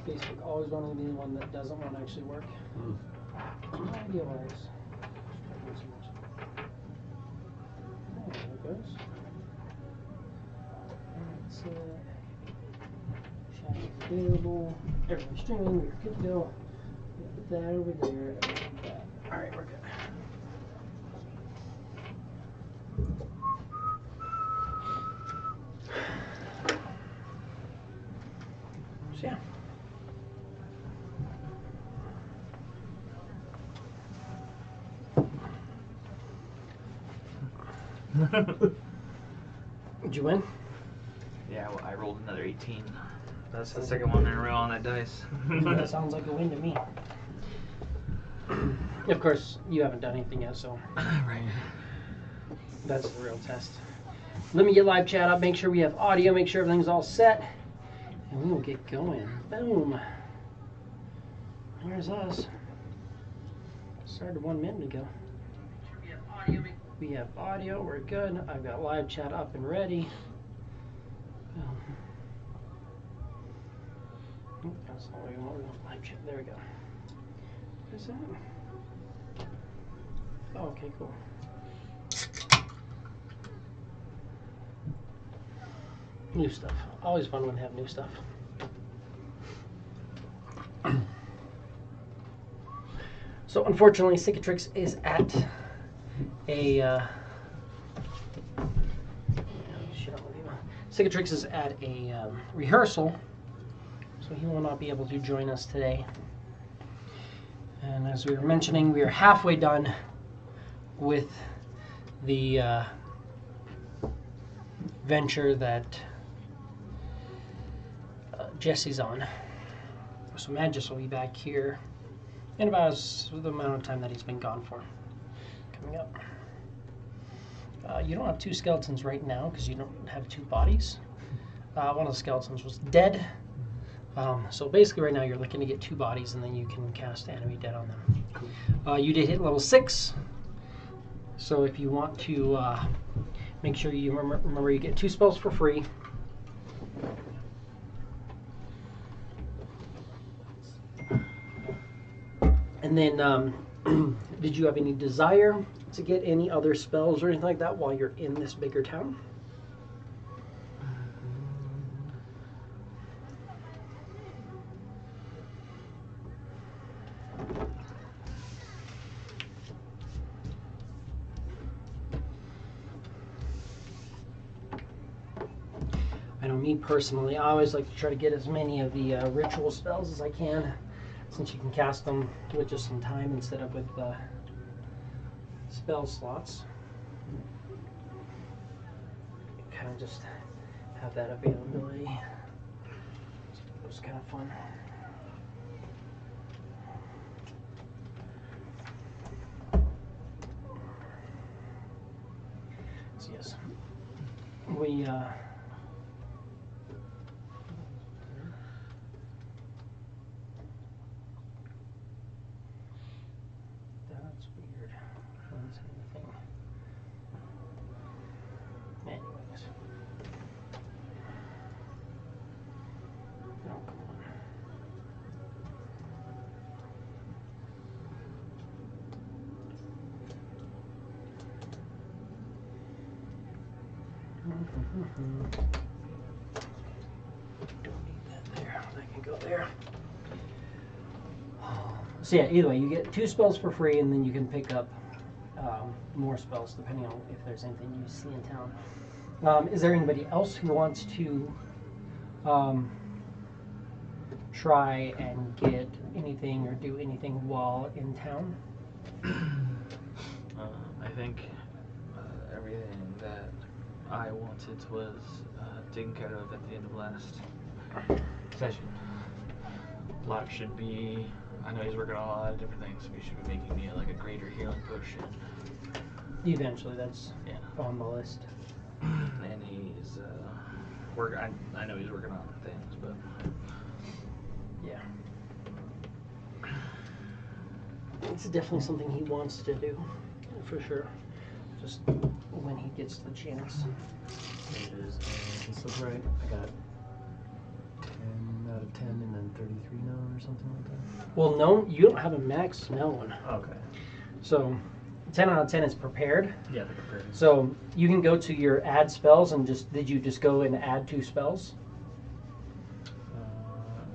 Facebook always wanting to be the one that doesn't want to actually work. No idea why it's struggling so much. Oh, there it goes. That's it. Chat is available. Everything's streaming. We're good to go. Put that over there. That. All right, we're good. So yeah. Did you win? Yeah, well, I rolled another 18. That's the second one in a row on that dice. That sounds like a win to me. Of course, you haven't done anything yet, so Right. that's the real test. Let me get live chat up, make sure we have audio, make sure everything's all set, and we will get going. Boom. There's us. Started 1 minute ago. We have audio, we're good. I've got live chat up and ready. Boom. That's not what we want. We want live chat. There we go. What is that? Oh, okay, cool. New stuff. Always fun when they have new stuff. So unfortunately, Cicatrix is at a Cicatrix is at a rehearsal, so he will not be able to join us today. And as we were mentioning, we are halfway done with the venture that Jesse's on. So Magus will be back here in about the amount of time that he's been gone for. Coming up. You don't have 2 skeletons right now because you don't have 2 bodies. One of the skeletons was dead. So basically right now you're looking to get 2 bodies and then you can cast Enemy Dead on them. Cool. You did hit level 6. So if you want to make sure you remember you get 2 spells for free. And then did you have any desire to get any other spells or anything like that while you're in this bigger town? I know me personally, I always like to try to get as many of the ritual spells as I can, since you can cast them with just some time instead of with spell slots. Kind of just have that availability. It was kind of fun. So yes, we that's weird. I don't see anything. Anyways. Oh, come on. Don't need that there. That can go there. So yeah, either way, you get 2 spells for free, and then you can pick up more spells depending on if there's anything you see in town. Is there anybody else who wants to try and get anything or do anything while in town? I think everything that I wanted was taken care of at the end of last session. Locke should be, I know he's working on a lot of different things, so he should be making me like a greater healing potion. Eventually, that's on the list. And he's I know he's working on things, but yeah, it's definitely something he wants to do, for sure. Just when he gets the chance. It is. This is right. I got 10 out of 10 and then 33 known or something like that? Well, no, you don't have a max known. Okay. So 10 out of 10 is prepared. Yeah, the prepared. So you can go to your add spells and did you just go and add 2 spells?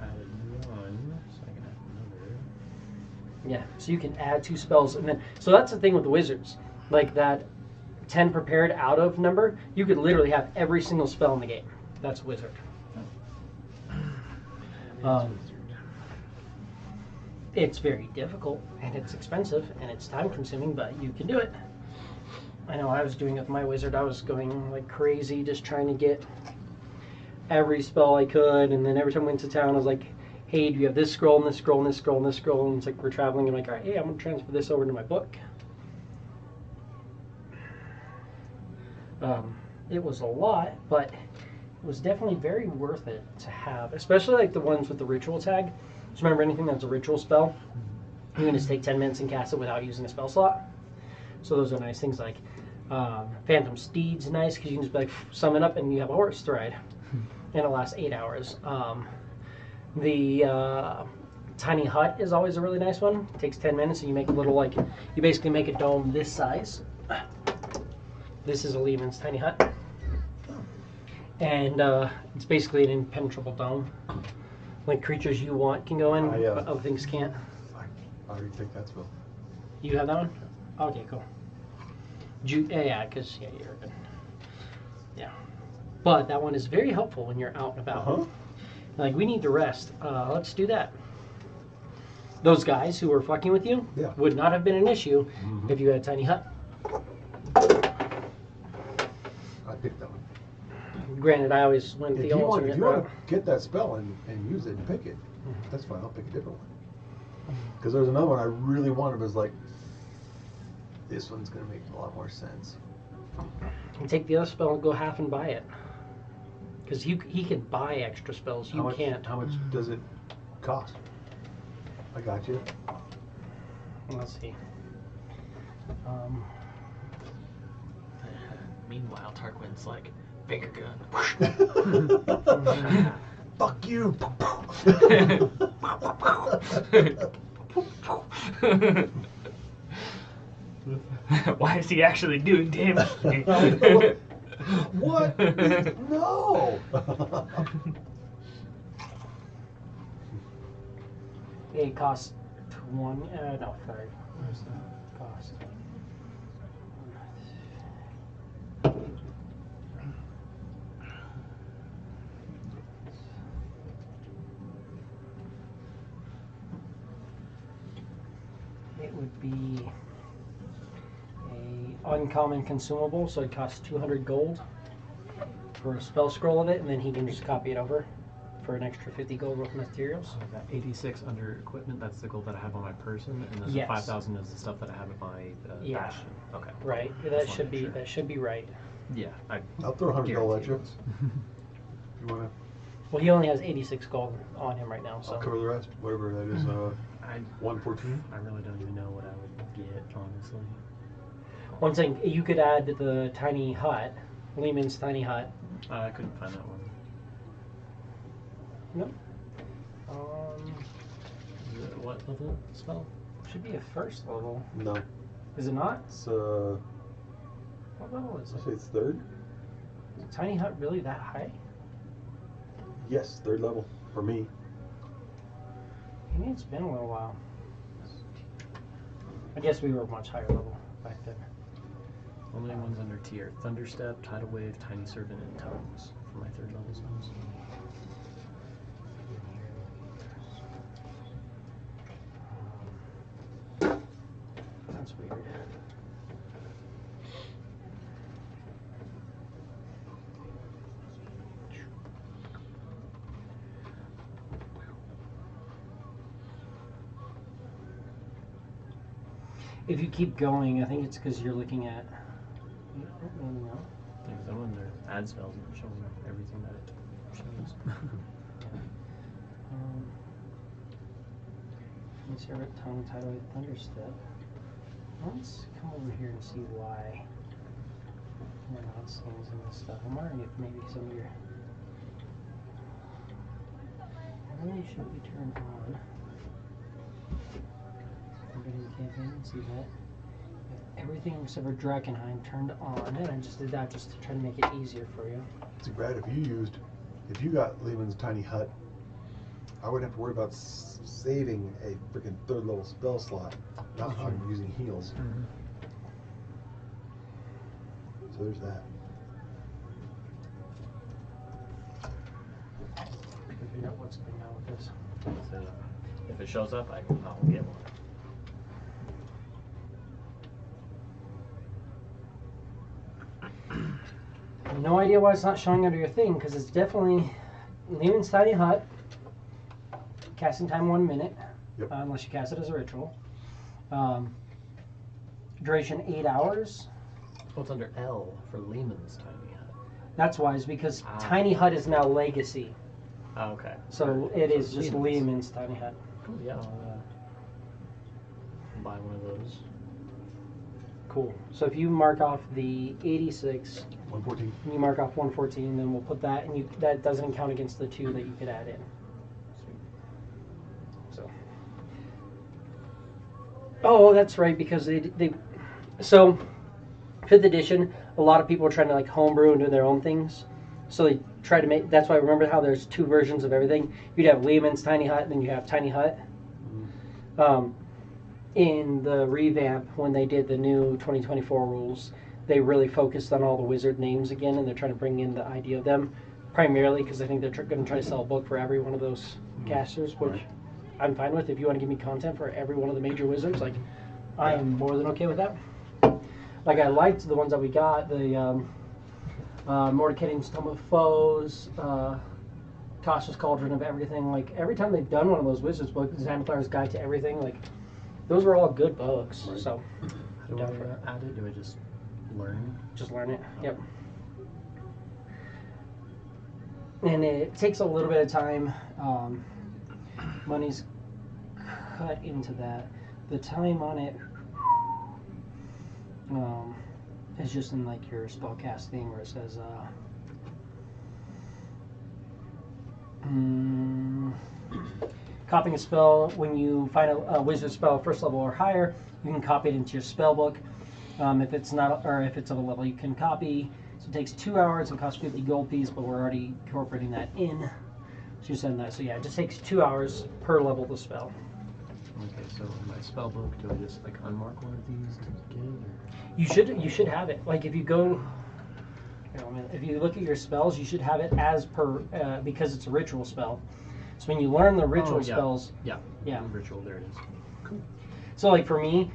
Added 1, so I can add another. Yeah, so you can add 2 spells, and then so that's the thing with the wizards, like that 10 prepared out of number, you could literally have every single spell in the game. That's wizard. It's very difficult and it's expensive and it's time consuming, but you can do it. I know I was doing it with my wizard. I was going like crazy just trying to get every spell I could, and then every time I went to town I was like, hey, do you have this scroll and this scroll and this scroll and this scroll? And it's like we're traveling and I'm like, all right, hey, I'm gonna transfer this over to my book. It was a lot, but it was definitely very worth it to have, especially like the ones with the ritual tag. Just remember, anything that's a ritual spell, you can just take 10 minutes and cast it without using a spell slot. So those are nice things like Phantom Steed's nice because you can just be like summon up and you have a horse to ride, and it lasts 8 hours. The Tiny Hut is always a really nice one. It takes 10 minutes and you make a little, like, you basically make a dome this size. This is a Lehman's Tiny Hut. And it's basically an impenetrable dome. Like creatures you want can go in, but other things can't. I already think that's Will. You have that one? Okay, cool. Yeah, because you're good. Yeah. But that one is very helpful when you're out and about. Like, we need to rest. Let's do that. Those guys who were fucking with you would not have been an issue if you had a tiny hut. I picked that one. Granted, I always went If the you want alternate to route. get that spell and use it and pick it, that's fine. I'll pick a different one. Because there's another one I really wanted, but it's like, this one's going to make a lot more sense. And take the other spell and go half and buy it. Because he can buy extra spells. You can't. How much does it cost? I got you. Let's see. Meanwhile, Tarquin's like, finger gun. Fuck you. Why is he actually doing damage to me? What? No. It costs 20. No, sorry. Where's the cost? It would be a uncommon consumable, so it costs 200 gold for a spell scroll of it, and then he can just copy it over for an extra 50 gold worth of materials. I got 86 under equipment. That's the gold that I have on my person, and then the 5,000 is the stuff that I have in my bastion. Okay. Right. That should be that should be right. Yeah. I'll throw 100 gold at you. You want to? Well, he only has 86 gold on him right now, so. I'll cover the rest, whatever that is. 114. I really don't even know what I would get, honestly. One thing, you could add the tiny hut, Lehman's tiny hut. I couldn't find that one. Nope. Is it what level spell? Should be a first level. No. Is it not? It's What level is I it? say it's third. Is a tiny hut really that high? Yes, third level for me. Maybe it's been a little while. I guess we were much higher level back then. Only ones under tier: Thunderstep, Tidal Wave, Tiny Servant, and Tongues for my third level spells. That's weird. If you keep going, I think it's because you're looking at. I don't really know. Because I'm under add spells and showing everything that it shows. Insert tongue title with Thunderstep. Let's come over here and see why we're not seeing some of this stuff. I'm wondering if maybe some of your. really should be turned on. I'm getting the campaign, see that? Everything except for Drakenheim turned on, and I just did that just to try to make it easier for you. See, Brad, if you got Lehman's tiny hut, I wouldn't have to worry about saving a freaking third level spell slot. Not on using heals. Mm-hmm. So there's that. Figure out what's going on with this. So if it shows up, I'll get one. No idea why it's not showing under your thing, because it's definitely Lehman's Tiny Hut. Casting time 1 minute, Yep. Unless you cast it as a ritual. Duration 8 hours. Well, it's under L for Lehman's Tiny Hut. That's wise because Tiny Hut is now Legacy. Oh, okay. So it is just Lehman's. Lehman's Tiny Hut. Cool, yeah, I'll buy one of those. Cool. So if you mark off the 86, 114. and you mark off 114, then we'll put that, and that doesn't count against the 2 that you could add in. So. Oh, that's right, because they so 5th edition, a lot of people are trying to like homebrew and do their own things. So they try to make, that's why remember how there's 2 versions of everything? You'd have Lehman's Tiny Hut, and then you have Tiny Hut. In the revamp, when they did the new 2024 rules, they really focused on all the wizard names again, and they're trying to bring in the idea of them, primarily because I think they're going to try to sell a book for every one of those casters, which I'm fine with. If you want to give me content for every one of the major wizards, like, I am more than okay with that. Like, I liked the ones that we got, the Mordecai's Tome of Foes, Tasha's Cauldron of Everything. Like, every time they've done one of those wizards books, Xanathar's Guide to Everything, like, those were all good books. Right. So, How do I add it? Do I just learn? just learn it. Yep. And it takes a little bit of time. Money's cut into that. The time on it is just in like your spellcast thing where it says copying a spell. When you find a wizard spell 1st level or higher, you can copy it into your spell book. If it's not, or if it's of a level you can copy. So it takes 2 hours and costs 50 gold piece, but we're already incorporating that in. So you send that. So yeah, it just takes 2 hours per level to spell. Okay, so in my spell book, do I just like unmark one of these to get it? You should have it. Like if you go, if you look at your spells, you should have it as per because it's a ritual spell. So when you learn the ritual spells, yeah, ritual, there it is. Cool. So like for me,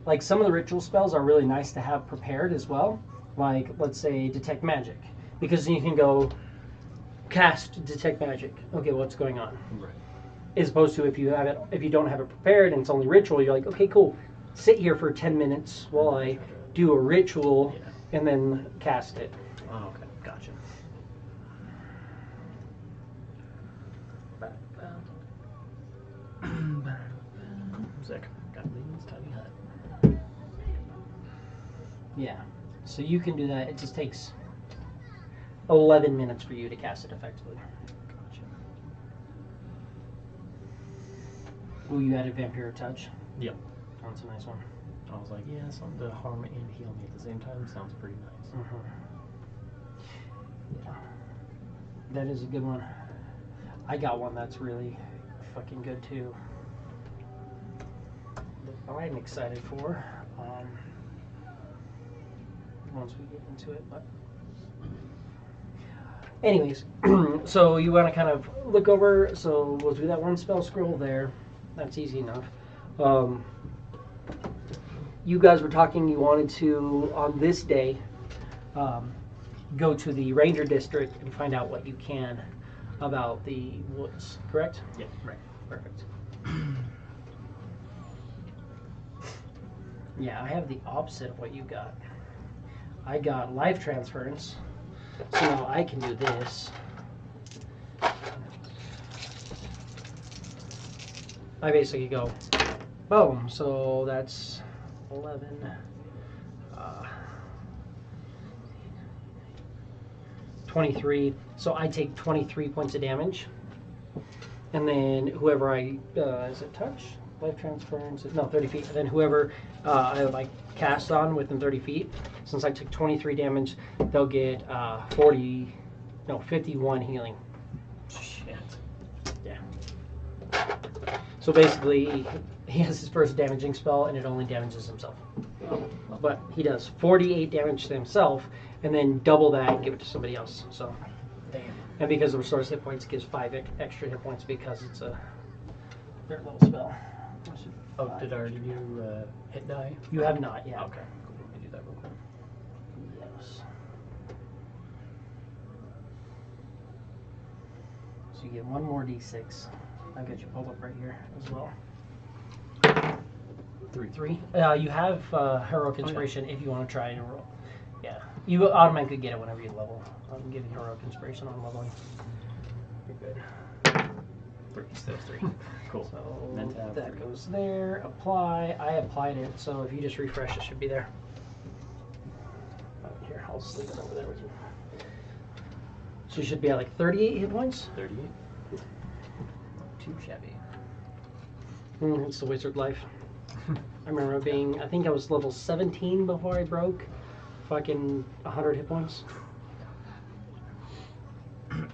like some of the ritual spells are really nice to have prepared as well. Like let's say detect magic, because you can go cast detect magic. Okay, what's going on? Right. As opposed to if you don't have it prepared and it's only ritual, you're like, okay, cool. Sit here for 10 minutes while I do a ritual and then cast it. Oh, okay, gotcha. Sick. Got Lehman's Tiny Hut. Yeah. So you can do that. It just takes 11 minutes for you to cast it effectively. Gotcha. Ooh, you added Vampire Touch. Yep. Oh, that's a nice one. I was like, yeah, something to harm and heal me at the same time sounds pretty nice. Yeah. That is a good one. I got one that's really fucking good too. That I'm excited for. Once we get into it, but anyways, so you want to kind of look over. So we'll do that one spell scroll there. That's easy enough. You guys were talking. You wanted to on this day go to the ranger district and find out what you can about the woods. Correct? Yeah, right. Perfect. Yeah, I have the opposite of what you got. I got life transference, so now I can do this. I basically go, boom, so that's 11. 23, so I take 23 points of damage. and then whoever I is it touch, life transference? No, 30 feet. And then whoever I like cast on within 30 feet, since I took 23 damage, they'll get 51 healing. Shit. Yeah. So basically, he has his first damaging spell, and it only damages himself. But he does 48 damage to himself, and then double that and give it to somebody else. So, Damn. and because the restores hit points, it gives 5 extra hit points because it's a third level spell. Oh, did I already do hit die? You have not yet. Okay, cool. Let me do that real quick. Yes. So you get one more d6. I've got you pulled up right here as well. 3. You have heroic inspiration if you want to try to roll. Yeah, you automatically get it whenever you level. I'll give you heroic inspiration on leveling. You're good. 3. Still 3. Cool. So Meant to have that 3. goes there. Apply. I applied it, so if you just refresh, it should be there. Here, I'll just leave it over there with you. So you should be at like 38 hit points. 38. Too shabby. It's the wizard life. I remember being, I think I was level 17 before I broke fucking 100 hit points. Yeah,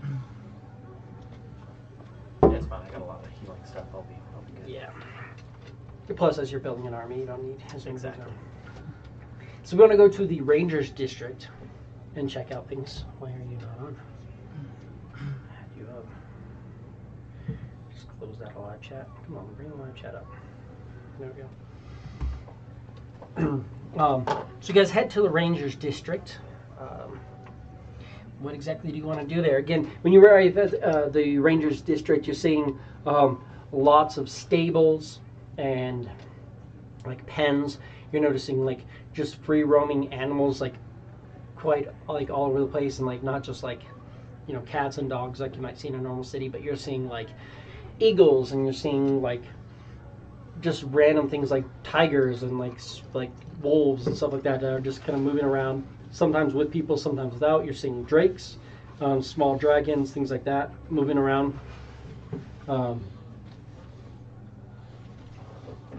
it's fine. I got a lot of healing stuff. I'll be good. Yeah. Plus, as you're building an army, you don't need his Exactly. So we want to go to the Rangers District and check out things. Why are you not on? Had you up. Just close that live chat. Come on, bring the live chat up. There we go. So you guys head to the Rangers District. What exactly do you want to do there? Again, when you arrive at the Rangers District, you're seeing lots of stables and like pens. You're noticing like just free roaming animals, like quite like all over the place, and like not just like, you know, cats and dogs like you might see in a normal city, but you're seeing like eagles, and you're seeing like just random things like tigers and like wolves and stuff like that are just kind of moving around, sometimes with people, sometimes without. You're seeing drakes, small dragons, things like that moving around. And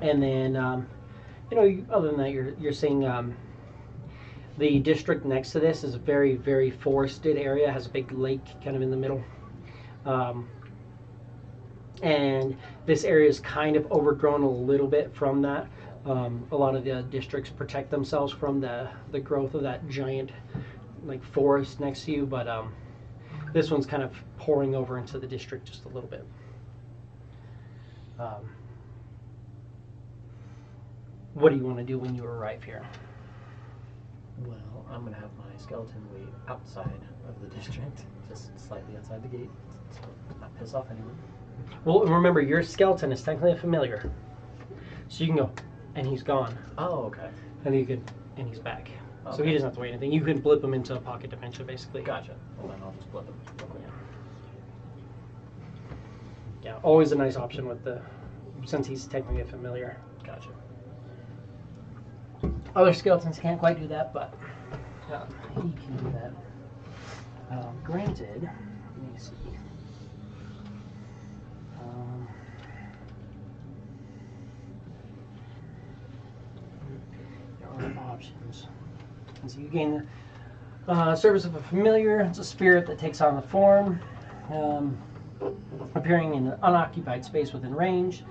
then, you know, other than that, you're seeing the district next to this is a very, very forested area, has a big lake kind of in the middle. And this area is kind of overgrown a little bit from that. A lot of the districts protect themselves from the growth of that giant like forest next to you, but this one's kind of pouring over into the district just a little bit. What do you want to do when you arrive here? Well, I'm going to have my skeleton wait outside of the district, just slightly outside the gate, so not piss off anyone. Well, remember, your skeleton is technically a familiar, so you can go, and he's gone. Oh, okay. And you could, and he's back. Okay. So he doesn't have to wait anything. You can blip him into a pocket dimension, basically. Gotcha. Well, then I'll just blip him real quick. Yeah, always a nice option with since he's technically a familiar. Gotcha. Other skeletons can't quite do that, but he can do that. Granted, let me see. There are options. And so you gain the service of a familiar. It's a spirit that takes on the form, appearing in an unoccupied space within range.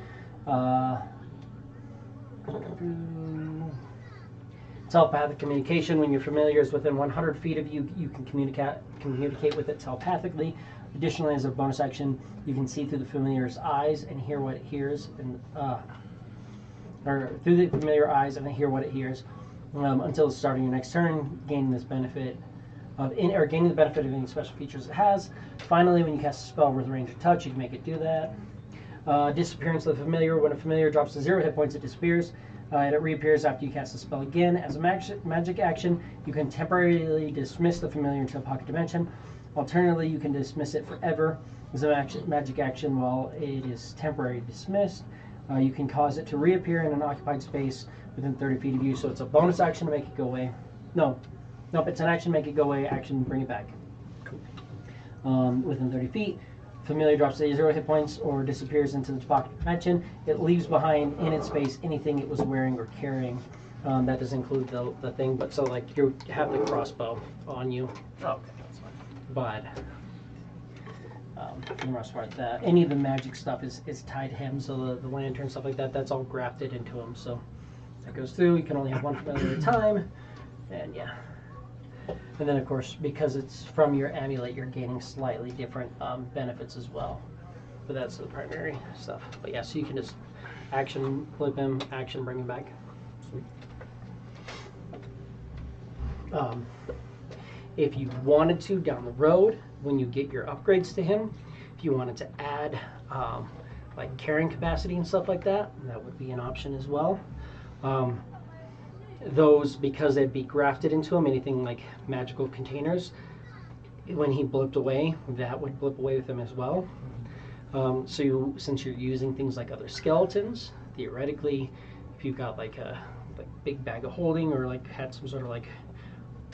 Telepathic communication. When your familiar is within 100 feet of you, you can communicate with it telepathically. Additionally, as a bonus action, you can see through the familiar's eyes and hear what it hears, or through the familiar eyes and hear what it hears until the start of your next turn, gaining this benefit gaining the benefit of any special features it has. Finally, when you cast a spell with range of touch, you can make it do that. Disappearance of the familiar. When a familiar drops to 0 hit points, it disappears. And it reappears after you cast the spell again. As a magic action, you can temporarily dismiss the familiar into a pocket dimension. Alternatively, you can dismiss it forever. As a magic action, while it is temporarily dismissed, you can cause it to reappear in an occupied space within 30 feet of you. So it's a bonus action to make it go away. Nope, it's an action to make it go away, action bring it back. Cool. Within 30 feet. familiar drops 0 hit points or disappears into the pocket dimension, it leaves behind in its space anything it was wearing or carrying. That does include the thing, but so like you have the crossbow on you, Oh, okay, that's fine. but for the most part, any of the magic stuff is tied to him. So the lantern, stuff like that, that's all grafted into him. So that goes through. You can only have one familiar at a time, and yeah. And then, of course, because it's from your amulet, you're gaining slightly different benefits as well. But that's the primary stuff. But yeah, so you can just action flip him, action bring him back. Sweet. If you wanted to down the road, when you get your upgrades to him, if you wanted to add like carrying capacity and stuff like that, that would be an option as well. Those, because they'd be grafted into him, anything like magical containers, when he blipped away, that would blip away with him as well. So since you're using things like other skeletons, theoretically, if you've got like a big bag of holding or like had some sort of like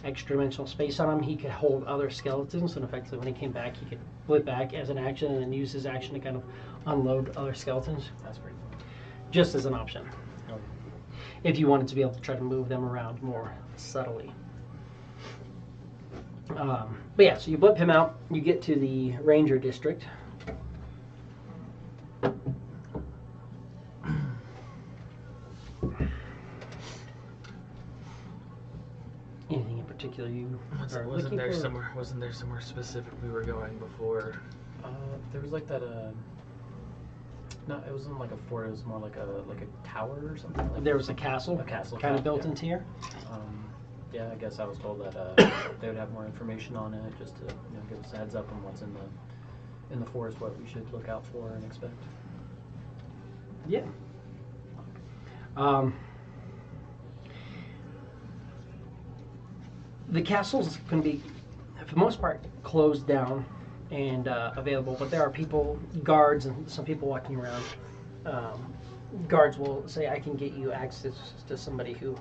extra dimensional space on him, he could hold other skeletons, and effectively when he came back, he could blip back as an action and then use his action to kind of unload other skeletons. That's pretty cool. Just as an option. Oh, If you wanted to be able to try to move them around more subtly. But yeah, so you blip him out, you get to the Ranger District. Anything in particular you are looking for? Wasn't there somewhere specific we were going before? there was like that. No, it wasn't like a fort. It was more like a tower or something. Like There was a castle. A castle kind of top, built yeah. into here. Yeah, I guess I was told that they would have more information on it, just to give us a heads up on what's in the forest, what we should look out for and expect. Yeah. The castles can be, for the most part, closed down and available, but there are guards, and some people walking around. Guards will say, I can get you access to somebody who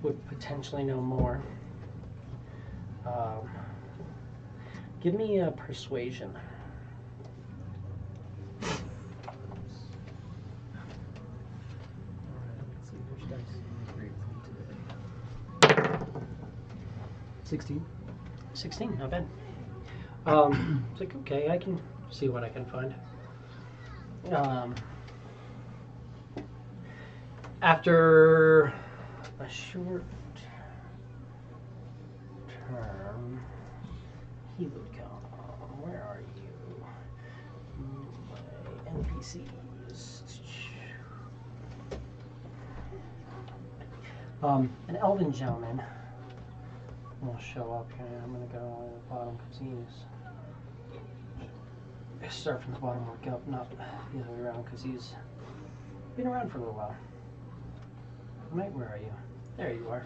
would potentially know more. Give me a persuasion. Let's see which dice is great for me today. 16. 16, not bad. It's like, okay, I can see what I can find. After a short term, he would come. Where are you? My NPCs. An elven gentleman will show up here. I'm gonna go to the bottom because he's start from the bottom, work up, not the other way around because he's been around for a little while. Mate, where are you? There you are.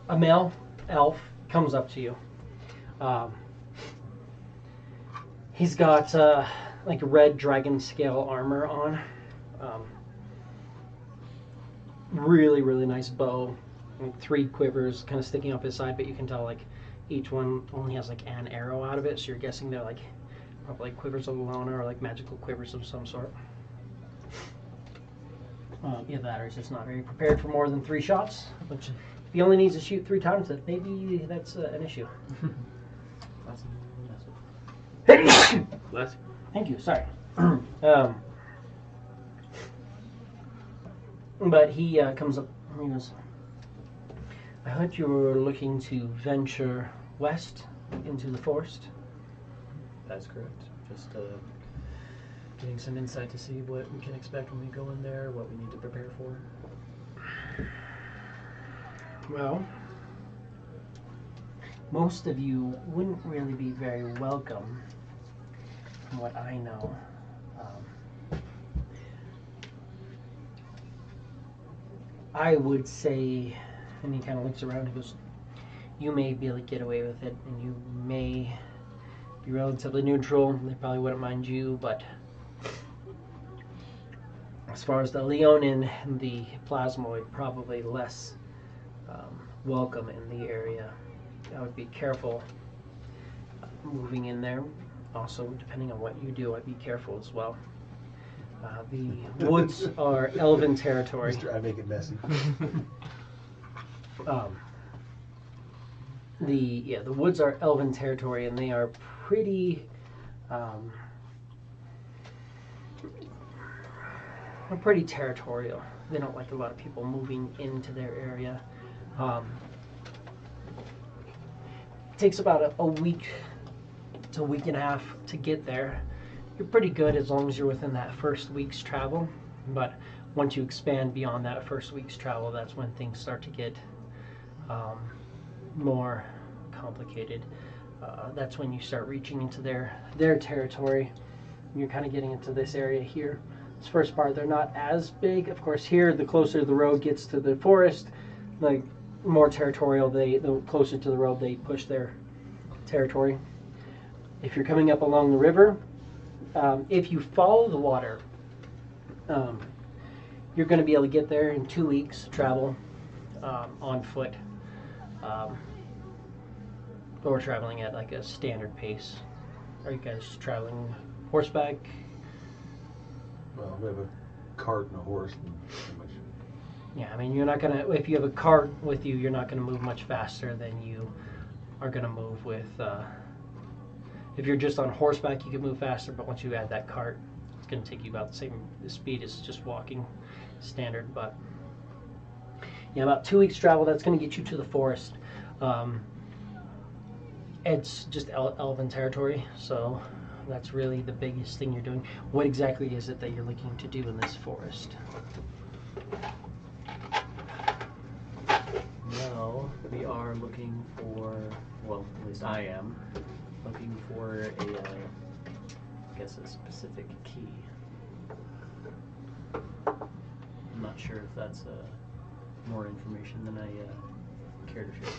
A male elf comes up to you. He's got like red dragon scale armor on. Really, really nice bow. Like 3 quivers kind of sticking up his side, but you can tell like each one only has like an arrow out of it, so you're guessing they're like probably quivers of the loner or like magical quivers of some sort. Either that or he's just not very prepared for more than 3 shots, which if he only needs to shoot 3 times, then maybe that's an issue. Bless you. Thank you, sorry. But he comes up and he goes, I heard you were looking to venture west into the forest. That's correct. Just getting some insight to see what we can expect when we go in there, what we need to prepare for. Well, most of you wouldn't really be very welcome, from what I know. I would say, and he kind of looks around and goes, you may be able to get away with it, and you may be relatively neutral. They probably wouldn't mind you, but As far as the Leonin and the Plasmoid, probably less welcome in the area. I would be careful moving in there. Also, depending on what you do, I'd be careful as well. The woods are elven territory. I make it messy. The woods are elven territory, and they are pretty pretty territorial. They don't like a lot of people moving into their area. It takes about a week to a week and a half to get there. You're pretty good as long as you're within that first week's travel, but once you expand beyond that first week's travel, that's when things start to get more complicated. That's when you start reaching into their territory. You're kind of getting into this area here. This first part, they're not as big. Of course, here, the closer the road gets to the forest, the more territorial the closer to the road they push their territory. If you're coming up along the river, if you follow the water, you're going to be able to get there in 2 weeks travel on foot, or traveling at like a standard pace. Are you guys traveling horseback? Well, we have a cart and a horse and pretty much. Yeah, I mean, you're not going to, if you have a cart with you, you're not going to move much faster than you are going to move with, if you're just on horseback, you can move faster, but once you add that cart, it's going to take you about the same speed as just walking standard. But yeah, about 2 weeks travel, that's going to get you to the forest. It's just elven territory, so that's really the biggest thing you're doing. What exactly is it that you're looking to do in this forest? Well, we are looking for, well, at least I am, looking for I guess a specific key. I'm not sure if that's more information than I care to share.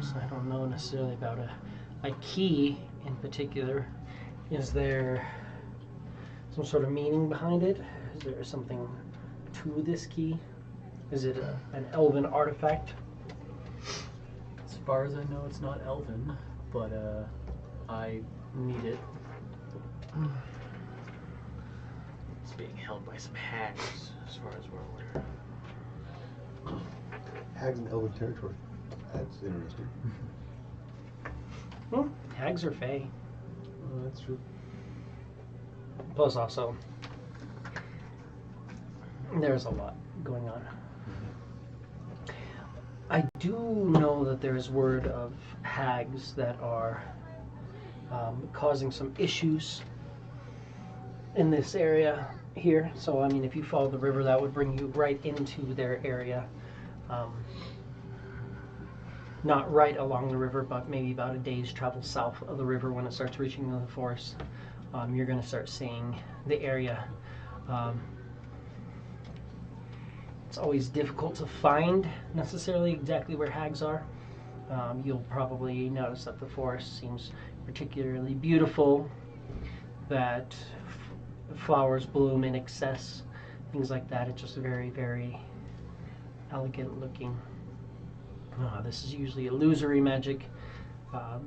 So I don't know necessarily about a key in particular. Is there some sort of meaning behind it? Is there something to this key? Is it an elven artifact? As far as I know, it's not elven, but I need it. It's being held by some hags, as far as we're aware. Hags in elven territory. That's interesting. Hags are fae. Oh, that's true. Plus also, there's a lot going on. I do know that there's word of hags that are causing some issues in this area here. So, I mean, if you follow the river, that would bring you right into their area. Not right along the river, but maybe about a day's travel south of the river. When it starts reaching the forest, you're going to start seeing the area. It's always difficult to find necessarily exactly where hags are. You'll probably notice that the forest seems particularly beautiful, that flowers bloom in excess, things like that. It's just very, very elegant looking. This is usually illusory magic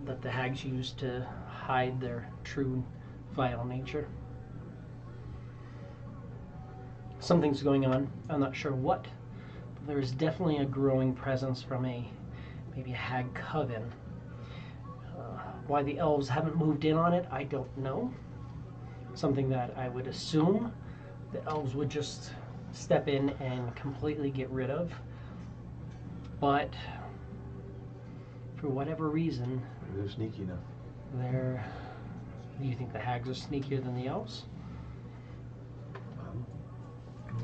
that the hags use to hide their true vile nature. Something's going on. I'm not sure what, but there is definitely a growing presence from maybe a hag coven. Why the elves haven't moved in on it, I don't know. Something that I would assume the elves would just step in and completely get rid of. But for whatever reason, They're sneaky enough. do you think the hags are sneakier than the elves?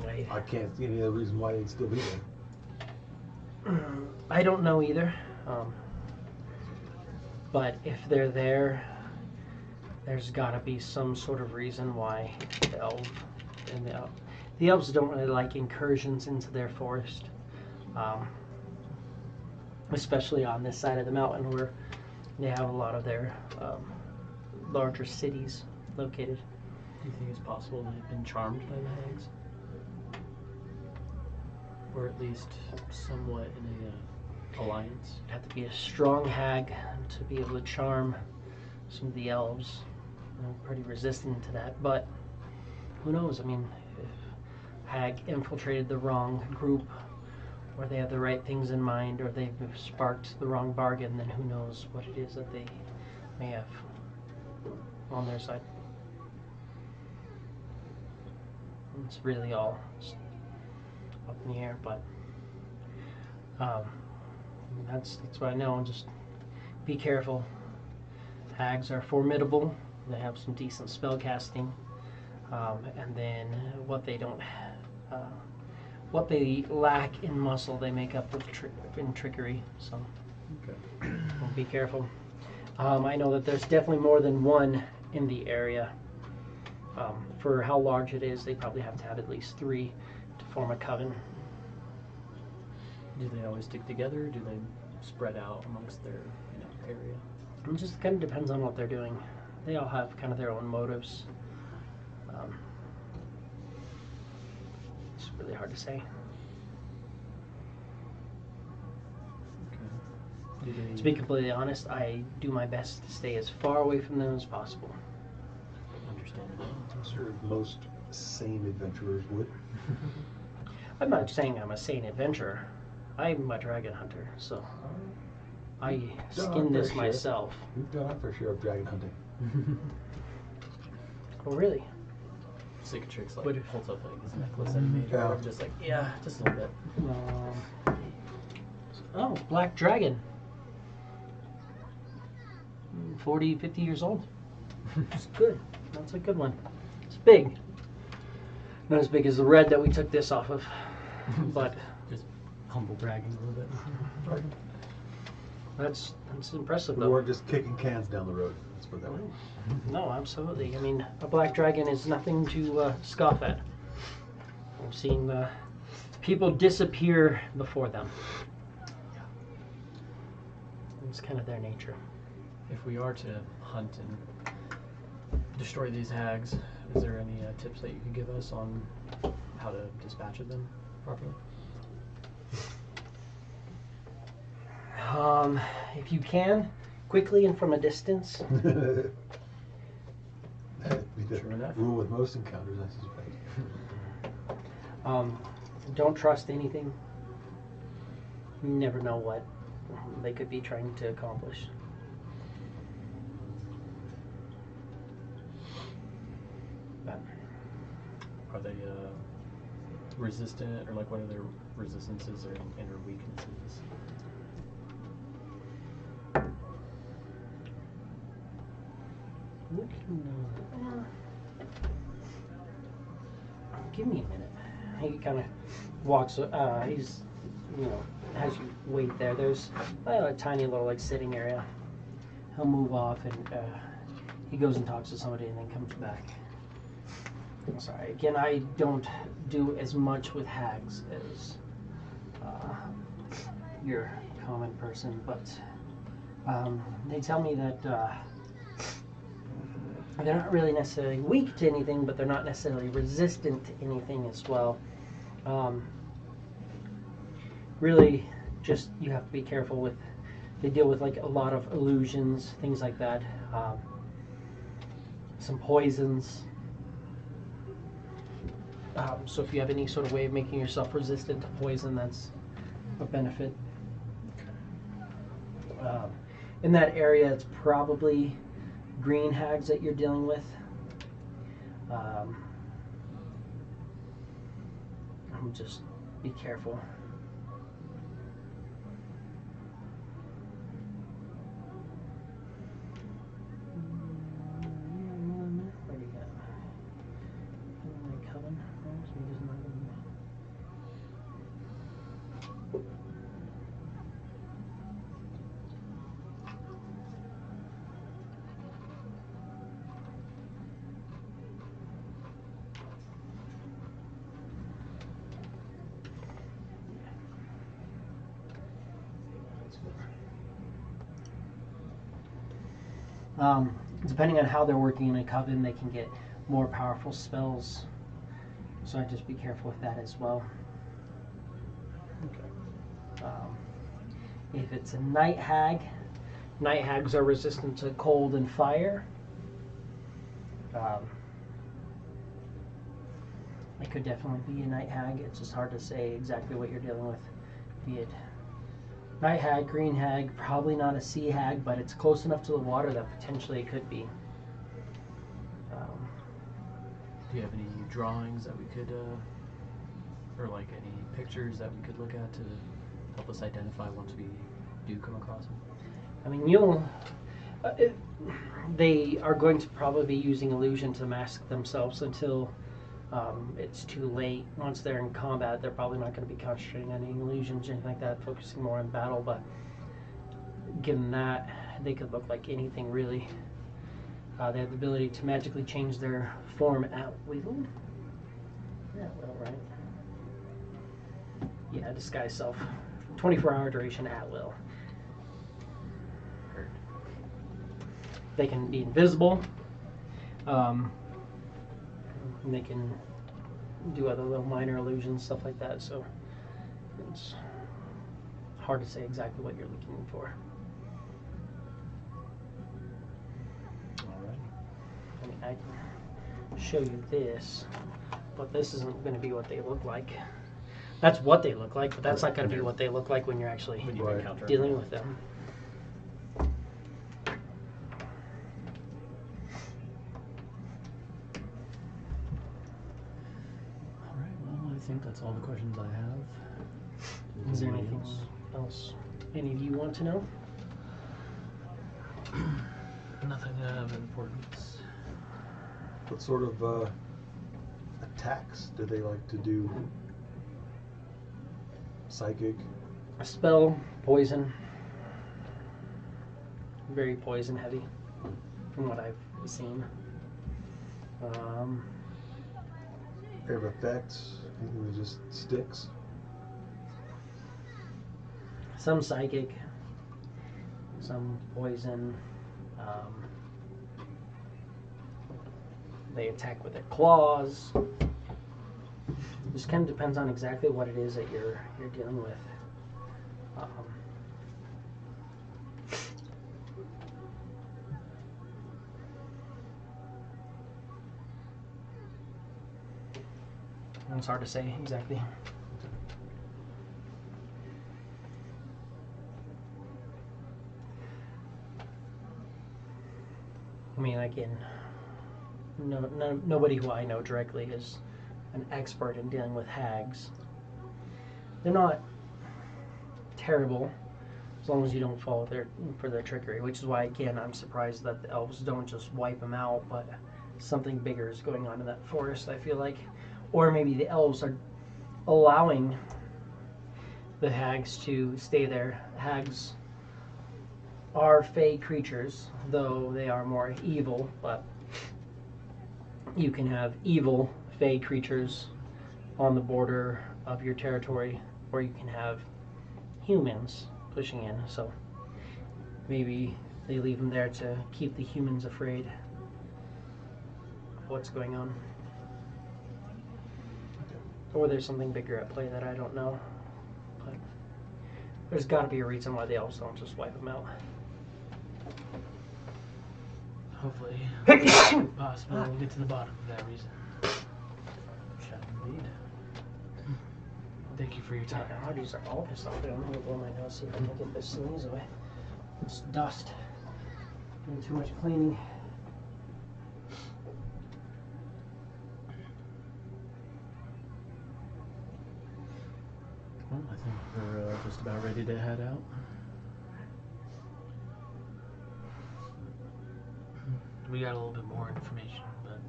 I can't see any other reason why they'd still be there. I don't know either. But if they're there, there's got to be some sort of reason why the elves don't really like incursions into their forest, especially on this side of the mountain where they have a lot of their larger cities located. Do you think it's possible they've been charmed by the hags? Or at least somewhat in a alliance? It'd have to be a strong hag to be able to charm some of the elves. You know, pretty resistant to that, but who knows? I mean, if hag infiltrated the wrong group, or they have the right things in mind, or they've sparked the wrong bargain, then who knows what it is that they may have on their side. It's really all up in the air, but that's what I know. Just be careful. Hags are formidable. They have some decent spell casting, and then what they don't, what they lack in muscle, they make up with in trickery. So, Okay. be careful. I know that there's definitely more than one in the area. For how large it is, they probably have to have at least 3 to form a coven. Do they always stick together? Do they spread out amongst their area? It just kind of depends on what they're doing. They all have kind of their own motives. It's really hard to say. Okay. Do they, To be completely honest, I do my best to stay as far away from them as possible. understandable? I'm sure most sane adventurers would. I'm not saying I'm a sane adventurer. I'm a dragon hunter, so I Done skin our this fair share. myself. We've done our fair share of dragon hunting. Oh, really? Sick tricks like What if- holds up like this necklace that he made. Yeah. Or just like just a little bit. Oh, black dragon. 40, 50 years old. It's good. That's a good one. It's big. Not as big as the red that we took this off of, but Just humble bragging a little bit. that's impressive We though. weren't just kicking cans down the road. Let's put it that way. No, absolutely. I mean, a black dragon is nothing to scoff at. I've seen people disappear before them. It's kind of their nature. If we are to hunt and destroy these hags, is there any tips that you could give us on how to dispatch of them properly? If you can, quickly and from a distance. That'd be the True enough. rule with most encounters, I suspect. Don't trust anything. You never know what they could be trying to accomplish. But Are they resistant, or like what are their resistances or inner weaknesses? give me a minute. He kind of walks. He's, as you wait there, there's a tiny little like sitting area. He'll move off and he goes and talks to somebody and then comes back. I'm sorry. Again, I don't do as much with hags as your common person, but they tell me that they're not really necessarily weak to anything, but they're not necessarily resistant to anything as well. Really, just you have to be careful with. They deal with like a lot of illusions, things like that. Some poisons. So if you have any sort of way of making yourself resistant to poison, that's a benefit. In that area, it's probably green hags that you're dealing with. Just be careful. What do you got? Coven? Depending on how they're working in a coven, they can get more powerful spells. So I'd just be careful with that as well. If it's a night hag, night hags are resistant to cold and fire. It could definitely be a night hag. It's just hard to say exactly what you're dealing with. Be it night hag, green hag, probably not a sea hag, but it's close enough to the water that potentially it could be. Do you have any drawings that we could, or like any pictures that we could look at to help us identify once we do come across them? I mean, they are going to probably be using illusion to mask themselves until it's too late. Once they're in combat, they're probably not going to be concentrating on any illusions or anything like that, focusing more on battle. But given that, they could look like anything really. They have the ability to magically change their form at will. Yeah, well, right. Yeah, disguise self. 24-hour duration at will. They can be invisible. And they can do other little minor illusions, stuff like that. So it's hard to say exactly what you're looking for. I mean, I can show you this, but this isn't going to be what they look like. That's what they look like, but that's not going to be what they look like when you're actually dealing with them. Alright, well, I think that's all the questions I have. Is there anything else any of you want to know? Nothing of importance. What sort of attacks do they like to do? Psychic? A spell, poison. Very poison heavy, from what I've seen. They have effects? Anything that just sticks? Some psychic, some poison. They attack with their claws. Just kind of depends on exactly what it is that you're dealing with. It's hard to say exactly. I mean, again, nobody who I know directly is an expert in dealing with hags. They're not terrible as long as you don't fall for their trickery, which is why, again, I'm surprised that the elves don't just wipe them out, but something bigger is going on in that forest, I feel like. Or maybe the elves are allowing the hags to stay there. Hags are fey creatures, though they are more evil, but you can have evil fey creatures on the border of your territory, or you can have humans pushing in. So maybe they leave them there to keep the humans afraid of what's going on. Or there's something bigger at play that I don't know. But there's got to be a reason why the elves don't just wipe them out. Hopefully, if possible, we'll get to the bottom of that reason. Shall indeed. Thank you for your time. My allergies are all pissed off. I'm going to blow my nose, see if I can get this sneeze away. It's dust. Doing too much cleaning. Well, I think we're just about ready to head out. We got a little bit more information, but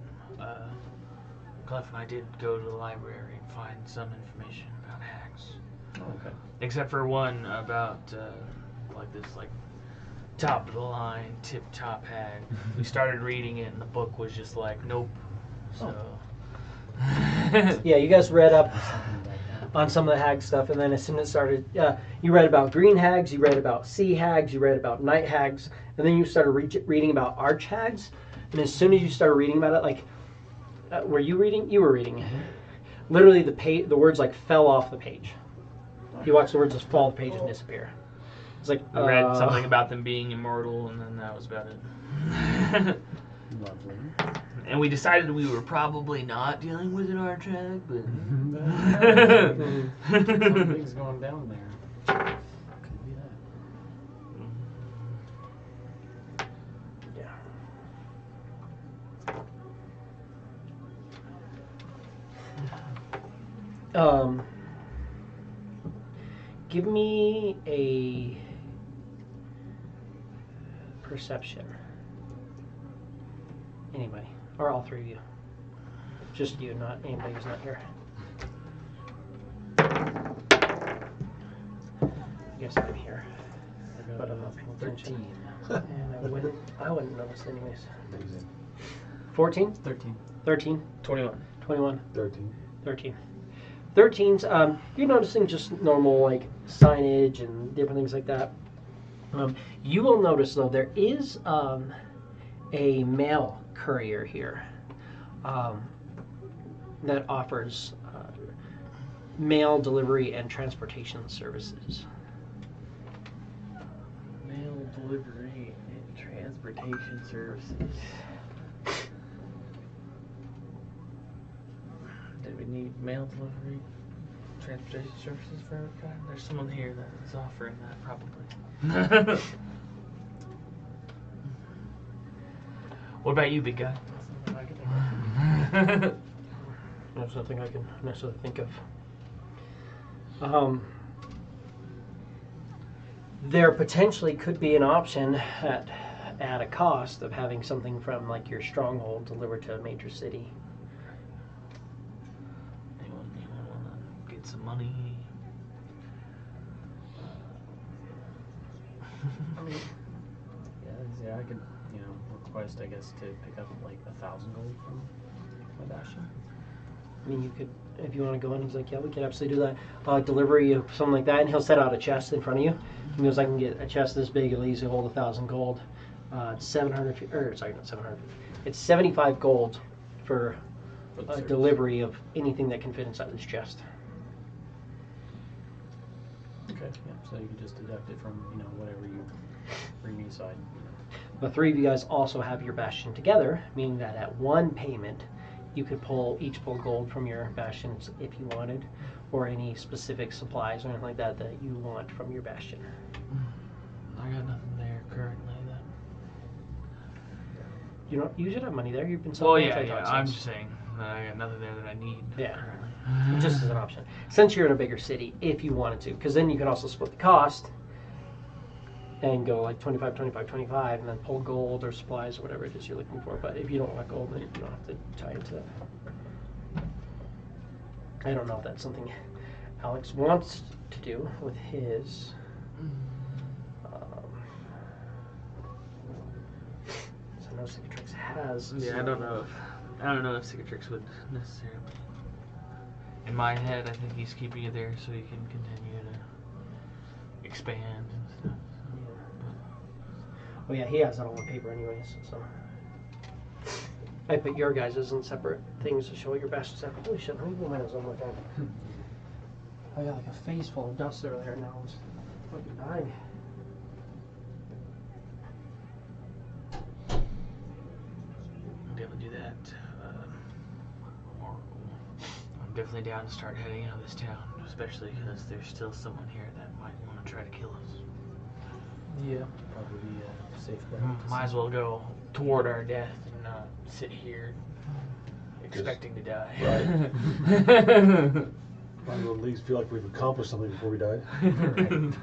Clef and I did go to the library and find some information about hags. Oh, okay. Except for one about like top of the line, tip top hag. We started reading it and the book was just like, nope. So Yeah, you guys read up on some of the hag stuff, and then as soon as it started, you read about green hags, you read about sea hags, you read about night hags, and then you started reading about arch hags. And as soon as you started reading about it, like Were you reading? You were reading. Literally, the words like fell off the page. You watch the words just fall off the page and disappear. It's like We read something about them being immortal, and then that was about it. Lovely. And we decided we were probably not dealing with an Archag, but Something's going down there. Could be that. Yeah. Give me a perception. Anybody, or all three of you. Just you, not anybody who's not here. I guess I'm here, but I'm not paying attention. 13. And I wouldn't notice anyways. Amazing. 14? 13. 13? 21. 21? 13. 13. 13's, you're noticing just normal like signage and different things like that. You will notice though there is a mail courier here that offers mail delivery and transportation services. Mail delivery and transportation services. Do we need mail delivery, transportation services for every kind? There's someone here that is offering that, probably. What about you, big guy? There's nothing I can necessarily think of. There potentially could be an option at a cost of having something from like your stronghold delivered to a major city. Anyone want to get some money? Yeah, I could, request, I guess, to pick up like 1,000 gold from my bastion. I mean, you could, if you want to go in, he's like, yeah, we could absolutely do that. Delivery of something like that, and he'll set out a chest in front of you. He goes, I can get a chest this big, it'll easily hold 1,000 gold. It's 700, or sorry, not 700. It's 75 gold for a delivery of anything that can fit inside this chest. Okay, yeah, so you can just deduct it from, whatever you bring me aside. The three of you guys also have your bastion together, meaning that at one payment, you could each pull gold from your bastions if you wanted, or any specific supplies or anything like that that you want from your bastion. I got nothing there currently. You should have money there. You've been Well, selling. yeah. I'm just saying that I got nothing there that I need. Yeah. Currently. Just as an option, since you're in a bigger city, if you wanted to, because then you can also split the cost and go like 25, 25, 25, and then pull gold or supplies or whatever it is you're looking for. But if you don't want gold, then you don't have to tie into that. I don't know if that's something Alex wants to do with his. I know Cicatrix has. Yeah, I don't know if Cicatrix would necessarily. In my head, I think he's keeping it there so he can continue to expand and stuff. Oh yeah, he has that all on paper anyways, so. I put your guys' in separate things to show your best stuff. Holy shit, let me put mine one more time. I got like a face full of dust earlier, now I'm just fucking dying. I'll be able to do that. I'm definitely down to start heading out of this town, especially because there's still someone here that might want to try to kill us. Yeah, probably a safe bet. Might as well go toward our death and not sit here expecting to die. Right. Might as well at least feel like we've accomplished something before we died. Right.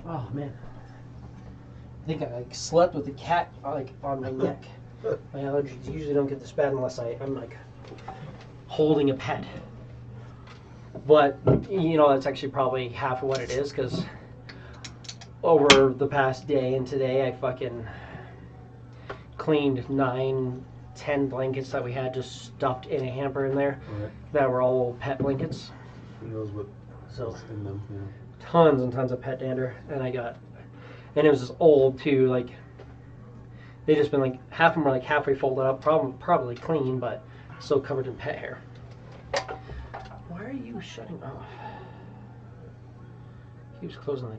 Oh man, I think I like slept with a cat like on my neck. My allergies usually don't get this bad unless I'm like holding a pet. But you know, that's actually probably half of what it is, because over the past day and today I fucking cleaned 9-10 blankets that we had just stuffed in a hamper in there, Right. that were all pet blankets. Who knows what's in them? Yeah. Tons and tons of pet dander, and it was just old too. Like they just been like half of them were like halfway folded up, probably clean, but still covered in pet hair. Why are you shutting off? He was closing the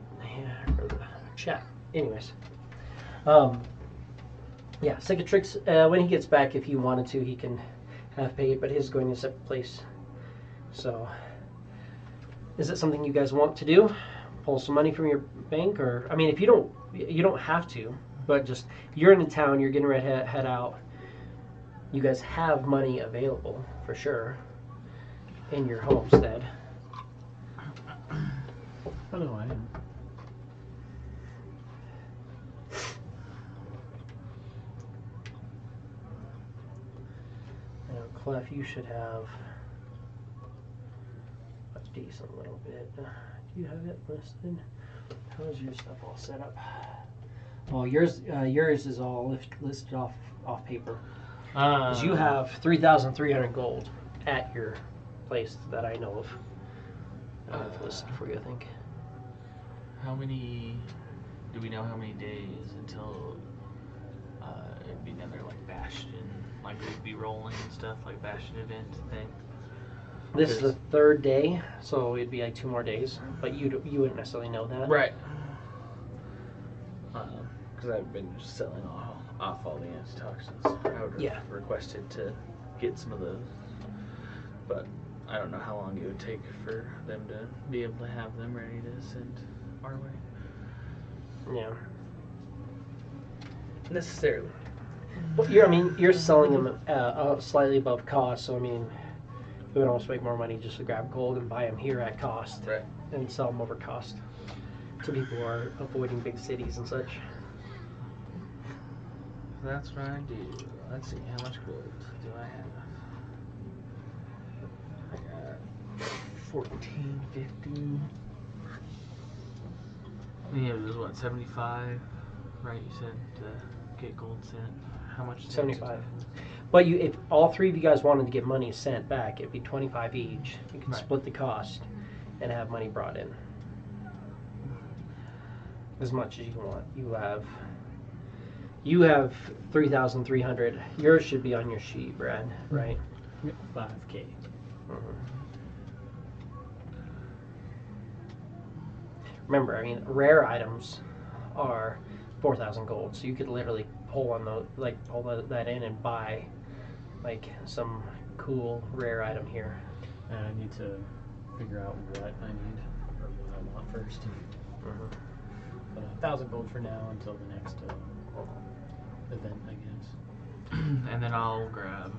chat. Anyways, yeah, Cicatrix. When he gets back, if he wanted to, he can have paid, but his is going to a separate place. So. Is it something you guys want to do? Pull some money from your bank, or I mean, if you don't have to, but just you're in the town, you're getting ready to head out. You guys have money available for sure in your homestead. I know I am. Now, Clef, you should have decent little bit. Do you have it listed? How is your stuff all set up? Oh, yours is all listed off paper. Because you have 3,300 gold at your place that I know of. I've listed for you, I think. Do we know how many days until it'd be another like Bastion, like we'd be rolling and stuff, like Bastion event thing? This is the third day, so it'd be like 2 more days, but you wouldn't necessarily know that. Right. Because I've been just selling off all the antitoxins. I would have requested to get some of those, but I don't know how long it would take for them to be able to have them ready to send our way. Yeah. Necessarily. Well, you're selling them slightly above cost, so I mean, we would almost make more money just to grab gold and buy them here at cost, Right. and sell them over cost to people who are avoiding big cities and such. That's what I do. Let's see, how much gold do I have? I got 1450. Yeah, it was what, 75, right? You said to get gold sent. How much? 75. But if all 3 of you guys wanted to get money sent back, it'd be 25 each. You can split the cost and have money brought in. As much as you want. You have 3,300. Yours should be on your sheet, Brad, right? 5K. Remember, I mean, rare items are 4,000 gold, so you could literally pull that in and buy like some cool rare item here. And I need to figure out what I need or what I want first. But 1,000 gold for now until the next event, I guess. And then I'll grab.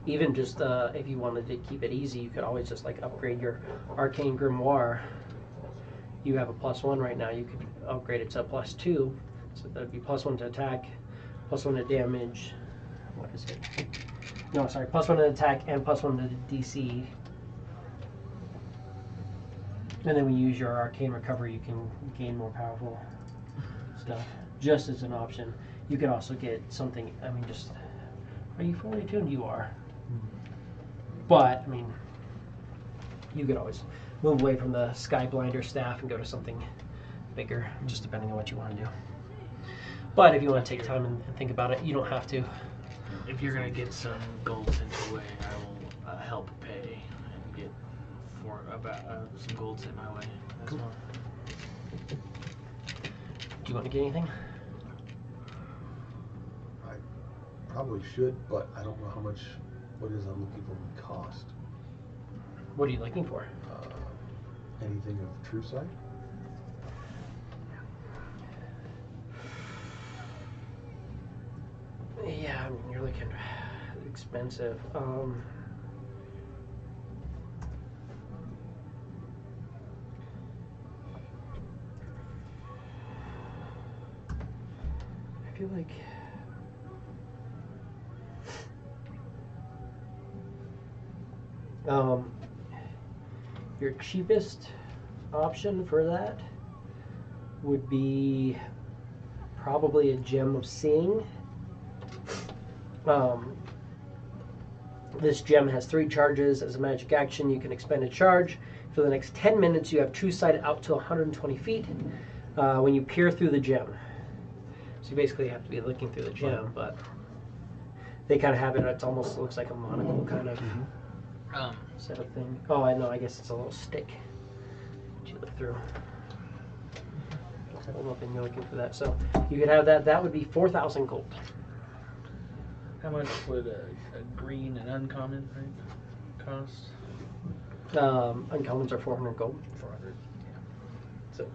Even just if you wanted to keep it easy, you could always just like upgrade your arcane grimoire. You have a +1 right now. You could upgrade it to a +2, so that'd be +1 to attack, +1 to damage. What is it? No, sorry, +1 to attack and +1 to DC. And then when you use your arcane recovery, you can gain more powerful stuff. Just as an option, you could also get something. I mean, just are you fully attuned? You are. But I mean, you could always move away from the Skyblinder staff and go to something bigger, just depending on what you want to do. But if you want to take time and think about it, you don't have to. if you're gonna get some gold sent away, I will help pay and get some gold sent my way. That's Cool. all. Do you want to get anything? I probably should, but I don't know how much. What is I'm looking for would cost. What are you looking for? Anything of true sight? Yeah, I mean, you're looking expensive. I feel like your cheapest option for that would be probably a gem of seeing. This gem has 3 charges. As a magic action, you can expend a charge. For the next 10 minutes, you have true sight out to 120 feet when you peer through the gem. So you basically have to be looking through the gem, but they kind of have it, it almost looks like a monocle kind of set of thing. Oh, I know, I guess it's a little stick that you look through. Hold up and you're looking for that. So you could have that. That would be 4,000 gold. How much would a green and uncommon cost? Uncommons are 400 gold. 400. So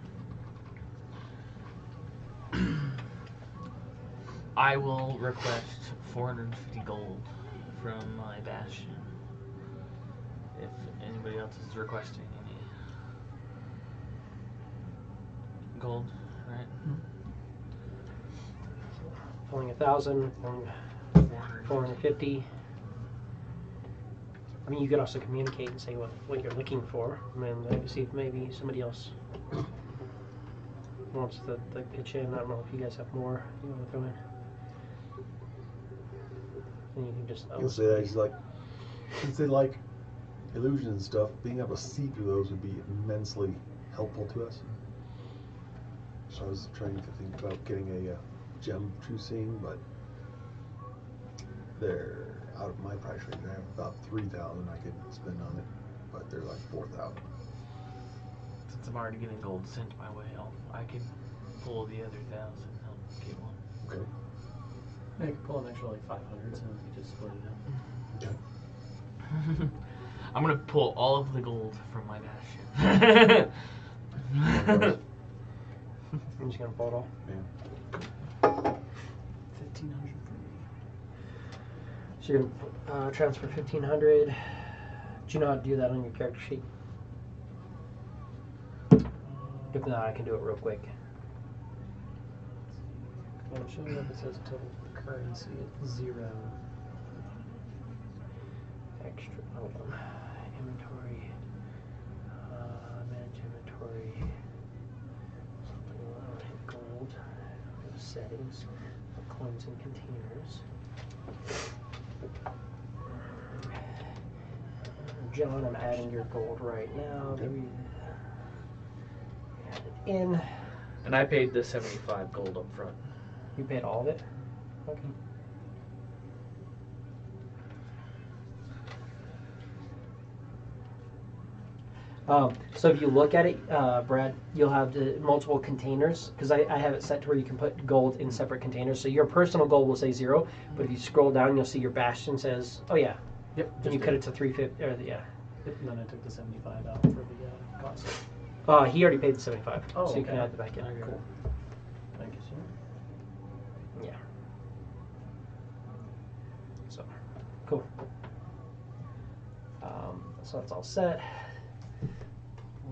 I will request 450 gold from my bastion. If anybody else is requesting any gold, right? pulling 1,000, pulling 450. I mean, you could also communicate and say what you're looking for, and then see if maybe somebody else wants to pitch in. I don't know if you guys have more you want to throw in. And you can just. You'll say that he's like, since they like illusion and stuff, being able to see through those would be immensely helpful to us. So I was trying to think about getting a gem true seeing, but they're out of my price range. I have about 3,000 I could spend on it, but they're like 4,000. Since I'm already getting gold sent my way, I can pull the other 1,000 and help get one. Okay. I could pull an extra like 500, so we could just split it up. Okay. I'm gonna pull all of the gold from my bastion. I'm just gonna pull it all. Yeah. 1,500 for me. So you're gonna transfer 1,500. Do you know how to do that on your character sheet? If not, I can do it real quick. Well, showing up it says total currency at 0. Extra. Hold on. Inventory. Manage inventory. Something hit gold. Go to settings. Coins and containers. John, I'm adding your gold right now. Okay. Add it in. And I paid the 75 gold up front. You paid all of it? Okay. So if you look at it, Brad, you'll have the multiple containers, because I have it set to where you can put gold in separate containers. So your personal gold will say 0, but if you scroll down, you'll see your bastion says, oh yeah. Yep. And you cut it to 350, or yeah. Yep, and then I took the 75 out for the cost. He already paid the 75, Oh, so you can okay. add the back in. Okay. Cool. Thank you, sir. Yeah. So, cool. So that's all set.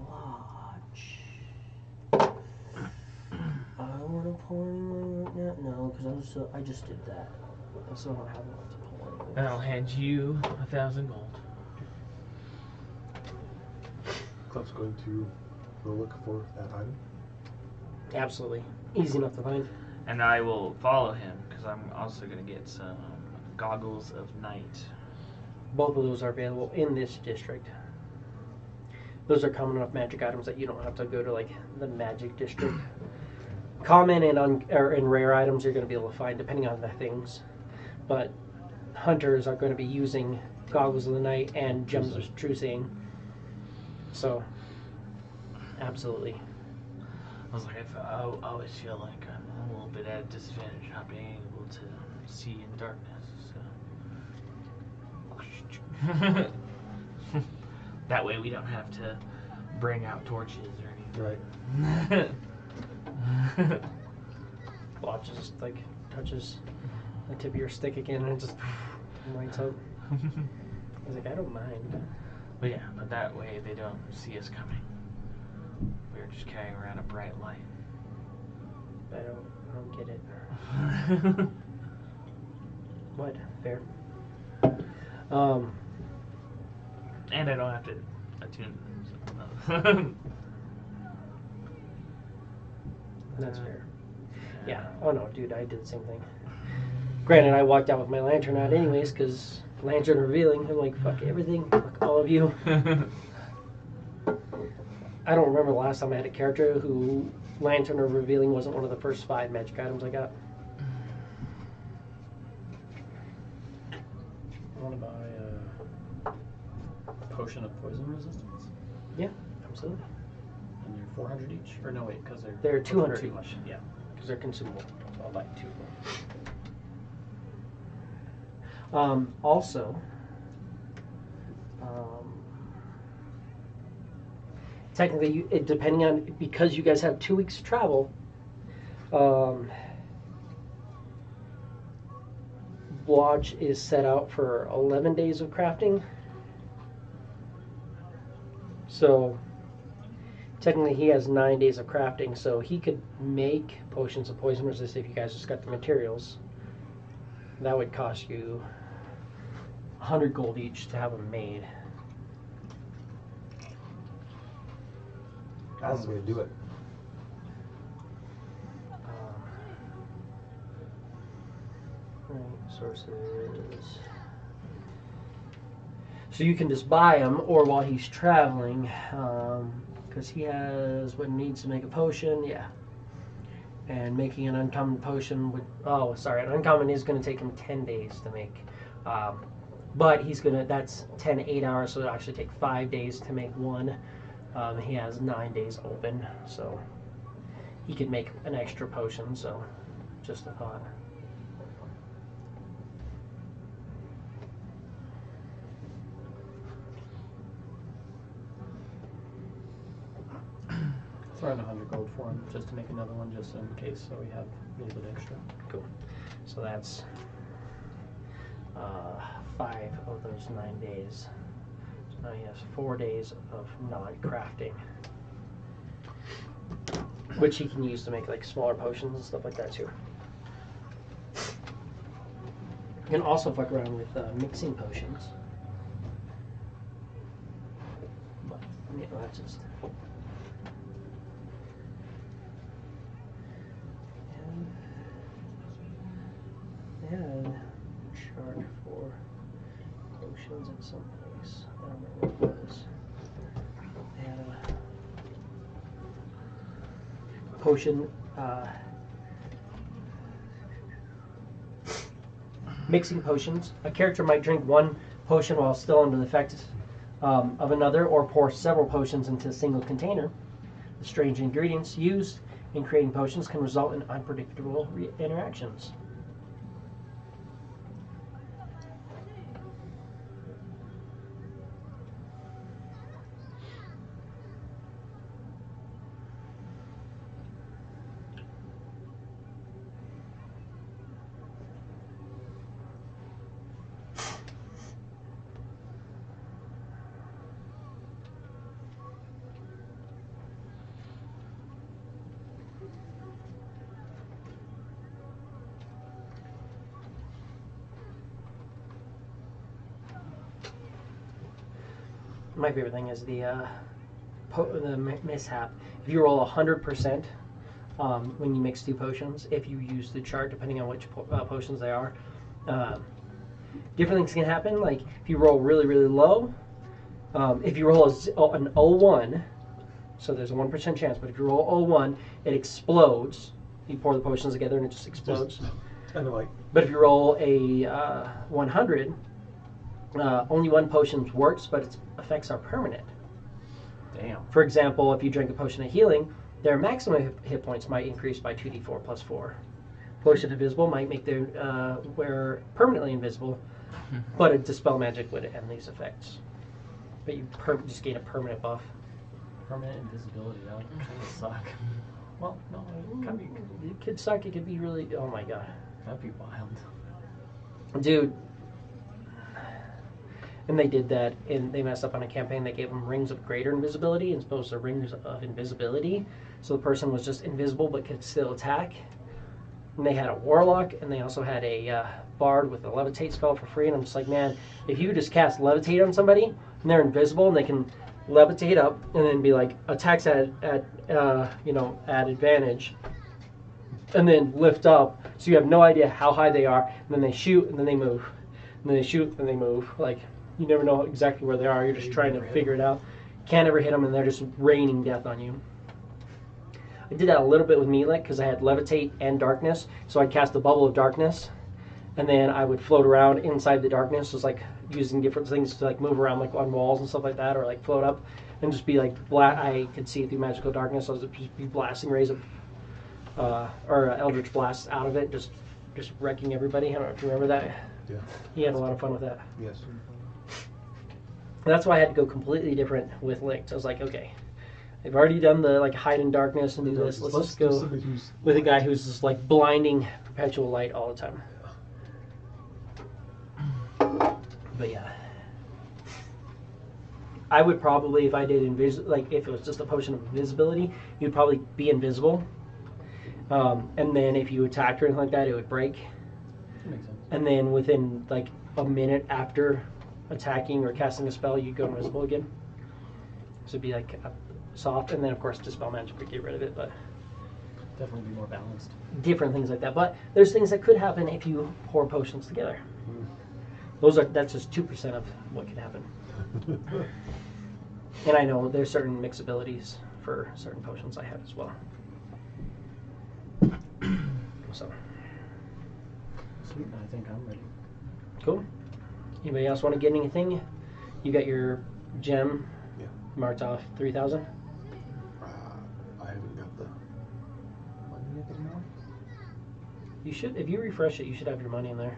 Watch. I want to pull anything right now? No, because I just did that. So I don't have enough to pull anything. And I'll hand you 1,000 gold. Club's going to go look for that item. Absolutely. Easy enough to find. And I will follow him, because I'm also going to get some goggles of night. Both of those are available in this district. Those are common enough magic items that you don't have to go to like the magic district. Common and rare items you're going to be able to find depending on the things, but hunters are going to be using goggles of the night and gems of true seeing. So, absolutely. I was like, I always feel like I'm a little bit at a disadvantage not being able to see in darkness. So. That way we don't have to bring out torches or anything. Right. Watch just like touches the tip of your stick again and it just lights up. I was like, I don't mind. But yeah, but that way they don't see us coming. We're just carrying around a bright light. I don't get it. What? Fair. And I don't have to attune them. That's fair. Yeah. Oh no, dude, I did the same thing. Granted, I walked out with my lantern out anyways, because lantern revealing. I'm like, fuck everything, fuck all of you. I don't remember the last time I had a character who lantern or revealing wasn't one of the first 5 magic items I got. I want to buy a potion of poison resistance. Yeah, absolutely. And they're 400 each? Or no, wait, because They're 200 each. Yeah. Because they're consumable. So I'll buy 2 of them. Also, technically, depending on, because you guys have 2 weeks to travel, Lodge is set out for 11 days of crafting. So, technically he has 9 days of crafting, so he could make potions of poison resist if you guys just got the materials. That would cost you 100 gold each to have them made. That's the way to do it. Right, sources. So you can just buy them, or while he's traveling, because he has what needs to make a potion, yeah. And making an uncommon potion would, an uncommon is going to take him 10 days to make. But he's going to, that's 10 8-hours, so it'll actually take 5 days to make one. He has 9 days open, so he could make an extra potion, so just a thought. Throw in 100 gold for him just to make another one, just in case, so we have a little bit extra. Cool. So that's 5 of those 9 days. So now he has 4 days of non-crafting, which he can use to make like smaller potions and stuff like that too. You can also fuck around with mixing potions. But yeah, that's just. They had a chart for potions at some place. I don't remember what it was. They had a potion mixing potions. A character might drink one potion while still under the effect of another, or pour several potions into a single container. The strange ingredients used in creating potions can result in unpredictable interactions. My favorite thing is the mishap. If you roll 100% when you mix 2 potions, if you use the chart, depending on which potions they are, different things can happen. Like if you roll really, really low, if you roll an 0-1, so there's a 1% chance, but if you roll 0-1, it explodes. You pour the potions together and it just explodes. And I'm like, But if you roll a 100, only one potion works, but its effects are permanent. Damn. For example, if you drink a potion of healing, their maximum hit points might increase by 2d4 plus 4. Potion invisible might make their wearer permanently invisible, but a dispel magic would end these effects. But you just gain a permanent buff. Permanent invisibility, that would kind of suck. Well, no, it could suck. It could be really. Oh my god, That'd be wild. dude. And they did that, and they messed up on a campaign. They gave them rings of greater invisibility as opposed to rings of invisibility. So the person was just invisible but could still attack. And they had a warlock, and they also had a bard with a levitate spell for free. And I'm just like, man, if you just cast levitate on somebody and they're invisible and they can levitate up and then be like attacks at advantage, and then lift up, so you have no idea how high they are. And then they shoot, and then they move, and then they shoot, and they move. Like you never know exactly where they are. You're just trying to figure it out. Can't ever hit them, and they're just raining death on you. I did that a little bit with Melee because I had Levitate and Darkness. So I'd cast a bubble of darkness, and then I would float around inside the darkness, just like using different things to like move around like on walls and stuff like that, or like float up and just be like I could see through magical darkness. So I would just be blasting rays of or Eldritch blasts out of it, just wrecking everybody. I don't know if you remember that. yeah, He had a lot of fun with that. yes. That's why I had to go completely different with Linked. I was like, okay, I've already done the like hide in darkness and do this. Let's just go somebody who's with a guy who's just like blinding perpetual light all the time. But yeah, I would probably, if I did like if it was just a potion of invisibility, you'd probably be invisible. And then if you attacked or anything like that, it would break. That makes sense. And then within like a minute after attacking or casting a spell, you'd go invisible again. So it'd be like a soft, and then of course dispel magic would get rid of it, but Definitely be more balanced. different things like that. But there's things that could happen if you pour potions together. That's just 2% of what can happen. And I know there's certain mix abilities for certain potions I have as well. So Sweet, I think I'm ready. cool. Anybody else want to get anything? You got your gem Yeah. marked off 3,000. I haven't got the money yet anymore. You should, if you refresh it, you should have your money in there.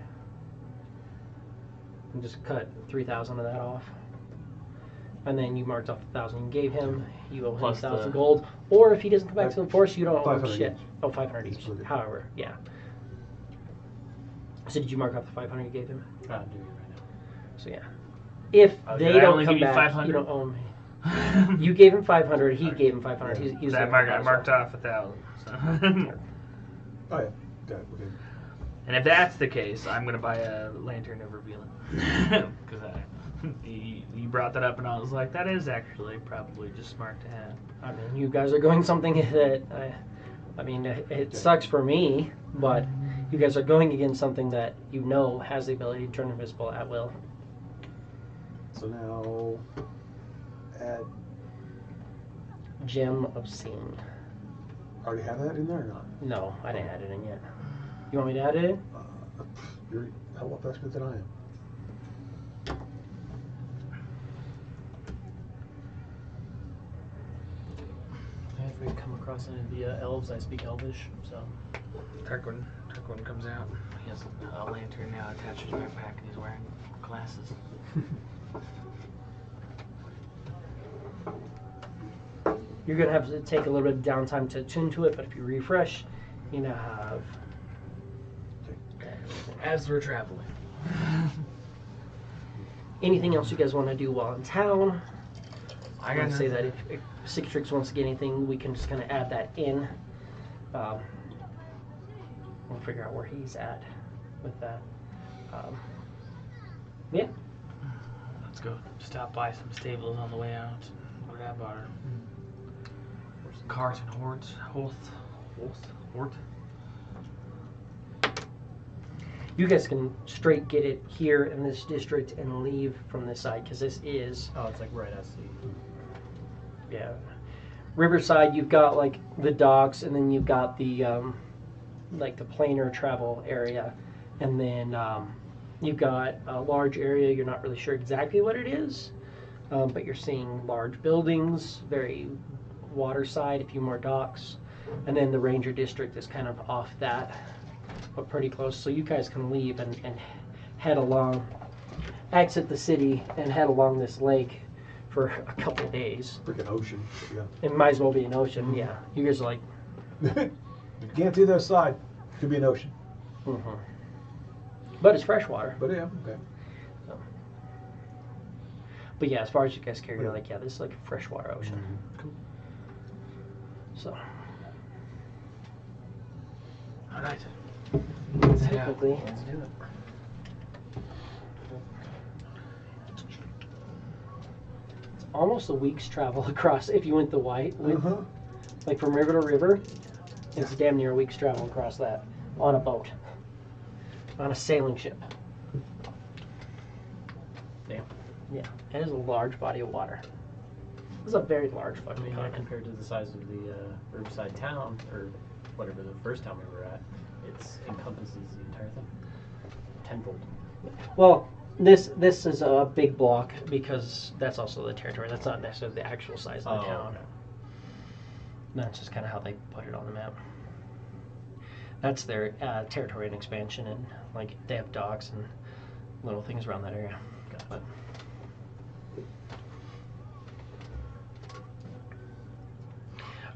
And just cut 3,000 of that off. And then you marked off 1,000 you gave him. You owe him Plus 1,000 the- gold. Or if he doesn't come back to the force, you don't owe him 500 shit. each. Oh, 500 each. Split it. However, yeah. So did you mark off the 500 you gave him? I'm doing it right now. So yeah. If Oh, they did I don't only come give you back, 500? you don't owe me. You gave him 500. He gave him 500. He's I there marked, for I that marked as well. off 1,000. So. Oh yeah, got it. Okay. And if that's the case, I'm gonna buy a lantern of revealing. Because you brought that up, and I was like, that is actually probably just smart to have. I mean, you guys are going something that I mean, it sucks for me, but you guys are going against something that you know has the ability to turn invisible at will. So now add. Gem of Seeing. Already have that in there or not? No, I didn't add it in yet. You want me to add it in? You're a hell of faster than I am. If we come across any of the elves, I speak Elvish, so. Tarquin comes out. He has a lantern now attached to his backpack, and he's wearing glasses. You're going to have to take a little bit of downtime to attune to it, but if you refresh, you now have... As we're traveling. Anything else you guys want to do while in town? I I gotta gotta say that if Cicatrix wants to get anything, we can just kind of add that in. We'll figure out where he's at with that. Yeah. Let's go stop by some stables on the way out. Grab our cart and horse. You guys can straight get it here in this district and leave from this side, because this is, Oh, it's like right at sea. yeah. Riverside, you've got like the docks, and then you've got the like the planar travel area, and then you've got a large area. You're not really sure exactly what it is, but you're seeing large buildings, very waterside, a few more docks, and then the ranger district is kind of off that, but pretty close. So you guys can leave and head along, exit the city, and head along this lake for a couple of days. Freaking ocean. Yeah. It might as well be an ocean. Yeah, you guys are like. You can't see the other side. Could be an ocean. Mm-hmm. But it's freshwater. But yeah, okay. So. But yeah, as far as you guys care, you're like, yeah, this is like a freshwater ocean. Mm-hmm. Cool. So. All right. Technically, Let's do it. it's almost a week's travel across if you went the white, Uh-huh. like from river to river. It's damn near a week's travel across that on a boat, on a sailing ship. Damn. Yeah, it is a large body of water. It's a very large I fucking mean, continent. compared to the size of the Riverside town, or whatever the first town we were at, it encompasses the entire thing. Tenfold. Well, this is a big block because that's also the territory. That's not necessarily the actual size of the town. Okay. That's just kind of how they put it on the map. That's their territory and expansion, and like they have docks and little things around that area. But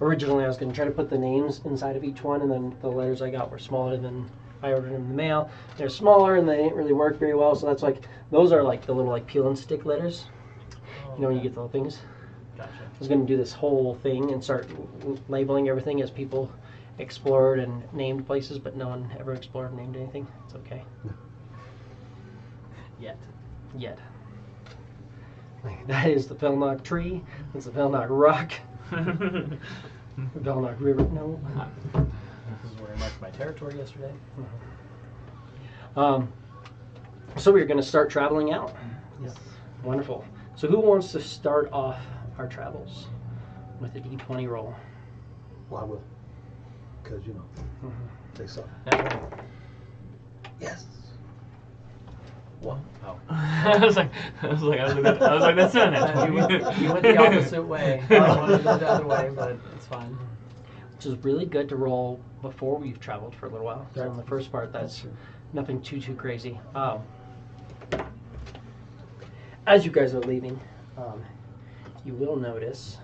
originally, I was going to try to put the names inside of each one, and then the letters I got were smaller than I ordered them in the mail. They're smaller, and they didn't really work very well. So that's like those are like the little like peel and stick letters. You know when you get the little things. Gotcha. I was going to do this whole thing and start labeling everything as people explored and named places, but no one ever explored and named anything. It's okay. Yet. Like, that is the Felnock tree. That's the Felnock rock. Felnock River. No. This is where I marked my territory yesterday. So we're going to start traveling out. Yes. Wonderful. So who wants to start off our travels with a D20 roll? Well, I will. Because, you know, they suck. Yes. One. Oh. I was like, that's not it. You went the opposite way. I wanted to go the other way, but it's fine. Which is really good to roll before we've traveled for a little while. So Right. in the first part, that's nothing too crazy. As you guys are leaving, you will notice.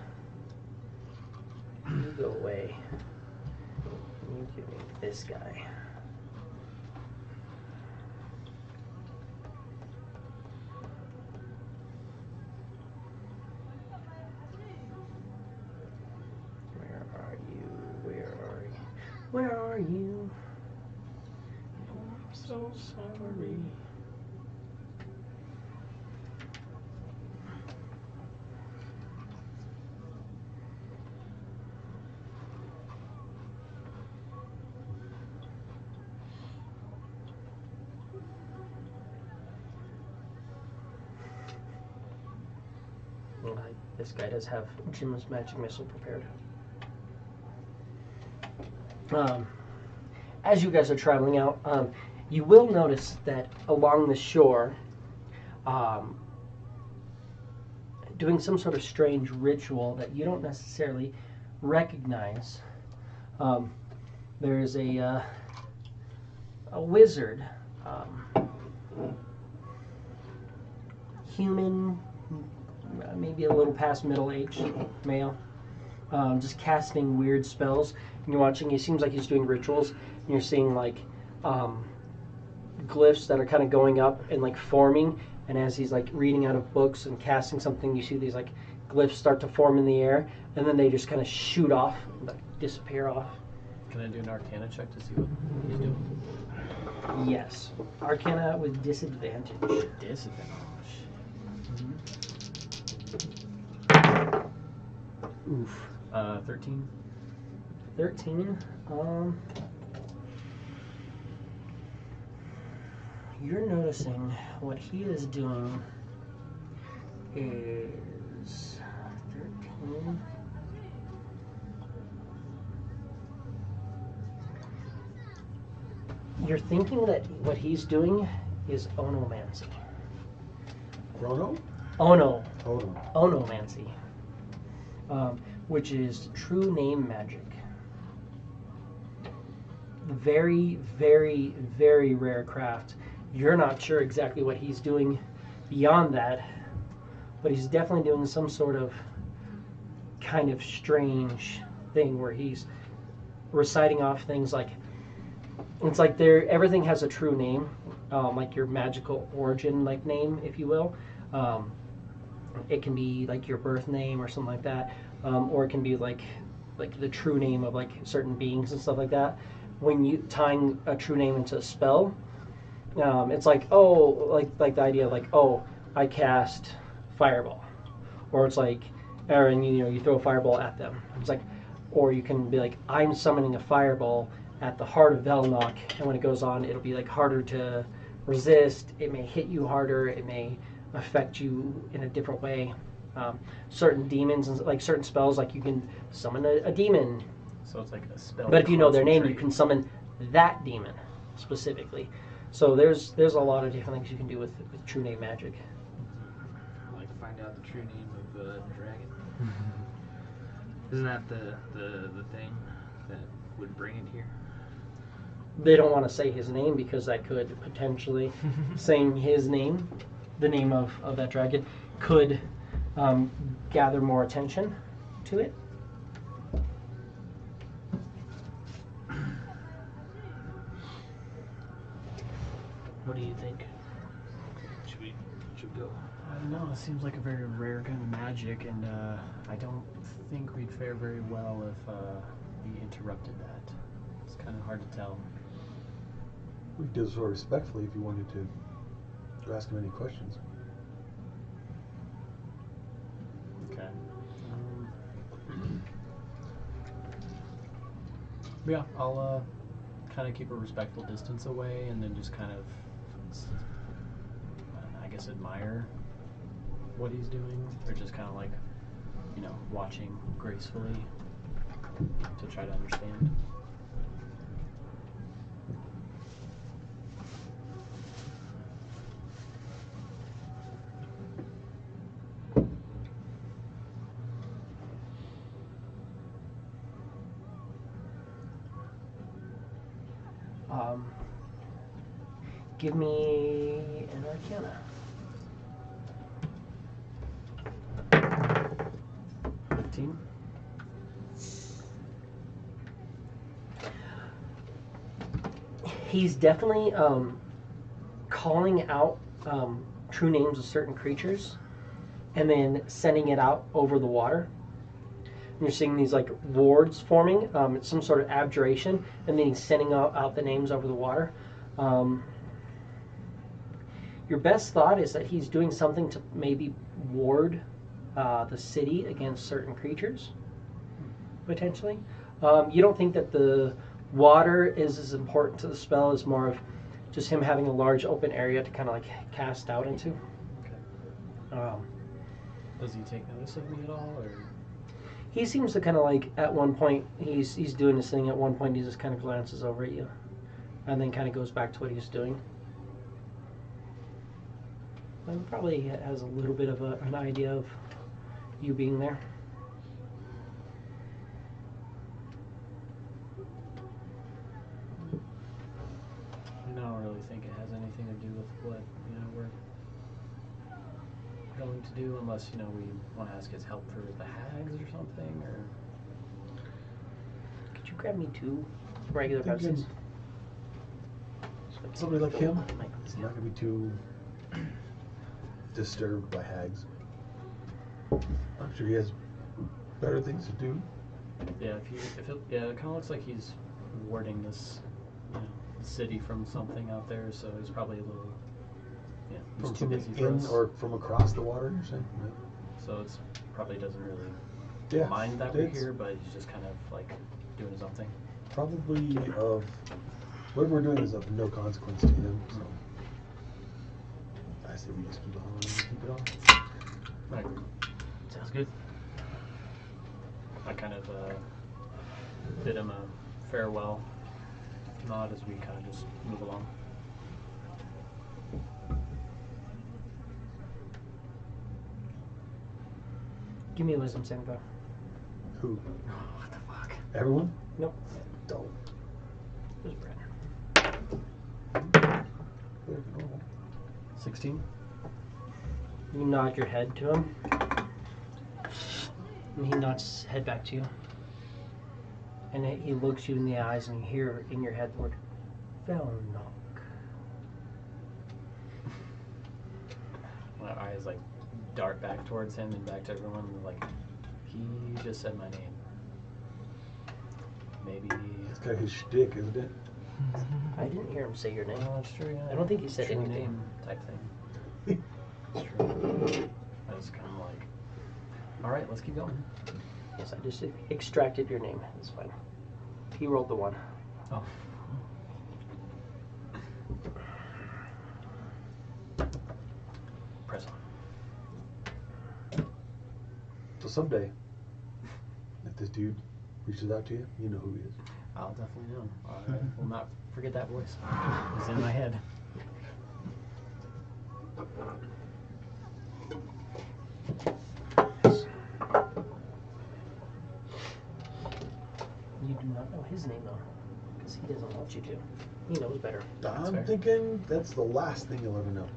You go away. You give me this guy. Where are you? Oh, I'm so sorry. This guy does have Jim's magic missile prepared. As you guys are traveling out, you will notice that along the shore, doing some sort of strange ritual that you don't necessarily recognize. There is a wizard, human, maybe a little past middle-aged male, just casting weird spells. And you're watching, he seems like he's doing rituals, and you're seeing like glyphs that are kind of going up and like forming, and as he's like reading out of books and casting something, you see these like glyphs start to form in the air, and then they just kind of shoot off, like disappear off. Can I do an Arcana check to see what he's doing? Yes. Arcana with disadvantage. Disadvantage. Oof. 13. 13. You're noticing what he is doing is 13. You're thinking that what he's doing is onomancy. Chrono? Ono. Oh no. Onomancy. Which is true name magic. Very, very, very rare craft. You're not sure exactly what he's doing beyond that, but he's definitely doing some sort of kind of strange thing where he's reciting off things like, it's like everything has a true name, like your magical origin like name, if you will. It can be like your birth name or something like that, or it can be like the true name of like certain beings and stuff like that. When you tying a true name into a spell, it's like, oh, like the idea of like, oh, I cast fireball, or it's like, Aaron, you throw a fireball at them. It's like, or you can be like, I'm summoning a fireball at the heart of Velnok, and when it goes on, it'll be like harder to resist. It may hit you harder. It may affect you in a different way. Certain demons and like certain spells, like you can summon a demon. So it's like a spell. But if you know their name, you can summon that demon specifically. So there's a lot of different things you can do with true name magic. I'd like to find out the true name of the dragon. Isn't that the thing that would bring it here? They don't want to say his name because that could potentially, saying his name, the name of that dragon, could gather more attention to it. What do you think? Should we go? I don't know. It seems like a very rare kind of magic, and I don't think we'd fare very well if we interrupted that. It's kind of hard to tell. We could do so respectfully if you wanted to ask him any questions. Okay. Yeah, I'll kind of keep a respectful distance away, and then just kind of, I guess, admire what he's doing, or just kind of like, watching gracefully to try to understand. Give me an Arcana. 15. He's definitely calling out true names of certain creatures and then sending it out over the water. And you're seeing these like wards forming. It's some sort of abjuration, and then he's sending out the names over the water. Your best thought is that he's doing something to maybe ward the city against certain creatures, potentially. You don't think that the water is as important to the spell as more of just him having a large open area to kind of like cast out into. Okay. Does he take notice of me at all, or? He seems to kind of like at one point he's doing this thing. At one point he just kind of glances over at you, and then kind of goes back to what he's doing. And probably has a little bit of an idea of you being there. I don't really think it has anything to do with what we're going to do, unless we want to ask his help for the hags or something, or. Could you grab me 2 regular Pepsis? Somebody like him is not going to be too disturbed by hags. I'm sure he has better things to do. Yeah, it kind of looks like he's warding this, city from something out there. So he's probably a little, he's From too busy something for in us. or from across the water, you're saying? So it's probably doesn't really Yeah. mind that we're It's here, but he's just kind of like doing his own thing. probably of what we're doing is of no consequence to him. So I say we just keep on and keep it on. I agree. Sounds good. I kind of bid him a farewell, nod as we kind of just move along. Give me a wisdom saving throw. Who? What the fuck? Everyone? Nope. Don't. Just Brad. Better than normal. 16. You nod your head to him. And he nods his head back to you. And he looks you in the eyes and you hear in your head the word, Velnok. My eyes like dart back towards him and back to everyone. And like, he just said my name. Maybe. It's kind of his shtick, isn't it? I didn't hear him say your name. Oh, that's true. Yeah. I don't think he said True anything. name type thing. That's true. I was kind of like, all right, let's keep going. Yes, I just extracted your name. It's fine. He rolled the 1. Oh. Press on. So someday, if this dude reaches out to you, you know who he is. I'll definitely know. I will not forget that voice. It's in my head. Yes. You do not know his name, though, because he doesn't want you to. He knows better. I'm fair. thinking that's the last thing you'll ever know.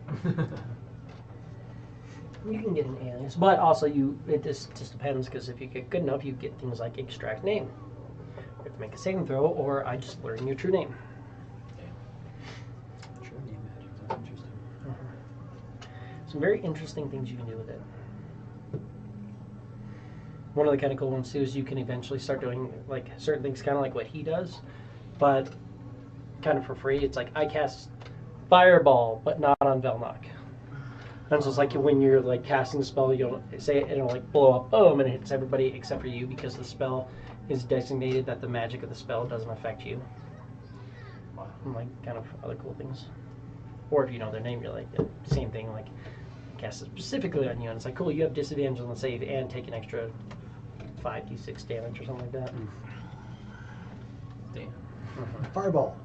You can get an alias, but also it just depends, because if you get good enough, you get things like extract name. You have to make a saving throw, or I just learn your true name. True name magic. That's interesting. Some very interesting things you can do with it. One of the kind of cool ones too is you can eventually start doing like certain things, kind of like what he does, but kind of for free. It's like I cast Fireball, but not on Velnok. And so it's like when you're like casting the spell, you'll say it'll like blow up, boom, and it hits everybody except for you because the spell is designated that the magic of the spell doesn't affect you. And like kind of other cool things. Or if you know their name, you're like, same thing, like cast it specifically on you, and it's like, cool, you have disadvantage on the save and take an extra 5d6 damage or something like that. Damn. Fireball.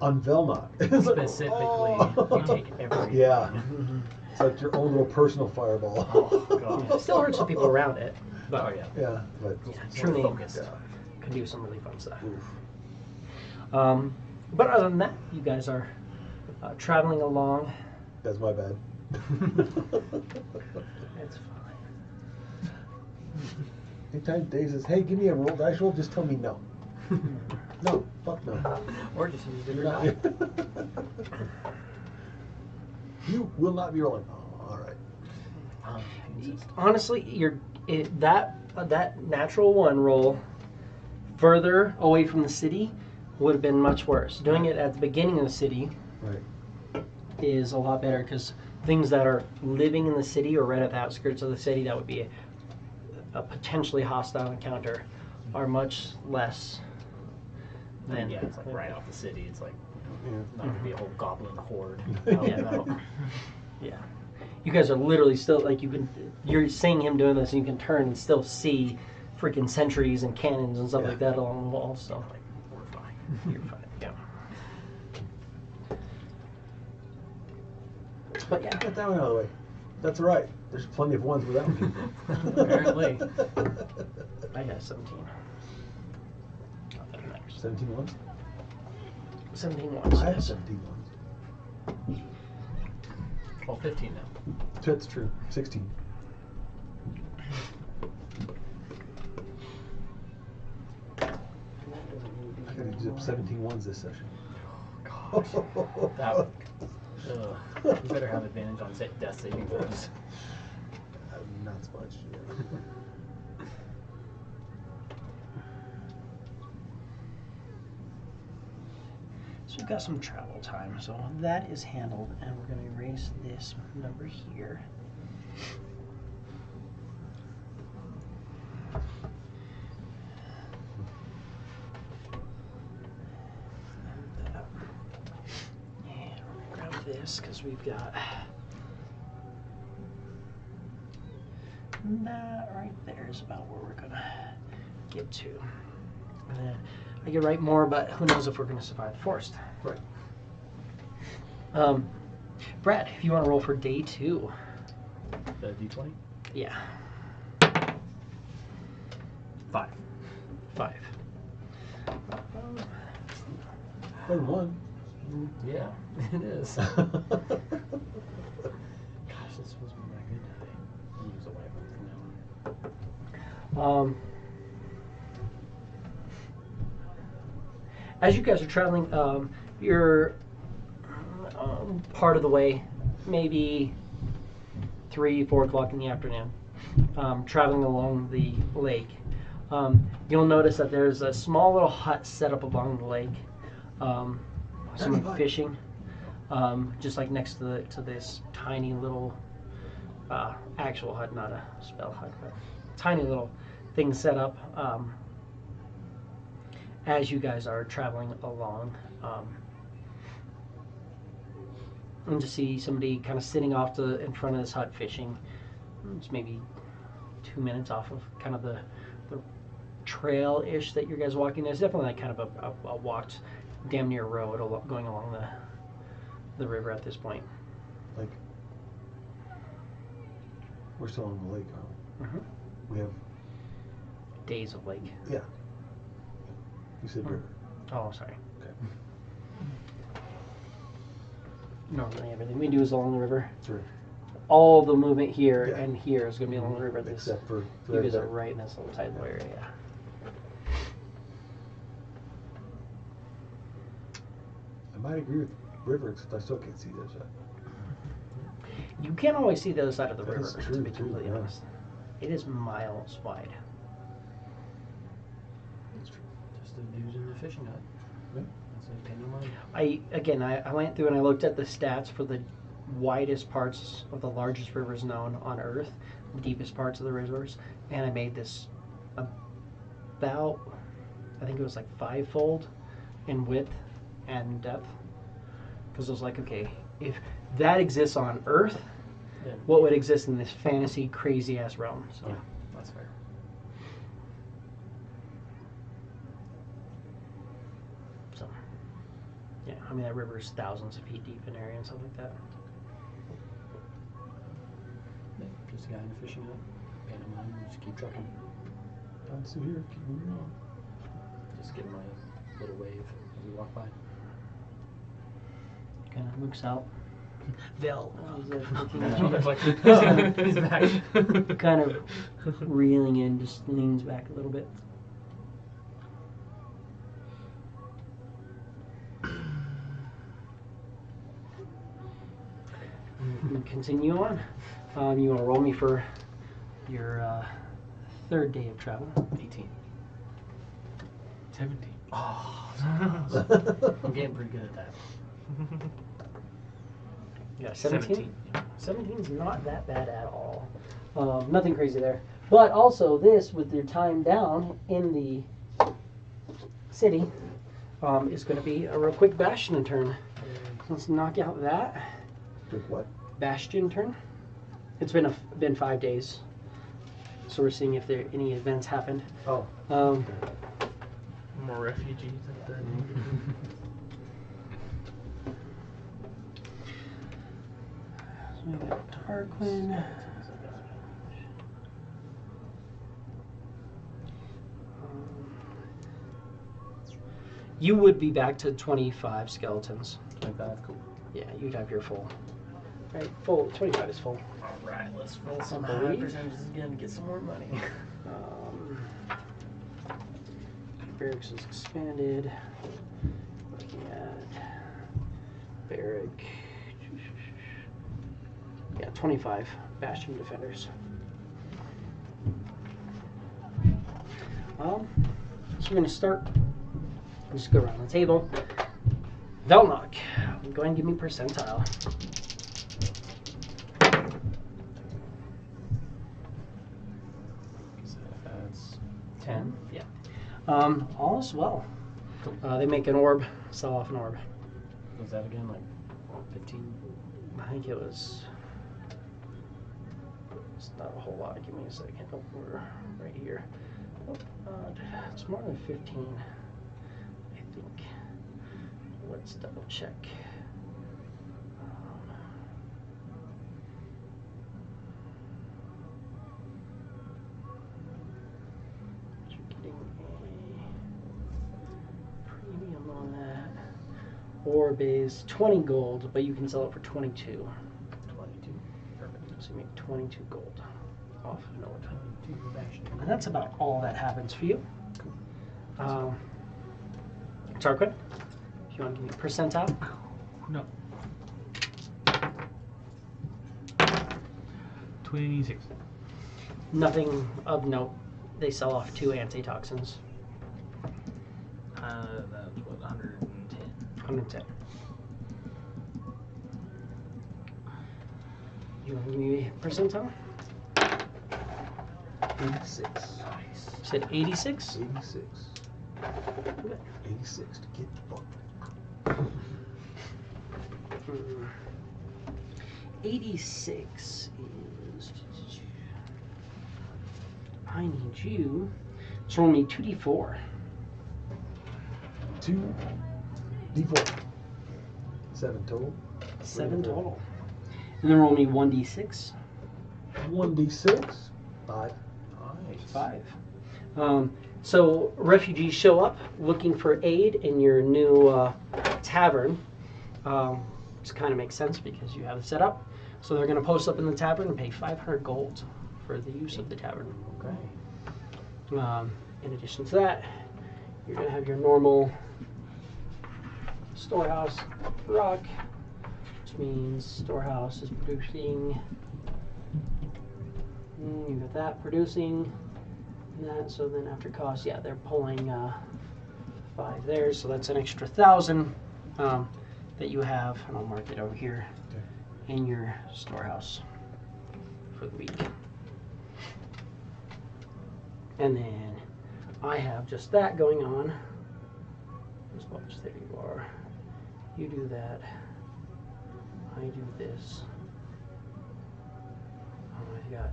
On Velnok. It's like, Specifically, oh. you take everything. Yeah. It's like your own little personal fireball. Oh, God. It still hurts the people around it, but Oh, yeah. Yeah, but yeah, More true name focused. can do some really fun stuff. oof. But other than that, you guys are traveling along. That's my bad. It's fine. Anytime Dave says, hey, give me a roll, dice roll, just tell me no. No, fuck no. Or just use You're different not. die. You will not be rolling. Oh, all right. Honestly, that natural 1 roll further away from the city would have been much worse. Doing it at the beginning of the city Right. is a lot better, because things that are living in the city or right at the outskirts of the city that would be a potentially hostile encounter are much less than Yeah, it's like right off the city. It's like Yeah. not gonna be a whole goblin horde. Yeah. Yeah, you guys are literally still like you're seeing him doing this, and you can turn and still see freaking sentries and cannons and stuff like that along the walls. So Like, we're fine. you're fine. Yeah. But yeah, Get that one out of the way. That's all right. There's plenty of ones without me. Apparently. I got 17. Not that it matters. 17 ones? 17 ones. I have 17 ones. Well, 15 now. That's true. 16. I gotta use up 17 ones this session. Oh, gosh. That would, you better have advantage on death saving throws. Not so much. Yeah. So we've got some travel time, so that is handled, and we're going to erase this number here. And we're going to grab this, because we've got that right there is about where we're going to get to. And then I could write more, but who knows if we're going to survive the forest. Right. Brad, if you want to roll for day 2. The D20? Yeah. 5. 5. Better than 1. Yeah, it is. Gosh, this was my good day. I'll use a white one from now on. As you guys are traveling, you're part of the way, maybe 3-4 o'clock in the afternoon, traveling along the lake. You'll notice that there's a small little hut set up along the lake. Someone fishing, just like next to this tiny little actual hut, not a spell hut, but tiny little thing set up as you guys are traveling along. And to see somebody kind of sitting off in front of this hut fishing. It's maybe 2 minutes off of kind of the trail-ish that you guys are walking. There's definitely like kind of a walked damn near road going along the river at this point. Like, we're still on the lake, aren't we? Mm-hmm. We have... Days of lake. Yeah. You said river. Oh, sorry. Okay. Normally everything we do is along the river. Right. All the movement here Yeah. and here is going to be along the river. Except for... You guys are right in this little tight little area. I might agree with river, except I still can't see the other side. You can't always see the other side of the That river, is to true, be too, completely yeah. honest. It is miles wide. That's true. Just the dude in the fishing hut. Yeah. That's an opinion of mine. I went through and I looked at the stats for the widest parts of the largest rivers known on Earth, the deepest parts of the rivers, and I made this about, I think it was like 5-fold in width and depth. Because I was like, okay, if that exists on Earth, Yeah. what would exist in this fantasy crazy ass realm? So. Yeah, that's fair. So, yeah, I mean that river is thousands of feet deep in area and stuff like that. Yeah, just a guy in a fishing hut. Pantomime, and just keep trucking. I'm still here. Keep moving on. Just give my little wave as we walk by. Kind of looks out. Vel. He's back. Kind of reeling in, just leans back a little bit. We continue on. You want to roll me for your 3rd day of travel? 18. 17. Oh, I'm getting pretty good at that. Yeah, 17? 17. 17's not that bad at all. Nothing crazy there. But also this, with your time down in the city, is going to be a real quick bastion turn. Let's knock out that. Quick what? Bastion turn. It's been 5 days. So we're seeing if there any events happened. Oh. More refugees at the So we got Tarquin. You would be back to 25 skeletons. 25, cool. Yeah, you'd have your full. Right, full. 25 is full. Alright, let's roll some I high believe. percentages again to get some more money. Barracks is expanded. Looking at barrack. Yeah, 25 bastion defenders. So we're going to start. Just go around the table. Velnok, go ahead and give me percentile. So that's 10. Yeah. All is well. They make an orb, sell off an orb. was that again like 15? I think it was. It's not a whole lot. Give me a second. Oh, we're right here. Oh, it's more than 15. think. Let's double check. You're getting a premium on that. Orb is 20 gold, but you can sell it for 22. 22. Perfect. So you make 22 gold off an orb. 22 action. And that's about all that happens for you. Tarquin, if you want to give me a percentile. No. 26. Nothing of note. They sell off 2 antitoxins. That's what, 110. 110. You want to give me a percentile? 86. Nice. You said 86? 86. Okay. 86 to get fucked. 86 is. I need you to roll me 2d4. 2 D4. 7 total. 7 total. And then roll me 1d6. 1d6. 5. Nice. 5. So refugees show up looking for aid in your new tavern. Which kind of makes sense because you have it set up. So they're going to post up in the tavern and pay 500 gold for the use of the tavern. Okay. In addition to that, you're going to have your normal storehouse rock, which means storehouse is producing. You got that producing that. So then after cost, yeah, they're pulling 5 there. So that's an extra 1,000 that you have, and I'll mark it over here in your storehouse for the week. And then I have just that going on. Just watch, there you are. You do that. I do this. I've got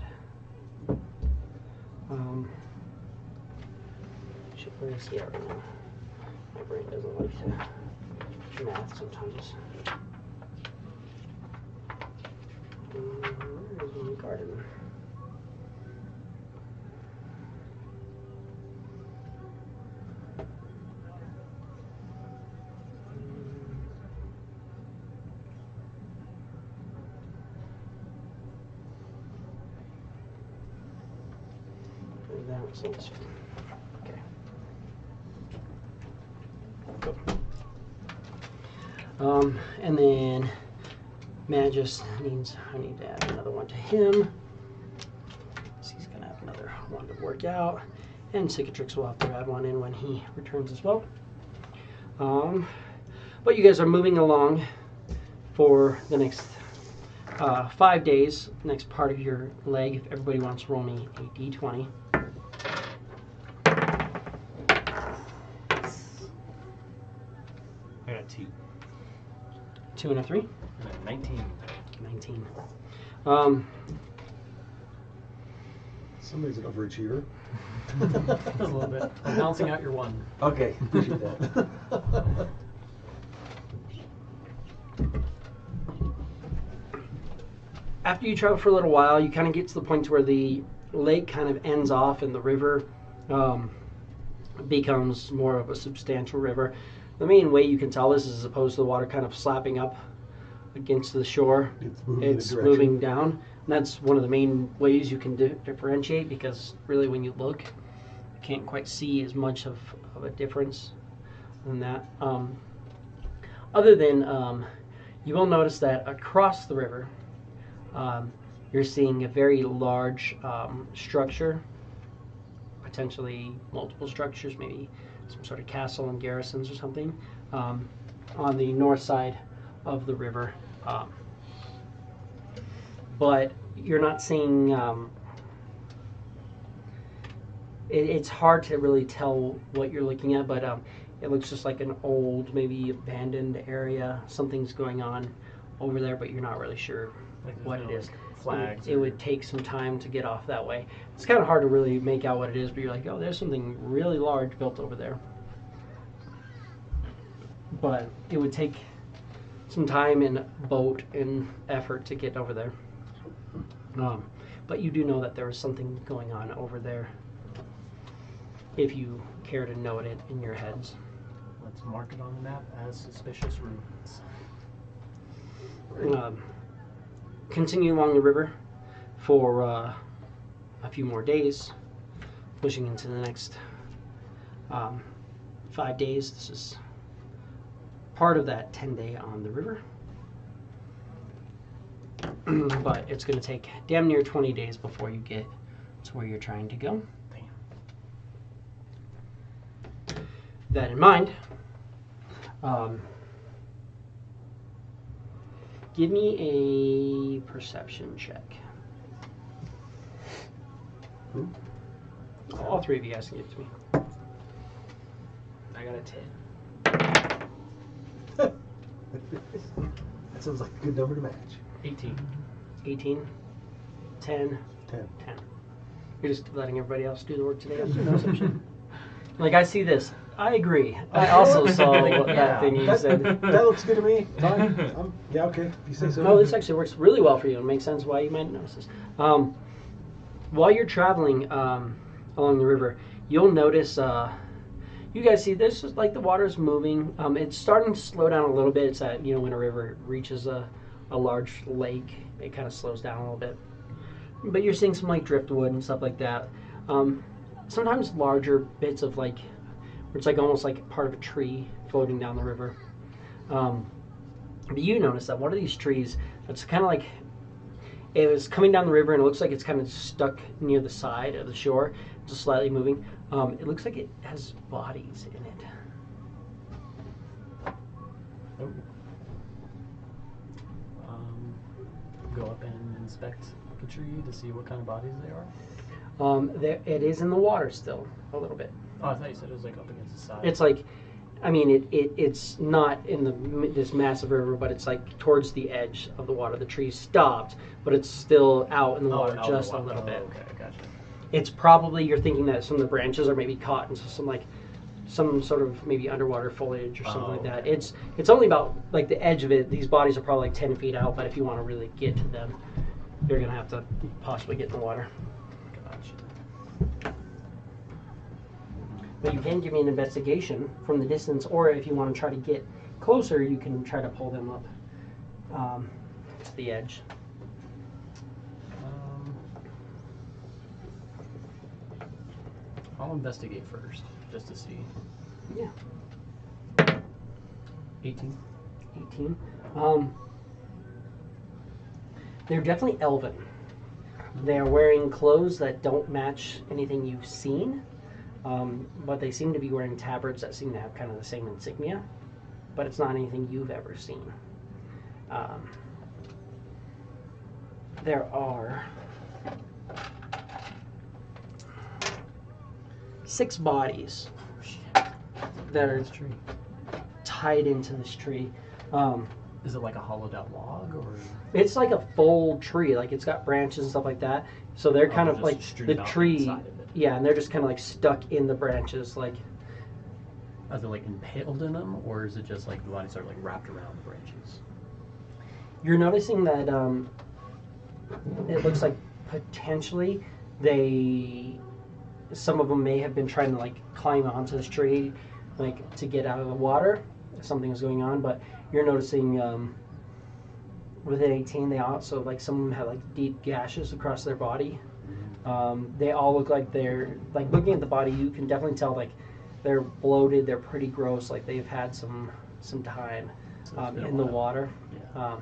shit, where is he at right now? My brain doesn't like to math sometimes. Where is my garden? That sounds okay. Cool. And then Magus means I need to add another one to him. So he's gonna have another one to work out. And Cicatrix will have to add one in when he returns as well. But you guys are moving along for the next 5 days, next part of your leg. If everybody wants to roll me a d20. I got 2. 2 and a 3. 19. 19. Somebody's an overachiever. A little bit. I'm balancing out your 1. Okay, appreciate that. After you travel for a little while, you kind of get to the point where the lake kind of ends off and the river becomes more of a substantial river. The main way you can tell this is as opposed to the water kind of slapping up against the shore, it's moving down. And that's one of the main ways you can differentiate, because really when you look, you can't quite see as much of a difference than that. Other than, you will notice that across the river, you're seeing a very large structure, potentially multiple structures, maybe some sort of castle and garrisons or something, on the north side of the river. But you're not seeing, it's hard to really tell what you're looking at, but it looks just like an old, maybe abandoned area. Something's going on over there, but you're not really sure what it is. Flags. It would take some time to get off that way. It's kind of hard to really make out what it is, but you're like, oh, there's something really large built over there. but it would take some time and boat and effort to get over there. But you do know that there is something going on over there, if you care to note it in your heads. Let's mark it on the map as suspicious ruins. Continue along the river for a few more days, pushing into the next 5 days. This is part of that 10-day on the river. But it's going to take damn near 20 days before you get to where you're trying to go. That in mind, give me a perception check. Who? All three of you guys can give it to me. I got a 10. That sounds like a good number to match. 18. 18, 10, 10. 10. You're just letting everybody else do the work today. Perception. Like, I see this. I agree. I also saw that thing you said. That looks good to me. Fine. Yeah, okay. If you say so. No, this actually works really well for you. It makes sense why you might notice this. While you're traveling along the river, you'll notice. You guys see this is like the water's moving. It's starting to slow down a little bit. It's at when a river reaches a large lake, it kind of slows down a little bit. But you're seeing some like driftwood and stuff like that. Sometimes larger bits of like, where it's like almost like part of a tree floating down the river. But you notice that one of these trees, it's kind of like, it was coming down the river and it looks like it's kind of stuck near the side of the shore, just slightly moving. It looks like it has bodies in it. Oh. Go up and inspect the tree to see what kind of bodies they are. It is in the water still, a little bit. Oh, I thought you said it was like up against the side. It's like, I mean, it's not in this massive river, but it's like towards the edge of the water. The tree stopped, but it's still out in the water just a little bit. Okay, gotcha. It's probably, you're thinking that some of the branches are maybe caught into some sort of maybe underwater foliage or something like that. Okay. It's only about like the edge of it. These bodies are probably like 10 feet out, but if you want to really get to them, you're gonna have to possibly get in the water. Gotcha. But you can give me an investigation from the distance, or if you want to try to get closer, you can try to pull them up to the edge. I'll investigate first, just to see. Yeah. 18. 18. They're definitely elven. They are wearing clothes that don't match anything you've seen, but they seem to be wearing tabards that seem to have kind of the same insignia, but it's not anything you've ever seen. There are 6 bodies that are tree. tied into this tree. Is it like a hollowed out log, or? It's like a full tree, like it's got branches and stuff like that. So they're kind of just like strewn the out tree, inside of it. yeah, and they're just kind of like stuck in the branches. Like, Are they like impaled in them, or is it just like the bodies are like wrapped around the branches? you're noticing that it looks like potentially some of them may have been trying to like climb onto this tree, like to get out of the water. Something is going on, but you're noticing within 18, they also like some of them have like deep gashes across their body. They all look like they're like, looking at the body, you can definitely tell like they're bloated. They're pretty gross. Like they've had some time in the water. Yeah.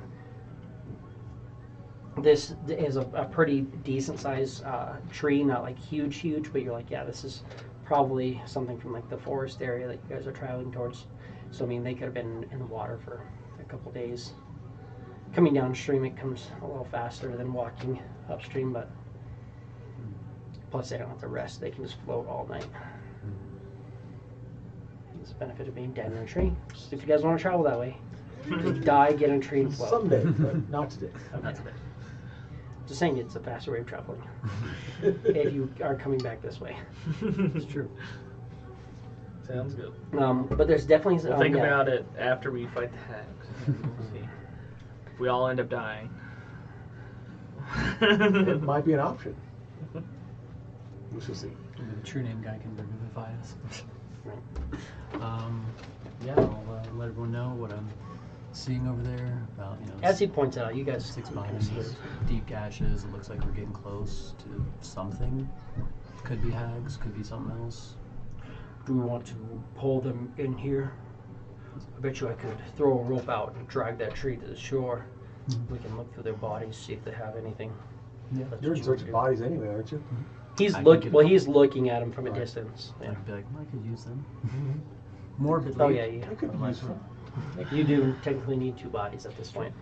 This is a pretty decent sized tree, not like huge, but you're like, yeah, this is probably something from like the forest area that you guys are traveling towards. So I mean, they could have been in the water for a couple days. Coming downstream, it comes a little faster than walking upstream, but plus they don't have to rest. They can just float all night. It's the benefit of being dead in a tree. Just if you guys want to travel that way, just die, get in a tree, and float. Someday, but not today. Not today. Just saying, it's a faster way of traveling if you are coming back this way. It's true. Sounds good. But there's definitely We'll think yeah. about it after we fight the hags. We'll see. If we all end up dying. It might be an option. We shall see. Maybe the true name guy can revivify us. Right. Yeah, I'll let everyone know what I'm seeing over there. About As he points out, you guys 6 can bodies, see it. deep gashes. It looks like we're getting close to something. Could be hags, could be something else. Do we want to pull them in here? I bet you I could throw a rope out and drag that tree to the shore. We can look through their bodies, see if they have anything. Yeah. That's You're what in you would search of do. bodies anyway, aren't you? He's I can looking. get Well, it. he's looking at him from a Right. distance. Yeah. I'd be like, I could use them. Morbidly. Oh yeah, I could use them. You do technically need 2 bodies at this point.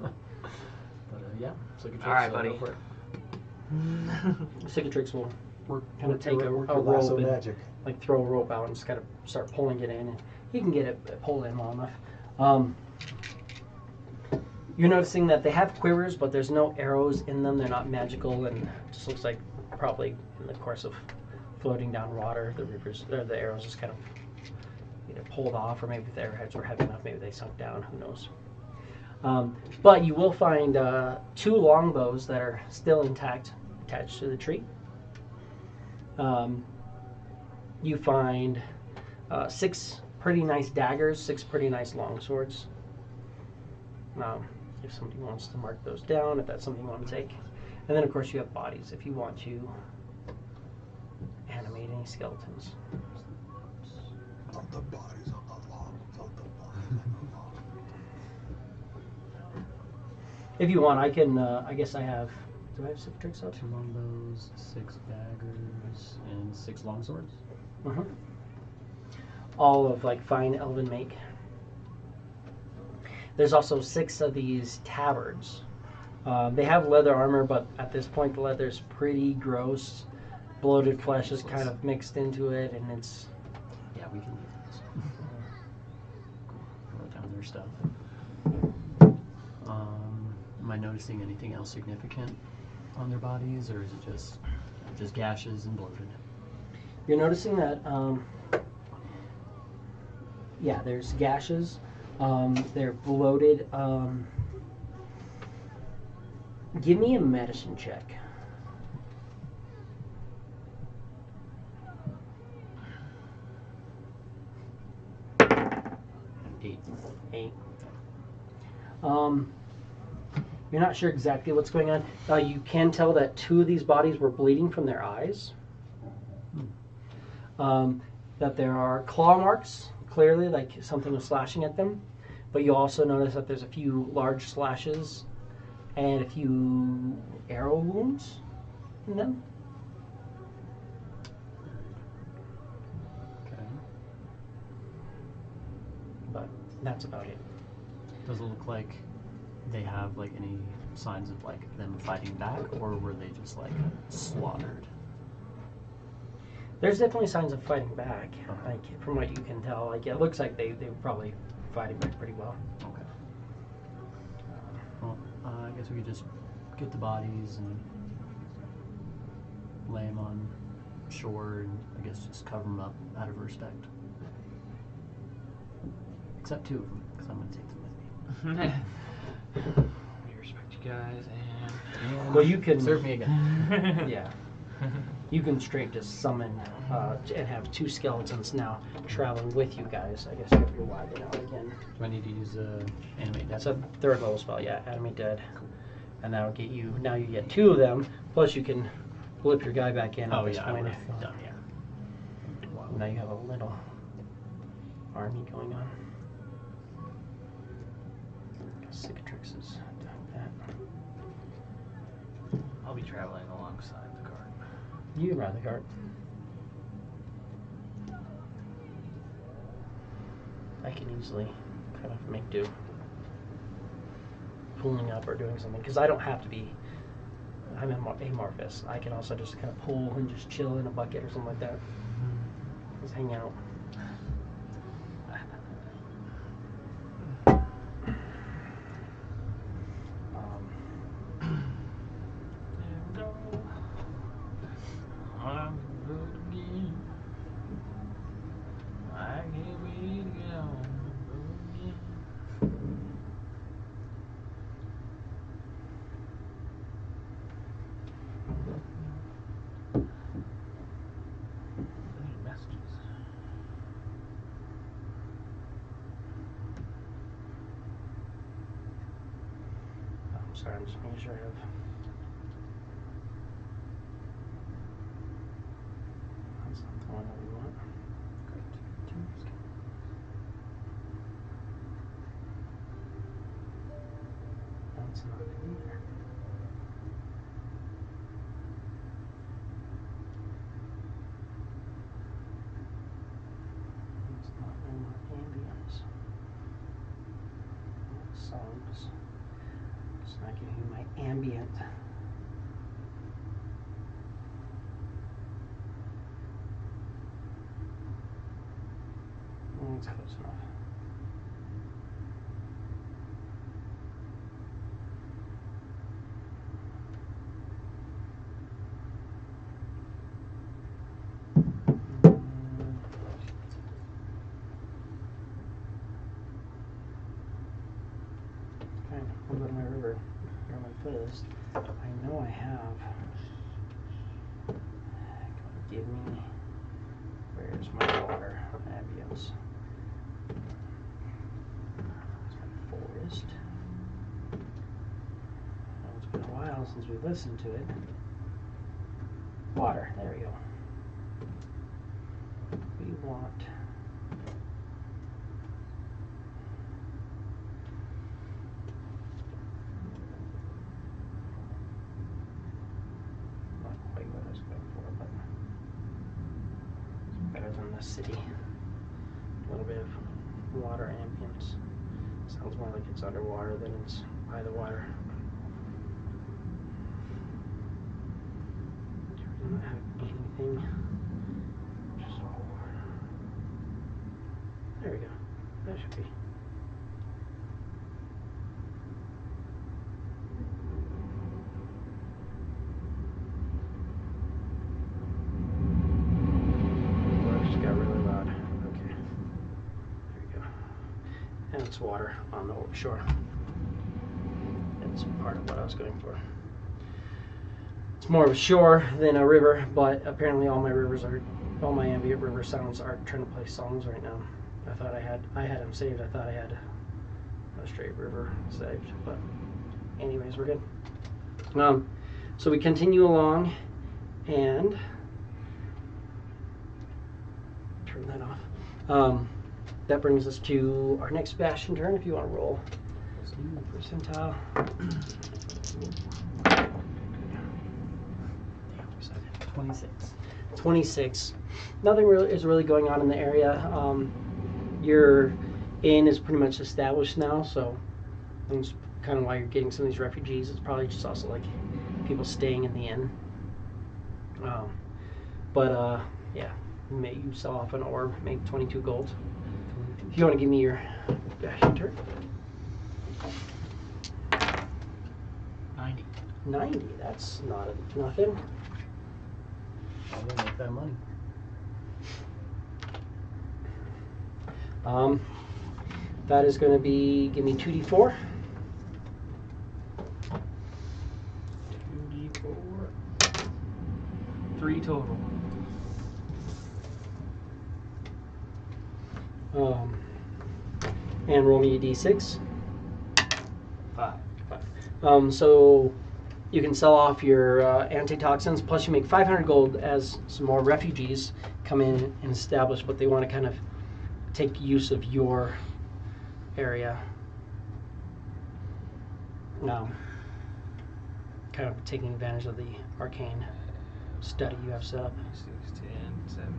But yeah, Cicatrix, All right, go buddy. for it. Cicatrix will Work. kind of take a Work your lasso rope and magic. like throw a rope out and just kind of start pulling it in, and he can get it pulled in long enough. You're noticing that they have quivers, but there's no arrows in them. They're not magical, and it just looks like probably in the course of floating down water, the rivers or the arrows just kind of either pulled off, or maybe if the arrowheads were heavy enough, maybe they sunk down. Who knows? But you will find 2 longbows that are still intact, attached to the tree. You find 6 pretty nice daggers, 6 pretty nice long swords. If somebody wants to mark those down, if that's something you want to take. And then, of course, you have bodies if you want to animate any skeletons. Not the bodies on the lawn. Not the bodies on the lawn. If you want, I can, I guess I have, do I have Cicatrix up? 2 longbows, 6 daggers, and 6 longswords. Mm-hmm. All of like fine elven make. There's also 6 of these tabards. They have leather armor, but at this point the leather's pretty gross. Bloated flesh is kind of mixed into it, and it's... Yeah, we can leave those. Wrote down their stuff. Am I noticing anything else significant on their bodies, or is it just gashes and bloated? You're noticing that, yeah, there's gashes. They're bloated. Give me a medicine check. 8. You're not sure exactly what's going on. You can tell that 2 of these bodies were bleeding from their eyes. That there are claw marks, clearly, like something was slashing at them. But you also notice that there's a few large slashes and a few arrow wounds in them. Okay. But that's about it. Does it look like they have like any signs of like them fighting back, or were they just like slaughtered? There's definitely signs of fighting back. Like from what you can tell, like it looks like they were probably fighting back pretty well. Okay. Well, I guess we could just get the bodies and lay them on shore, and I guess just cover them up out of respect. Except 2 of them, because I'm going to take them with me. We respect you guys, and Well, you can Serve me again. Yeah, you can straight just summon and have 2 skeletons now traveling with you guys. I guess you have your wagon out again. Do I need to use animate death? That's a 3rd level spell. Yeah, animate dead, and that'll get you. Now you get 2 of them. Plus you can blip your guy back in at this I point. would have done, yeah. Now you have a little army going on. Cicatrix is doing that. I'll be traveling alongside the guard. You can ride the cart. I can easily kind of make do. Pulling up or doing something, because I don't have to be. I'm amorphous. I can also just kind of pull and just chill in a bucket or something like that. Just hang out. Sorry, I'm just making sure I have. That's not the one that we want. Great. That's not it either. It's not in my ambience. Songs. It's not giving me my ambient. It's close enough. Okay, we'll go to my river where my foot is. I know I have. Give me. Where's my water ambience? There's my forest. Oh, it's been a while since we listened to it. Water, there we go. We want not quite what I was going for, but it's better than the city. A little bit of water ambience. Sounds more like it's underwater than it's by the water. Do we not have anything? Just all water. There we go. That should be. Well, it just got really loud. Okay. There we go. And it's water on the shore. That's part of what I was going for. It's more of a shore than a river, but apparently all my ambient river sounds are trying to play songs right now. I thought I had them saved. I thought I had a straight river saved, but anyways, we're good. So we continue along, and turn that off. That brings us to our next bastion turn. If you want to roll percentile. 26. Nothing really is going on in the area. Your inn is pretty much established now, so that's kind of why you're getting some of these refugees. It's probably just also like people staying in the inn. Yeah, you sell off an orb, make 22 gold. If you want to give me your bastion turn. 90. That's nothing. I'm gonna make that money. That is going to be, give me 2d4. 2d4. 3 total. And roll me a d6. 5. So you can sell off your antitoxins, plus you make 500 gold as some more refugees come in and establish what they want to kind of take use of your area. Kind of taking advantage of the arcane study you have set up. 6, 10, 7.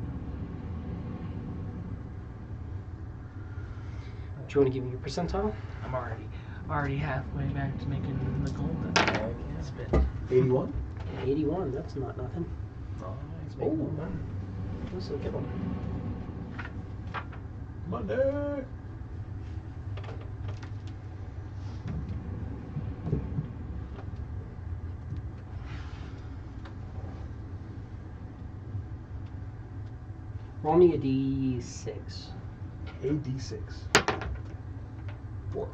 Do you want to give me your percentile? I'm already halfway back to making the gold that I spent. 81? 81, that's not nothing. Nice. Oh, this is a good one. Money! Roll me a d6. A D6. 4.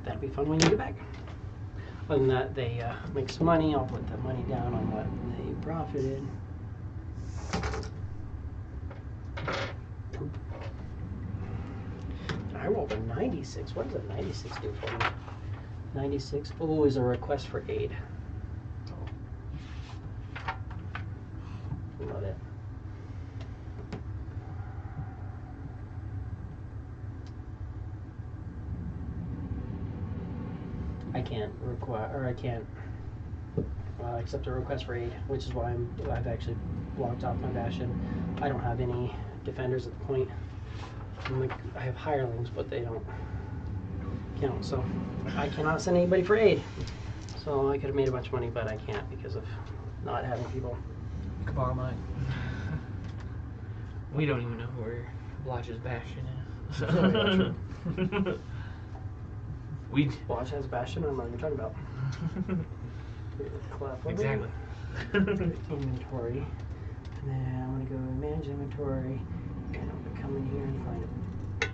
That'll be fun when you get back. Other than that, they make some money. I'll put the money down on what they profited. I rolled a 96. What does a 96 do for me? 96. Oh, is a request for aid. Love it. I can't require, or I can't accept a request for aid, which is why I've actually blocked off my bastion. I don't have any defenders at the point. I have hirelings, but they don't count, so I cannot send anybody for aid. So I could have made a bunch of money, but I can't because of not having people. You can borrow mine. We don't even know where Lodge's bastion is. So. Lodge has a bastion. I don't know what you're talking about. Exactly. Inventory, and then I'm gonna go manage inventory, and I'm gonna come in here and find a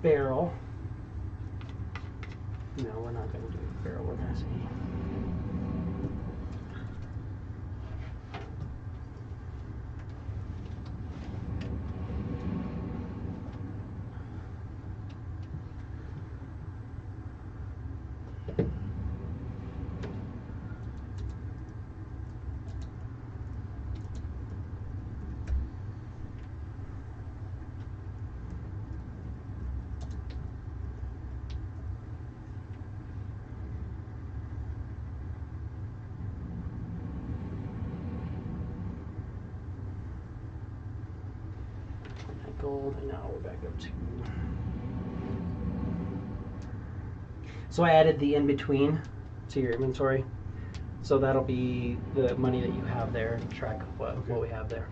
barrel. No, we're not gonna do a barrel. We're gonna see. Gold, and now we're back up to. So I added the in between to your inventory, so that'll be the money that you have there to track what we have there.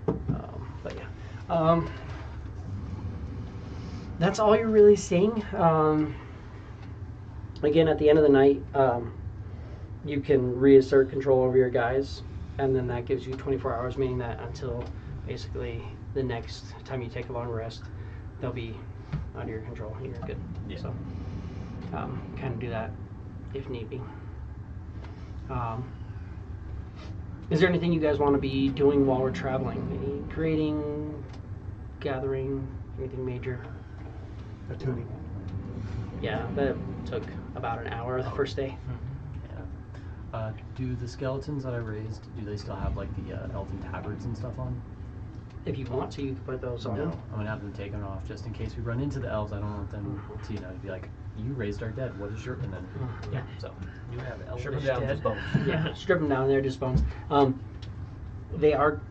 But yeah, that's all you're really seeing. Again, at the end of the night, you can reassert control over your guys, and then that gives you 24 hours, meaning that until basically the next time you take a long rest, they'll be under your control and you're good. Yeah. So kind of do that if need be. Is there anything you guys want to be doing while we're traveling? Any creating, gathering, anything major? Tuning. Yeah, that took about an hour the first day. Yeah. Do the skeletons that I raised, do they still have like the elven tabards and stuff on? If you want to, you can put those on. No, I'm gonna have them taken off just in case we run into the elves. I don't want them to, to be like, you raised our dead. What is your? And then yeah, so you have strip them elvish down, dead. just bones. Yeah, strip them down. They're just bones. They are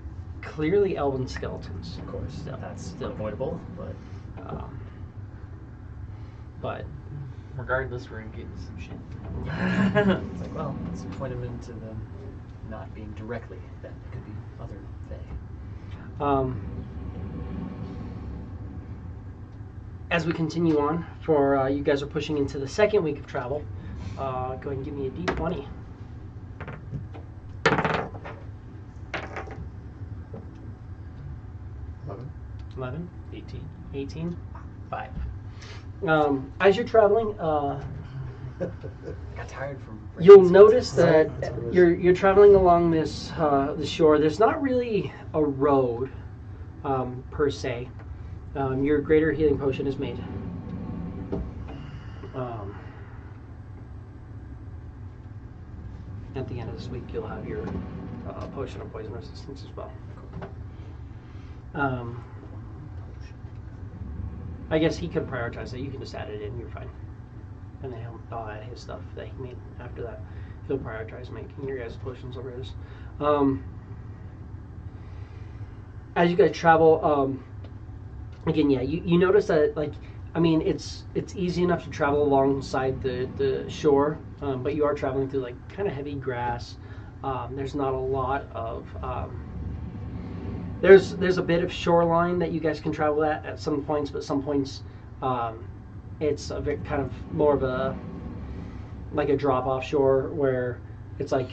clearly elven skeletons. Of course, Still. that's unavoidable, but but regardless, we're getting some shit. it's like, well, let's point them into them not being directly them. It could be other things. As we continue on, for you guys are pushing into the second week of travel, go ahead and give me a D20. 11? 18? 5. As you're traveling, I got tired from. you'll notice that you're traveling along this the shore. There's not really a road per se. Your greater healing potion is made. At the end of this week, you'll have your potion of poison resistance as well. I guess he could prioritize it. You can just add it in. You're fine. And then I'll add his stuff that he made after that. He'll prioritize making your guys' potions over his. As you guys travel, again, yeah, you notice that, like, I mean, it's easy enough to travel alongside the shore, but you are traveling through, like, kind of heavy grass. There's not a lot of... There's a bit of shoreline that you guys can travel at some points, but some points it's a bit kind of more of a like a drop off shore where it's like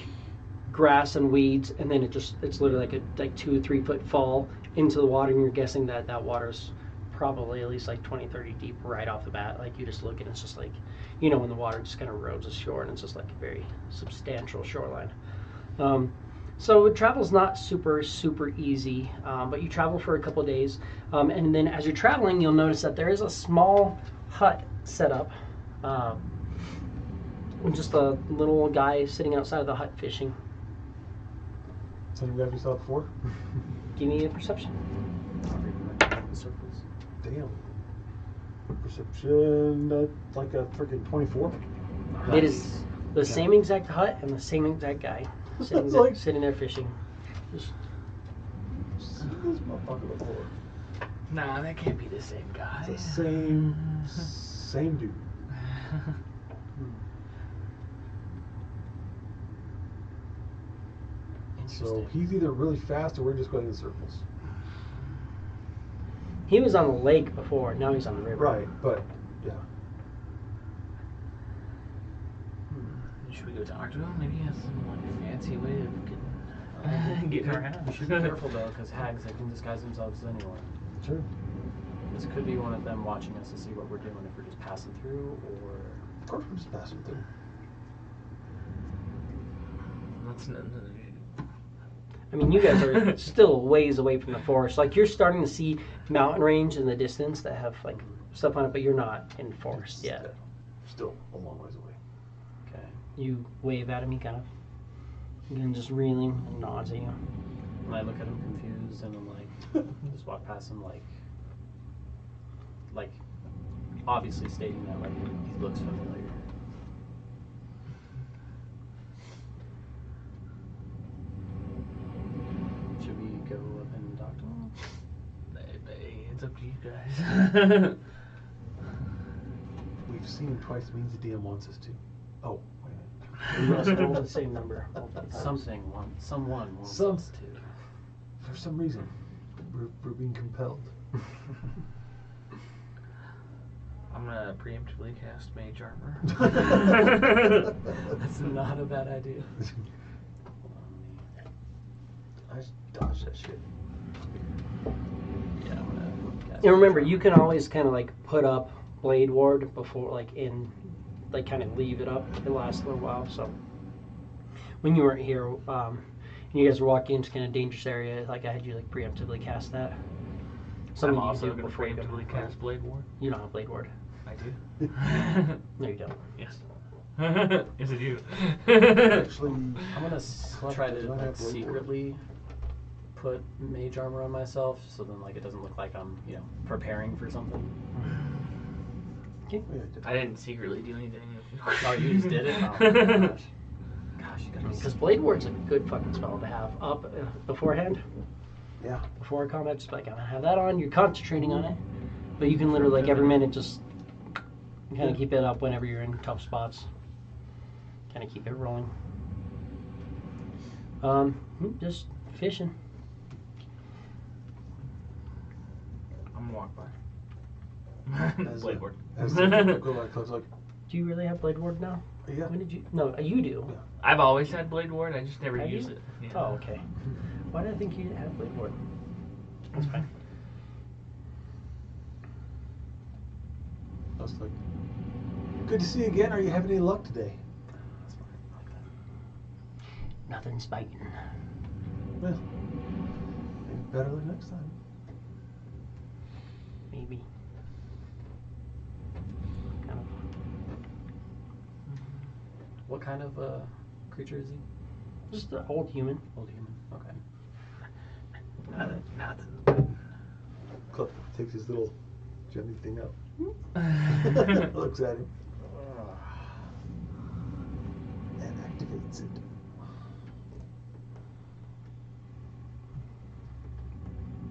grass and weeds, and then it's literally like a 2 or 3 foot fall into the water, and you're guessing that water's probably at least like 20, 30 deep right off the bat. Like you just look and it's just like, you know, when the water just kind of erodes the shore and it's just like a very substantial shoreline. So travel's not super easy, but you travel for a couple of days, and then as you're traveling, you'll notice that there is a small hut set up. Just a little guy sitting outside of the hut fishing. Something you guys saw before? Give me a perception. Damn. Perception, like a freaking 24. It is the same exact hut and the same exact guy sitting there fishing. Just, Seen this motherfucker before. Nah, that can't be the same guy. It's the same dude. So he's either really fast or we're just going in circles. he was on the lake before. Now he's on the river. Right, but yeah. Should we go talk to him? Maybe he has some like fancy way of getting around. We should be careful though, because hags, they can disguise themselves as anyone. Sure. This could be one of them watching us to see what we're doing, if we're just passing through, or... Of course we're just passing through. That's I mean, you guys are still ways away from the forest. Like, you're starting to see mountain range in the distance that have, like, stuff on it, but you're not in forest yet. Still a long ways away. Okay. You wave at him, he kind of, again, just reeling and nods at you. And I look at him confused, and I'm like, just walk past him like, obviously stating that, like, he looks familiar. Should we go up and talk to him? It's up to you guys. We've seen him twice, means the DM wants us to. Oh, wait a You minute. must roll the same number. Someone wants Some- us to. For some reason, we're being compelled. I'm gonna preemptively cast Mage Armor. That's not a bad idea. I just dodged that shit. Yeah, I'm gonna cast And remember, you can always kind of like put up Blade Ward before, like kind of leave it up. It lasts a little while. So when you weren't here, and you guys were walking into kind of dangerous area, like I had you like preemptively cast that. Something I'm you also can do gonna before you go. preemptively cast Blade Ward. You don't have Blade Ward. I do. No, you don't. Yes. Yes, I do. Actually, I'm gonna try does to not like, have Blade Ward. secretly put mage armor on myself, so then like it doesn't look like I'm, preparing for something. Okay. I didn't secretly do anything. Oh, you just did it? Oh my gosh. Gosh, you gotta Because Blade Ward's a good fucking spell to have up beforehand. yeah. Before combat, just like, I'm gonna have that on. You're concentrating on it. But you can literally, like, every minute just kind of keep it up whenever you're in tough spots. Kind of keep it rolling. Just fishing. I'm gonna walk by. As Blade Ward. As the people go like, close, like, Do you really have Blade Ward now? yeah. When did you? No, you do. Yeah. I've always had Blade Ward. I just never Have use you? it. Yeah. Oh, okay. Why did I think you didn't have Blade Ward? That's fine. I was like, good to see you again. Are you having any luck today? Nothing's biting. Well, maybe better than next time. Maybe. Kind of. What kind of creature is he? Just an old human. Old human. Okay. Nothing. Cliff takes his little jelly thing out. Looks at him. And activates it.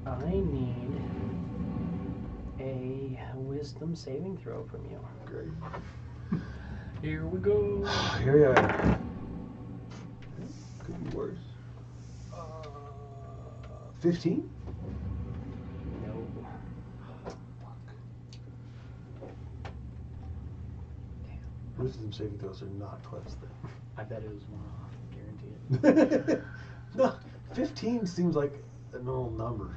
I need a wisdom saving throw from you. Great. Here we go. Here you are. Could be worse. 15? No. Wisdom saving throws are not close I bet it was one off. Guarantee it. then. No, 15 seems like a normal number.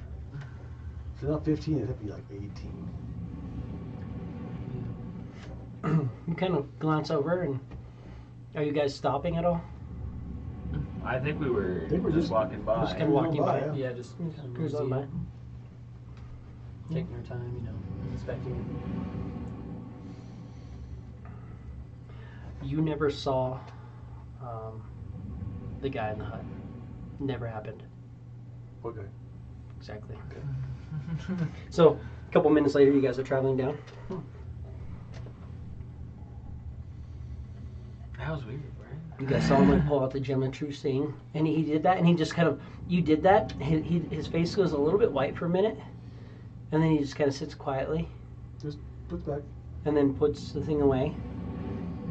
If it's not 15, it'd be like 18. You kind of glance over, and are you guys stopping at all? I think we were just walking by. Just kind of walking by. Yeah. Yeah, just kind of Cruising by. taking our time, you know, inspecting it. You never saw the guy in the hut. Never happened. What guy? Exactly. So, a couple minutes later, you guys are traveling down. That was weird, right? You guys saw him like pull out the gem of true seeing, and he did that, and he just kind of, you did that. His face goes a little bit white for a minute, and then he just kind of sits quietly, Just put it back. and then puts the thing away,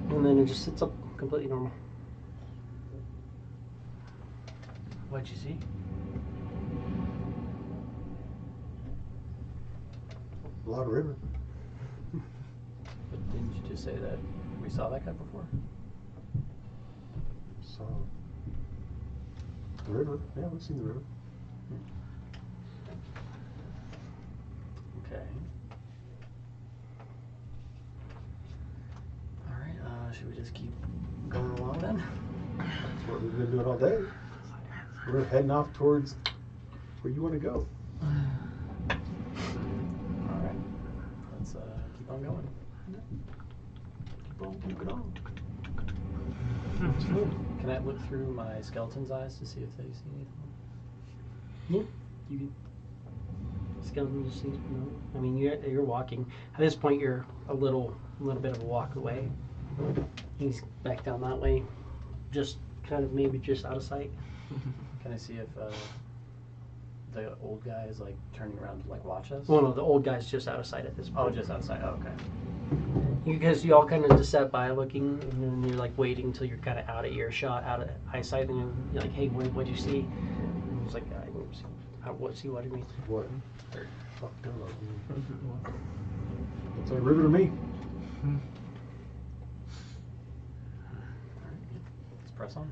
and then it just sits up completely normal. What'd you see? A lot of river. But didn't you just say that we saw that guy before? So the river. Yeah, we've seen the river. Okay. Alright, should we just keep going along then? That's what we've been doing all day. We're heading off towards where you want to go. Alright. Let's keep on going. Keep it on. Can I look through my skeleton's eyes to see if they see anything? Yeah, you can. Skeleton just seems no. I mean, you're walking. At this point, you're a little bit of a walk away. He's back down that way, just kind of maybe just out of sight. Can I see if the old guy is like turning around to like watch us? Well, no, the old guy's just out of sight at this point. Oh, just outside. Oh, okay. Because you all kind of just sat by looking, and then you're like waiting until you're kind of out of earshot, out of eyesight, and you're like, "Hey, what'd you see?" And he's like, "I didn't see. What do you mean?" What? Fuck no. It's a river to me. Let's press on.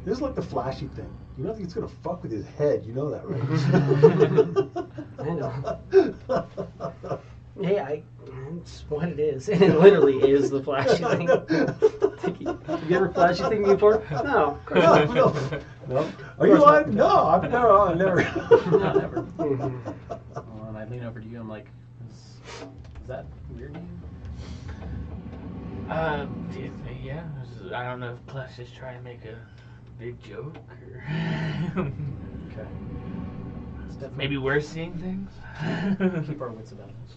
This is like the flashy thing. You don't think it's gonna fuck with his head. You know that, right? I know. Hey, it's what it is. And it literally is the flashy thing. Have you ever flashy thing before? No, of course not. No. Are you lying? No, I've never. No, never. Well, and I lean over to you. I'm like, is that weird to you? Yeah. I don't know if Plus is trying to make a big joke or Okay. maybe we're seeing things. Keep our wits about us.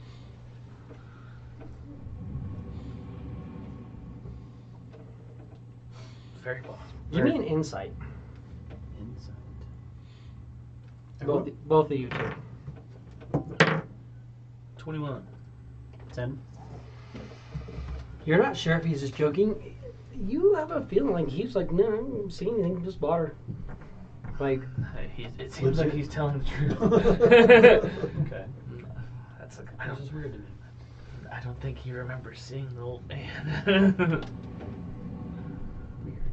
Very possible. Give me an insight. Insight. Both of you two. 21. 10. You're not sure if he's just joking. You have a feeling like he's like, no, I don't see anything, just water. Like, It seems like he's telling the truth. Okay. That's like, That's just weird to me. I don't think he remembers seeing the old man. Weird.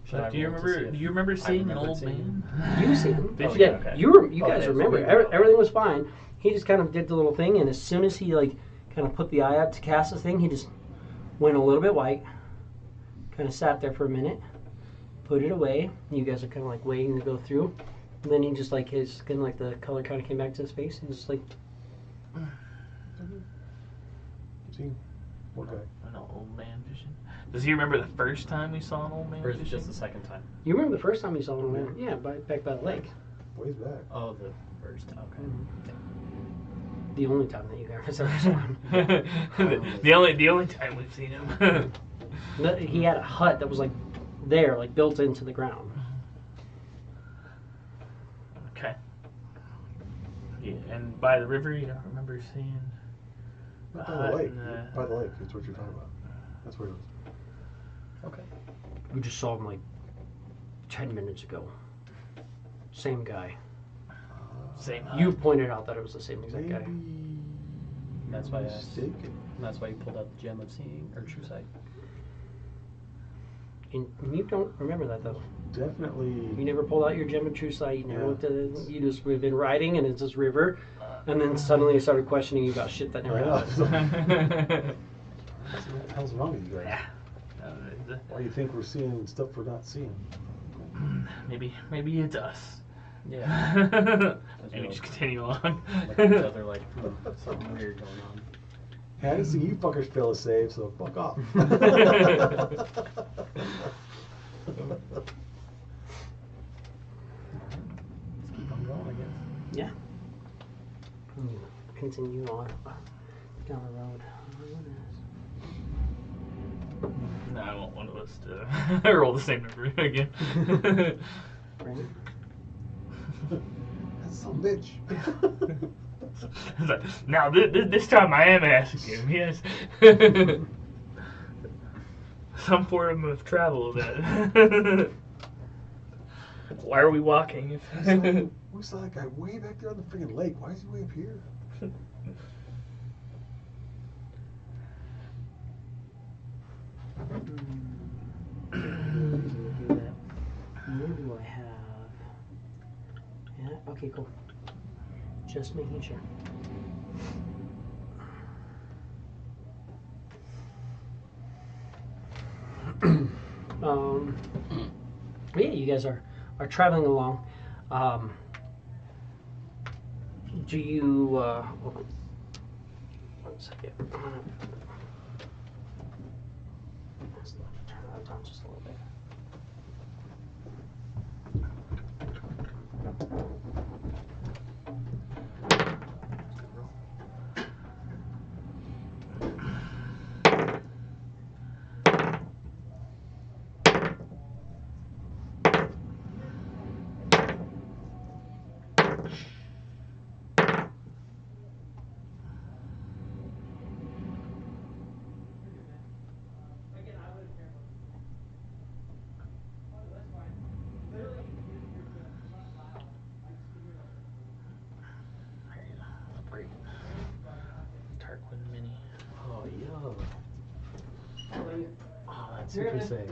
Should I Do you roll to see remember? if Do you remember I seeing an remembered old seeing man? you see him. Did you? Yeah, Okay. you guys Okay, so remember. we- Everything was fine. He just kind of did the little thing, and as soon as he like kind of put the eye out to cast the thing, he just went a little bit white, kind of sat there for a minute, put it away. You guys are kind of like waiting to go through, and then he just like his skin, like the color kind of came back to his face, and just like, See? What guy? An old man vision. Does he remember the first time we saw an old man Or is it fishing? just the second time? you remember the first time you saw him? Yeah, back by the lake. Ways back. Oh, the first time. Okay. The only time that you guys ever saw him. the only time we've seen him. He had a hut that was like there, like built into the ground. Okay. Yeah, and by the river, you don't remember seeing. Not a by hut the lake. and, By the lake. That's what you're talking about. That's where it was. Okay. We just saw him like 10 minutes ago. Same guy. Same. You pointed out that it was the same exact Maybe. guy. That's why I asked. Mistaken. And that's why you pulled out the gem of seeing or true sight. And you don't remember that though. Definitely. You never pulled out your gem of true sight. You never Yeah. looked at it. You just we've been riding, and it's this river, and then suddenly you started questioning you about shit that never happened. What the hell's wrong with you guys? Why do you think we're seeing stuff we're not seeing? Maybe it's us. Yeah. Maybe just continue on. Like each other, like something weird going on. Hey, I didn't see you fuckers fail a save, so fuck off. Let's keep on going, I guess. Yeah. Continue on down the road. No, I want one of us to roll the same number again. Right? That's some bitch. It's like, now this time I am asking him, yes. Some form of travel that. Why are we walking? We saw that guy way back there on the freaking lake. Why is he way up here? Where do I have? Yeah. Okay. Cool. Just making sure. Yeah, you guys are traveling along. Do you? One second. I'm gonna turn that down just a little bit. Upgrade. Tarquin Mini. Oh, yo. Oh, that's super sick.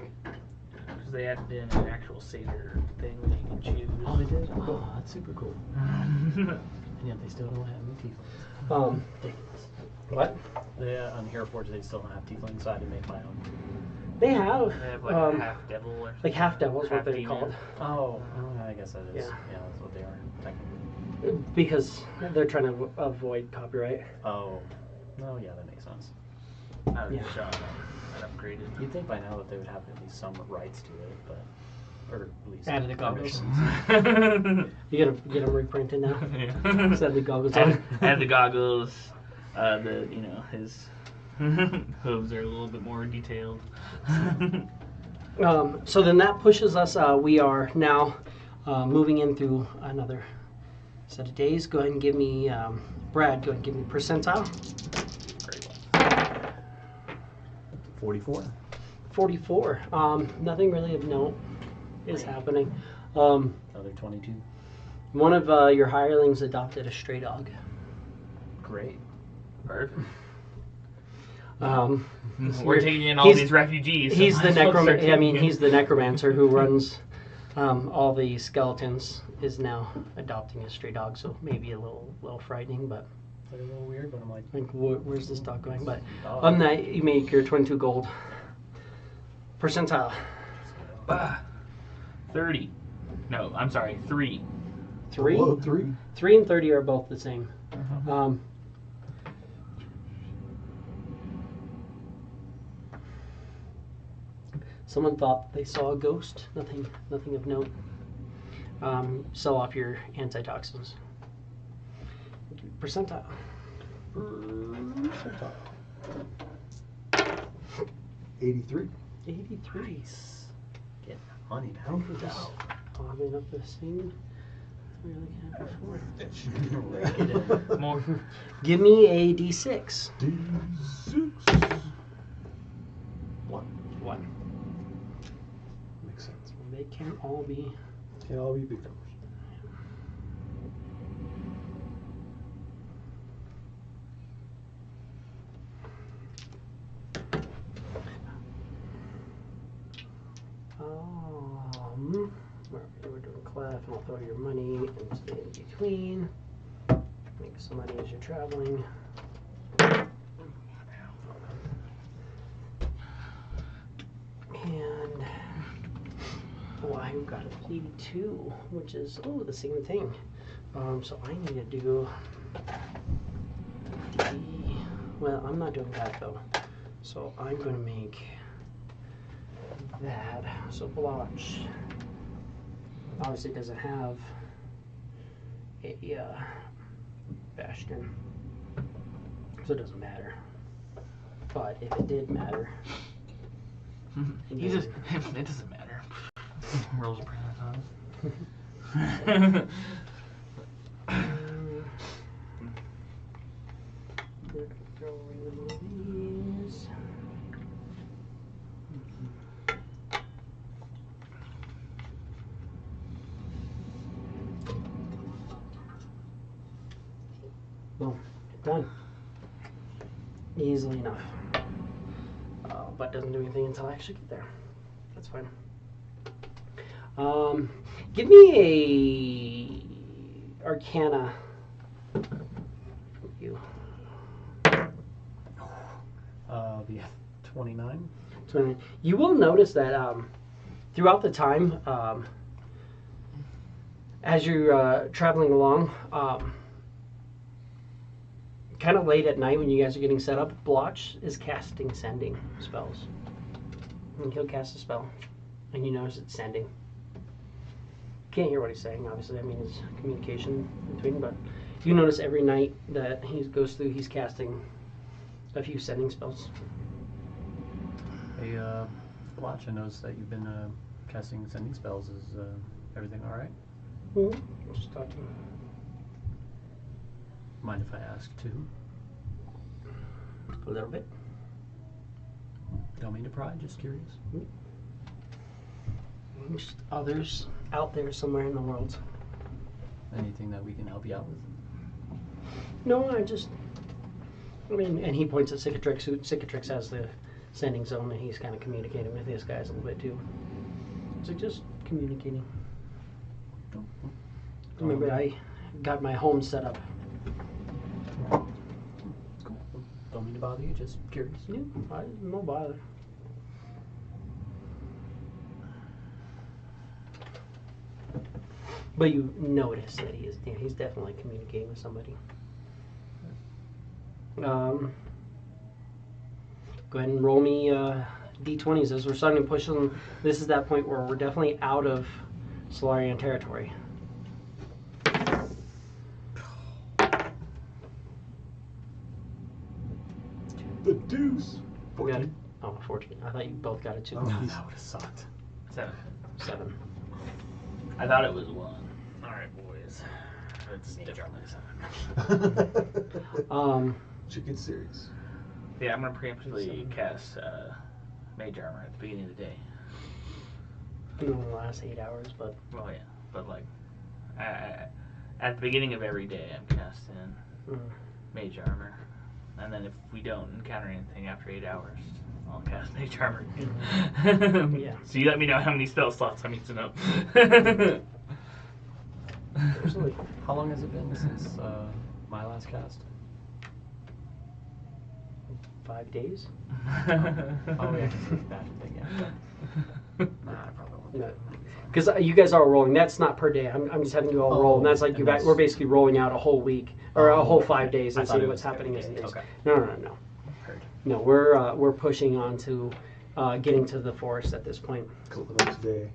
Because they added in an actual satyr thing that you can choose. Oh, they did? Oh, that's super cool. And yet they still don't have any tieflings. What? They, on Hero Forge, they still don't have tieflings, so I had to make my own. They have. They have like a half devil or something. Like half devils, what Half they're demon. called. Oh, I guess that is. Yeah. Yeah, that's what they are, technically. Because they're trying to avoid copyright. Oh. No, yeah, that makes sense. I was Yeah. just shot that upgraded. You'd think by now that they would have at least some rights to it, but. Or at least. Added the goggles. permissions. You get them reprinted now. Yeah. Set the goggles on. Add the goggles. His hooves are a little bit more detailed. So then that pushes us. We are now moving in through another set of days. Go ahead and give me, Brad, go ahead and give me percentile. Great 44. 44. Nothing really of note is happening. Another 22. One of your hirelings adopted a stray dog. Great. Perfect. We're We're taking in all he's- these refugees. so He's might the as well start necromancer. I mean, taking he's the necromancer who runs all the skeletons. Is now adopting a stray dog, so maybe a little frightening, but They're a little weird, but I'm like, where's this dog going? But dog. on that, you make your 22 gold percentile. 30. No, I'm sorry, 3. Three, Below 3? 3 and 30 are both the same. Someone thought they saw a ghost. Nothing of note. Sell off your antitoxins. Percentile. Percentile. 83. 83. Get money now. Just bobbing up the scene. We really can't afford. Get it. More. Give me a D6. D6. 1. 1. Makes sense. They can't all be. Can't all be big numbers. We're doing clef, and I'll throw your money and stay in between. Make some money as you're traveling. And I got an 82, which is the same thing. So I need to do well, I'm not doing that though. So I'm going to make that. So blotch obviously doesn't have a bastion, so it doesn't matter. But if it did matter, it doesn't matter. Rolls are these. Boom, done. Easily enough. But doesn't do anything until I actually get there. That's fine. Give me a Arcana from you. The 29. So you will notice that throughout the time, as you're traveling along, kind of late at night when you guys are getting set up, Blotch is casting sending spells. And he'll cast a spell, and you notice it's sending. Can't hear what he's saying, obviously. I mean, it's communication between, but you notice every night that he goes through, he's casting a few sending spells. Hey, Blotch, I noticed that you've been casting sending spells. Is everything all right? Mm-hmm. Just talking. Mind if I ask too? A little bit. Don't mean to pry, just curious. Just others out there somewhere in the world. Anything that we can help you out with? No, I mean, and he points at Cicatrix. Cicatrix has the sending zone, and he's kind of communicating with his guys a little bit too. So just communicating. Remember, I got my home set up. Cool. Don't mean to bother you, just curious. Yeah, no bother. But you notice that he's definitely communicating with somebody. Go ahead and roll me d20s as we're starting to push them. This is that point where we're definitely out of Solarian territory. The deuce. We got it. Oh, 14. I thought you both got it too. Oh, That would have sucked. 7. I thought it was 1. Alright, boys. It's definitely 7. Chicken series. Yeah, I'm going to preemptively cast Mage Armor at the beginning of the day. In the last 8 hours, but Well, yeah, but like, at the beginning of every day, I'm casting Mage Armor. And then if we don't encounter anything after 8 hours, I'll cast Mage Armor again. Yeah. So you let me know how many spell slots I need to know. absolutely. How long has it been since my last cast? 5 days. Oh, yeah, that thing, yeah. Nah, I probably won't. No. Because you guys are rolling. That's not per day. I'm just having you all roll, and that's like and we're basically rolling out a whole week or a whole 5 days I and thought seeing it what's was happening every as day. days. Okay. No. Heard. No, we're pushing on to getting to the forest at this point. Cool. The next day.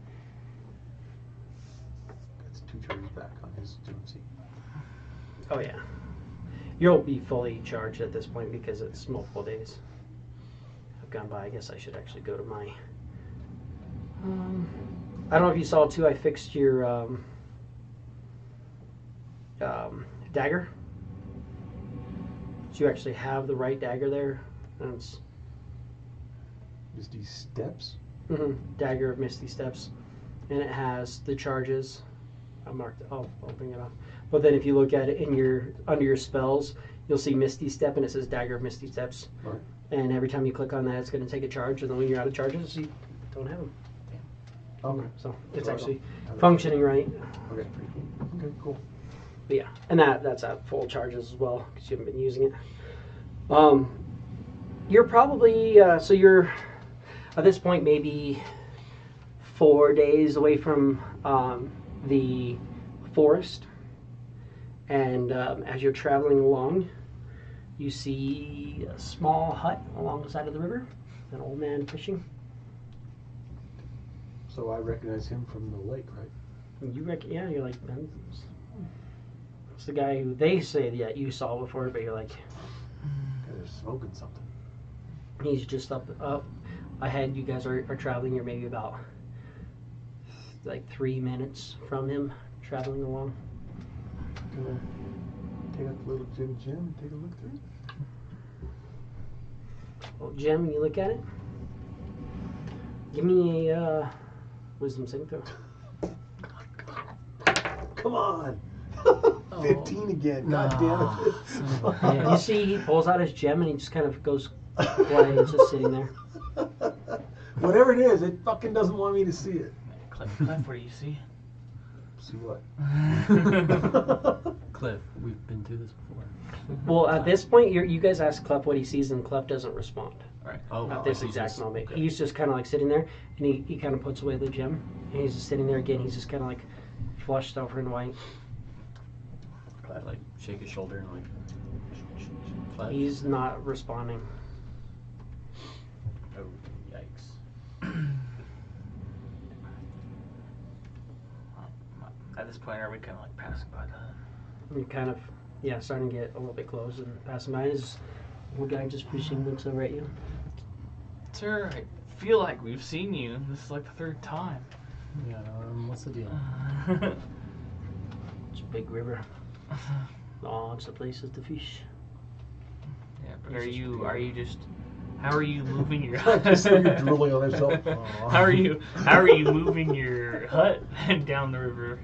That's 2 turns back on his GMC. Oh yeah, you'll be fully charged at this point because it's multiple days have gone by. I guess I should actually go to my. I don't know if you saw too. I fixed your dagger, so you actually have the right dagger there. And it's Misty Steps. dagger of Misty Steps, and it has the charges. I marked. I'll bring it up. But then if you look at it under your spells, you'll see Misty Step, and it says Dagger of Misty Steps. Right. And every time you click on that, it's going to take a charge, and then when you're out of charges, you don't have them. Okay. So it's Right actually on. functioning right. Okay. Okay, cool. But yeah, and that's at full charges as well because you haven't been using it. You're probably so you're at this point maybe 4 days away from the forest, and as you're traveling along, you see a small hut along the side of the river. An old man fishing. So I recognize him from the lake, right? And yeah, you're like, man, it's the guy who they say that you saw before, but you're like, They're smoking something. he's just up ahead. You guys are traveling. You're maybe about like 3 minutes from him traveling along. Take out the little Jim and take a look through. Oh, Jim, you look at it. Give me a wisdom saving throw. Come on! 15 again. God damn it. Yeah, you see, he pulls out his gem and he just kind of goes quiet. He's just sitting there. Whatever it is, it fucking doesn't want me to see it. Cliff, what do you see? See what? Cliff, we've been through this before. Well, at this point, you guys ask Clef what he sees, and Clef doesn't respond. Right. Oh, At this he's exact just- moment. okay. He's just kind of like sitting there, and he kind of puts away the gem, and he's just sitting there again. He's just kind of like flushed over in white. I like shake his shoulder and like. Cliff. He's not responding. Oh, yikes. At this point, are we kind of like passing by the? You're kind of, starting to get a little bit close and passing by. Is one guy just fishing looks over at you. Sir, I feel like we've seen you. This is like the third time. Yeah, what's the deal? It's a big river. Lots of places to fish. Yeah, but are you just? How are you moving your? I just saw you drooling on himself. How are you moving your hut down the river?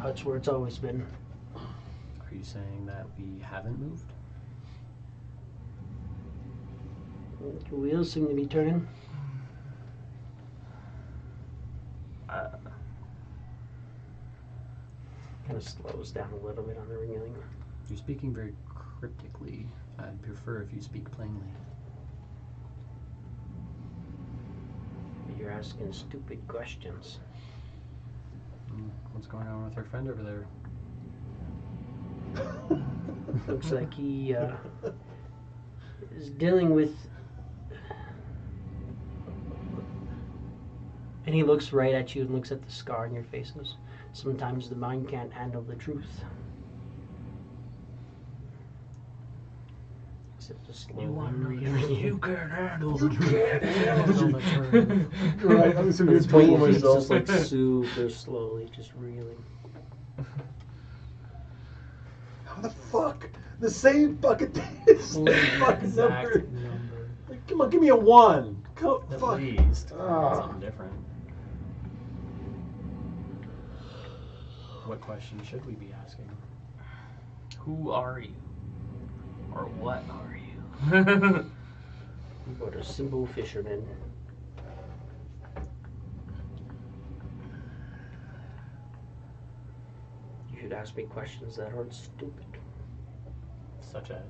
That's where it's always been. Are you saying that we haven't moved? The wheels seem to be turning. Kind of slows down a little bit on the reeling. You're speaking very cryptically. I'd prefer if you speak plainly. You're asking stupid questions. What's going on with our friend over there? Looks like he is dealing with. And he looks right at you and looks at the scar on your faces. Sometimes the mind can't handle the truth. Except to slowly reveal You can handle the Right, I'm sitting here At this point, drooling your feet's myself. just like super slowly, just reeling. How the fuck? The same fucking thing. The same fucking Exact number. number. Like, come on, give me a 1. Come, At fuck. least. Ah. Something different. What question should we be asking? Who are you? Or what are you? But a simple fisherman. You should ask me questions that aren't stupid. Such as?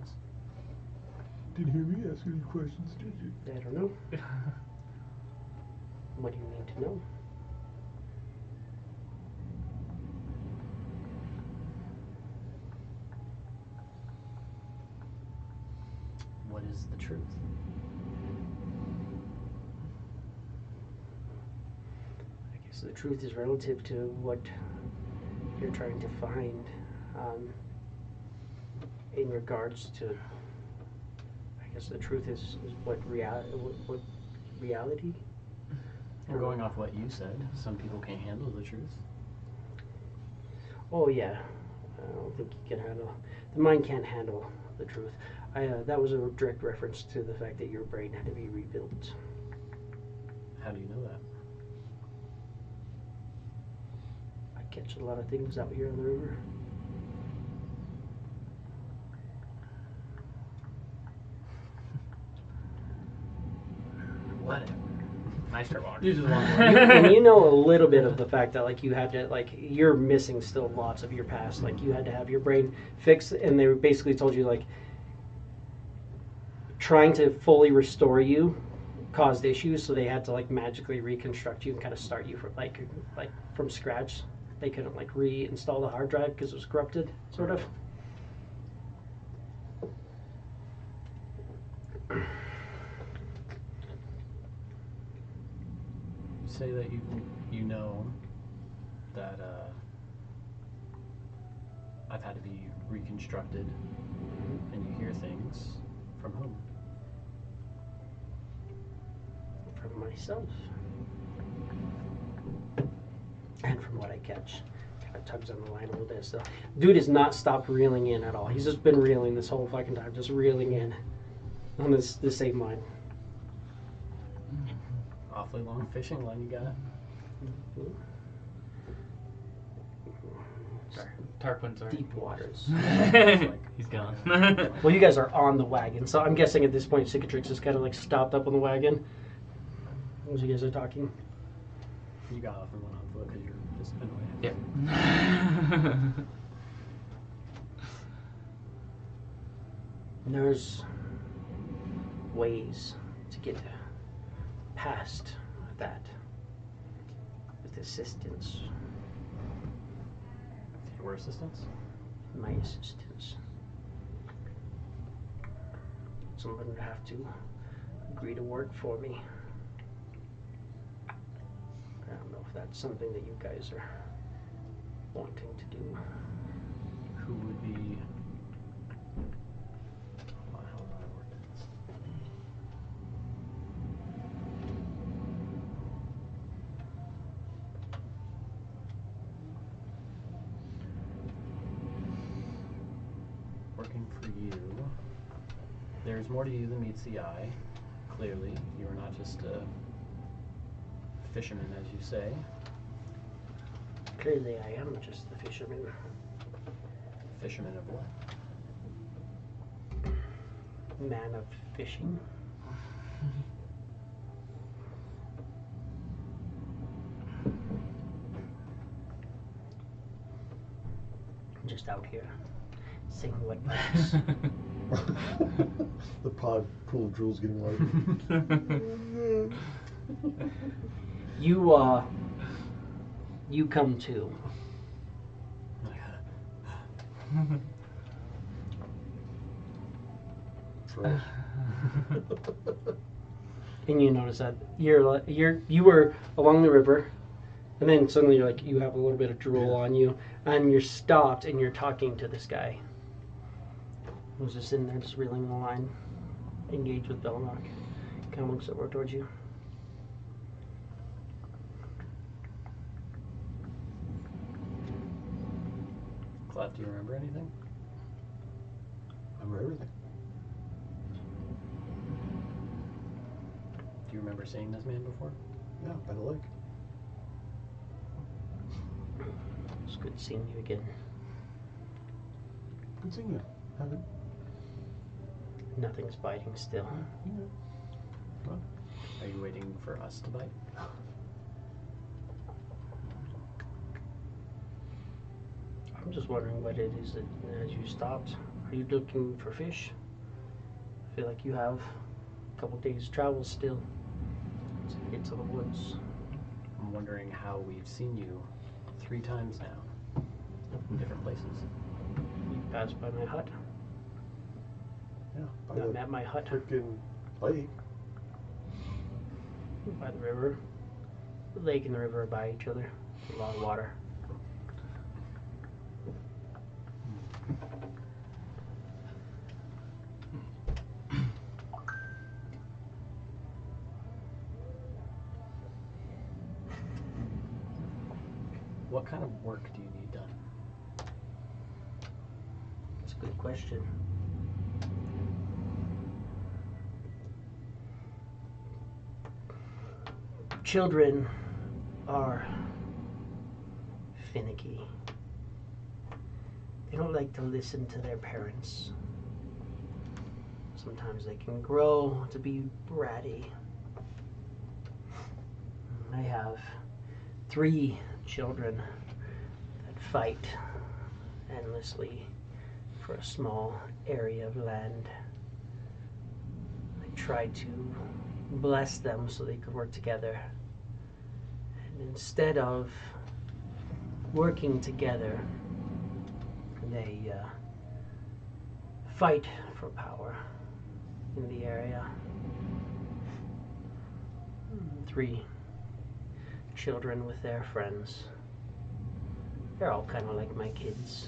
Didn't hear me ask any questions, did you? I don't know. What do you need to know? What is the truth? I guess the truth is relative to what you're trying to find in regards to. I guess the truth is what reality. Well, going off what you said, some people can't handle the truth. Oh yeah, I don't think you can handle. The mind can't handle the truth. That was a direct reference to the fact that your brain had to be rebuilt. How do you know that? I catch a lot of things out here on the river. Whatever. I start walking. You just walk And you know a little bit of the fact that like you had to like you're missing still lots of your past. Like you had to have your brain fixed, and they basically told you like trying to fully restore you caused issues, so they had to like magically reconstruct you and kind of start you from like from scratch. They couldn't like reinstall the hard drive because it was corrupted, sort of. Say that you know that I've had to be reconstructed, and you hear things from whom? From myself. And from what I catch. Kind of tugs on the line a little bit. So, dude has not stopped reeling in at all. He's just been reeling this whole fucking time, just reeling in on this same line. Awfully long fishing line you got. Tarquin's already. Deep waters. He's gone. Well, you guys are on the wagon, so I'm guessing at this point Cicatrix is kind of like stopped up on the wagon as you guys are talking. You got off and went on foot because you're just annoyed. Yep. There's ways to get past that with assistance. Your assistance? My assistance. Someone would have to agree to work for me. I don't know if that's something that you guys are wanting to do. Who would be... How do I word this? Working for you. There's more to you than meets the eye. Clearly, you are not just a fisherman, as you say. Clearly I am just the fisherman. Fisherman of what? Man of fishing. Just out here, seeing what bites. The pool of drool's getting larger. You come too. Trash. And you notice that you were along the river, and then suddenly you're like you have a little bit of drool on you, and you're stopped and you're talking to this guy who's just sitting there just reeling the line, engaged with Belloc. Kind of looks over towards you. Clef, do you remember anything? I remember everything. Do you remember seeing this man before? Yeah, by the lake. It's good seeing you again. Good seeing you. Haven't. Nothing's biting still. Well, Are you waiting for us to bite? I'm just wondering what it is that has you stopped. Are you looking for fish? I feel like you have a couple days travel still to get to the woods. I'm wondering how we've seen you 3 times now in different places. You passed by my hut. yeah, by I'm the at my hut frickin' lake. by the river. The lake and the river are by each other. A lot of water. What kind of work do you need done? That's a good question. Children are finicky. They don't like to listen to their parents. Sometimes they can grow to be bratty. I have 3 children that fight endlessly for a small area of land. I tried to bless them so they could work together. And instead of working together, they fight for power in the area. 3 children with their friends. They're all kind of like my kids.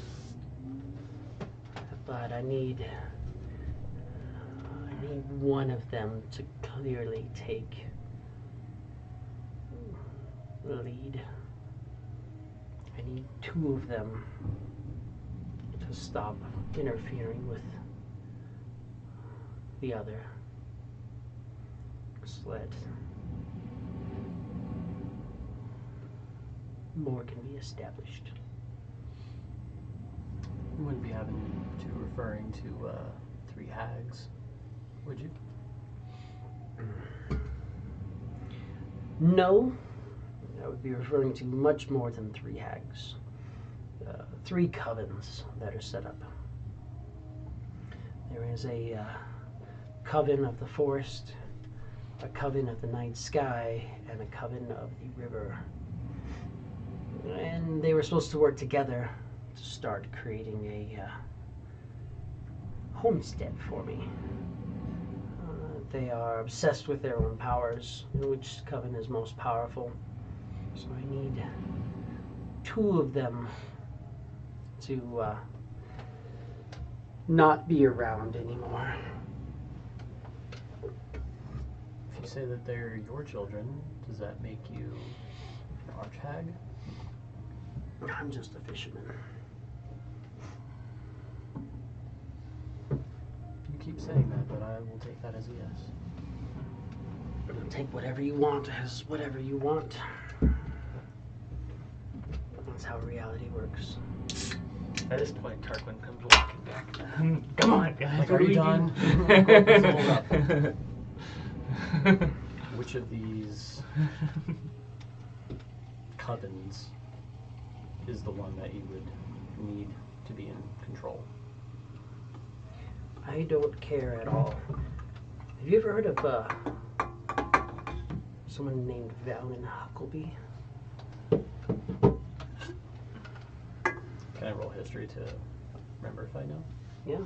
But I need one of them to clearly take the lead. I need 2 of them to stop interfering with the other, so that more can be established. You wouldn't be having to referring to 3 hags, would you? No, I would be referring to much more than 3 hags. 3 covens that are set up. There is a coven of the forest, a coven of the night sky, and a coven of the river. And they were supposed to work together to start creating a homestead for me. They are obsessed with their own powers, and which coven is most powerful. So I need 2 of them to not be around anymore. If you say that they're your children, does that make you an archhag? I'm just a fisherman. You keep saying that, but I will take that as a yes. Take whatever you want as whatever you want. That's how reality works. At this point, Tarquin comes walking back. Come on, guys. Like, what are do you we done? do? Hold up. Which of these covens is the one that you would need to be in control? I don't care at all. Have you ever heard of someone named Valen Huckleby? Can I roll history to remember if I know? Yeah.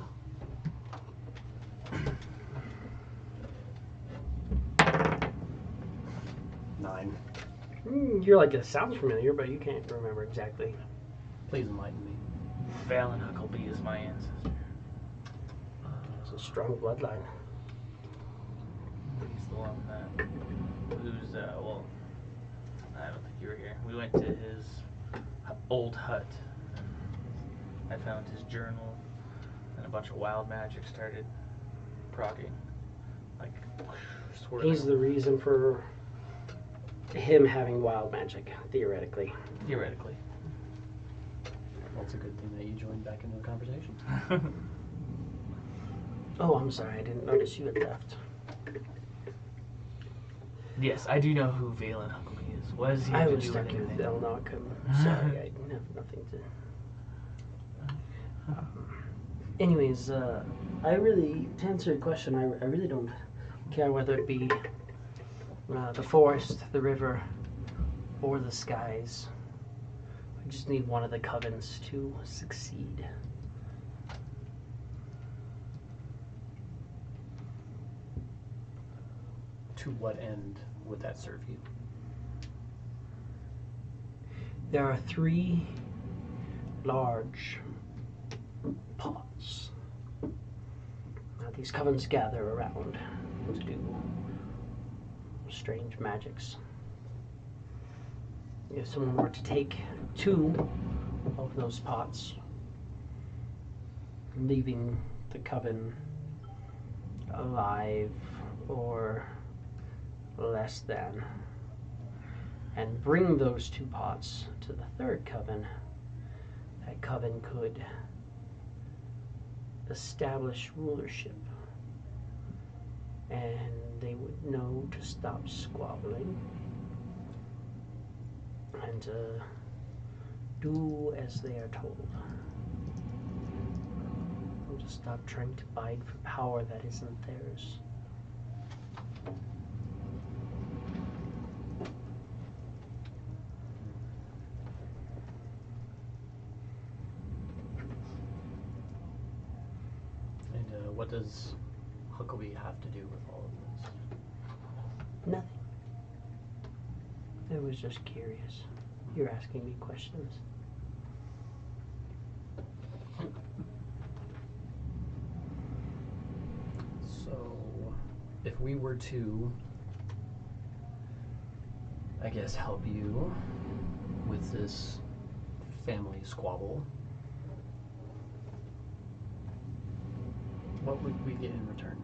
Nine. You're like, it sounds familiar, but you can't remember exactly. Please enlighten me. Valen Huckleby is my ancestor. It's a strong bloodline. He's the one that, who's, well, I don't think you were here. We went to his old hut. I found his journal, and a bunch of wild magic started progging. Like, swirling. He's the reason for him having wild magic, theoretically. Theoretically. Well, it's a good thing that you joined back into the conversation. Oh, I'm sorry, I didn't notice you had left. Yes, I do know who Valen Huckleby is. What does he have I to was do with stuck with anything? Elnok. I'm sorry, I didn't have nothing to... Anyways, I really, to answer your question, I really don't care whether it be the forest, the river, or the skies. I just need one of the covens to succeed. To what end would that serve you? There are 3 large pots. Now, these covens gather around to do strange magics. If someone were to take 2 of those pots, leaving the coven alive or less than, and bring those 2 pots to the 3rd coven, that coven could establish rulership, and they would know to stop squabbling, and to do as they are told. And to stop trying to bide for power that isn't theirs. And what does Huckabee have to do with all of this? Nothing. I was just curious. You're asking me questions. So, if we were to, I guess, help you with this family squabble, what would we get in return?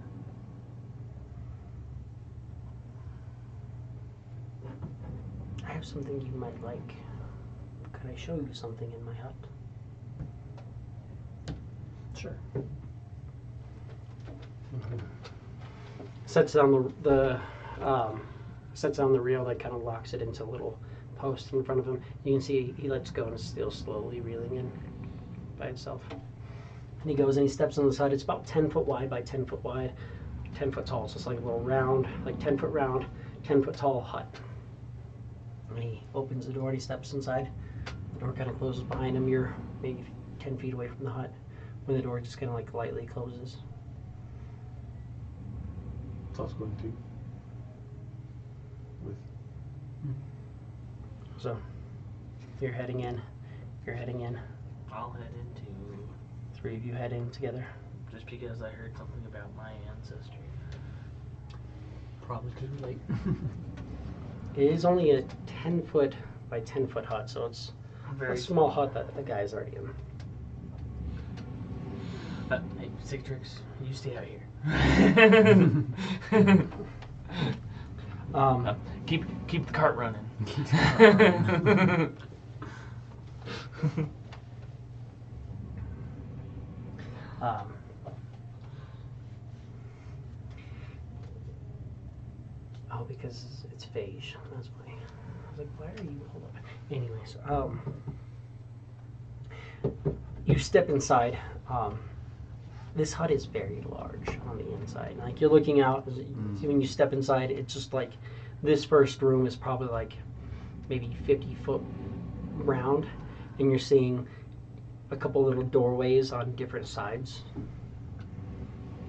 I have something you might like. Could I show you something in my hut? Sure. Sets down the sets down the reel that kind of locks it into a little post in front of him. You can see he lets go and it's still slowly reeling in by itself. And he goes and he steps on the side. It's about 10 foot wide by 10 foot wide, 10 foot tall. So it's like a little round, like 10 foot round, 10 foot tall hut. And he opens the door and he steps inside. The door kind of closes behind him. You're maybe 10 feet away from the hut when the door just kind of like lightly closes. So I was going to. With. So you're heading in. You're heading in. I'll head into, 3 of you head in together. just because I heard something about my ancestry. Probably too late. It is only a 10 foot by 10 foot hut, so it's a small hut that the guy's already in. Hey, Citrix, you stay out here. Keep the cart running. Oh, because it's beige. That's why. I was like, why are you? Hold up. Anyways, you step inside. This hut is very large on the inside. Like you're looking out, when you step inside, it's just like this first room is probably like maybe 50 foot round, and you're seeing a couple little doorways on different sides.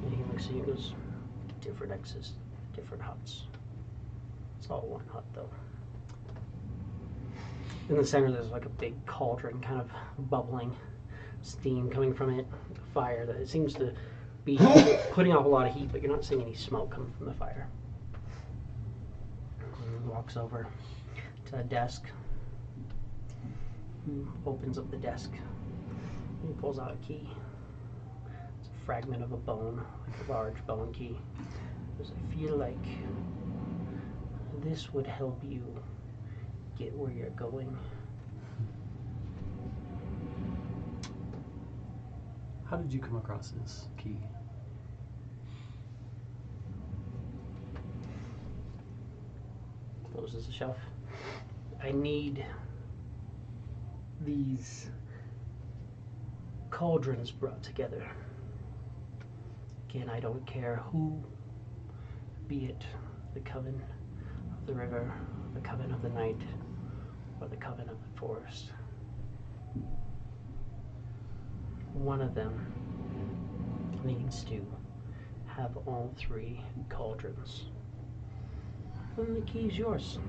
And he looks at you and goes, different exits, different huts. It's all one hut though. In the center there's like a big cauldron kind of bubbling, steam coming from it, fire that it seems to be putting off a lot of heat, but you're not seeing any smoke coming from the fire. And he walks over to a desk, opens up the desk, and he pulls out a key. It's a fragment of a bone, like a large bone key. Because I feel like this would help you get where you're going. How did you come across this key? Closes the shelf. I need these cauldrons brought together. Again, I don't care who, be it the Coven of the River, the Coven of the Night, or the Coven of the Forest. One of them needs to have all 3 cauldrons. And the key's yours.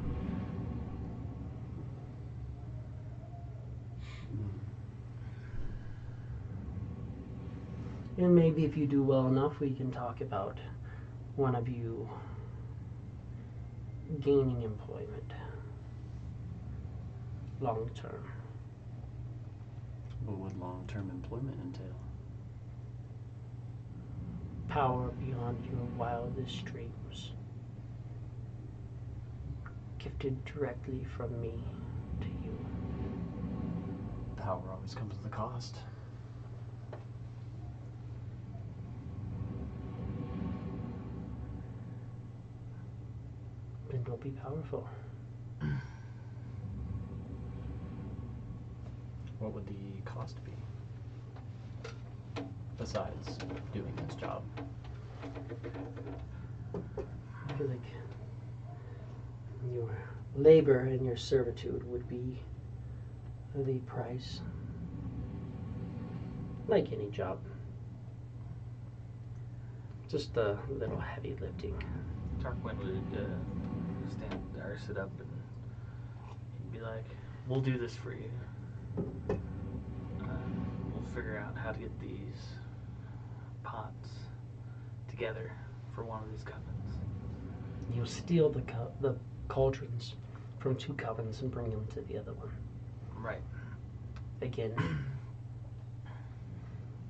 And maybe if you do well enough, we can talk about one of you gaining employment long term. What would long-term employment entail? Power beyond your wildest dreams. Gifted directly from me to you. Power always comes with a cost. Then don't be powerful. what would the cost be? Besides doing this job. I feel like your labor and your servitude would be the price. Like any job. Just a little heavy lifting. Tarquin would stand or sit up and he'd be like, "We'll do this for you. We'll figure out how to get these pots together for one of these covens." You'll steal the cauldrons from 2 covens and bring them to the other one. Right. Again,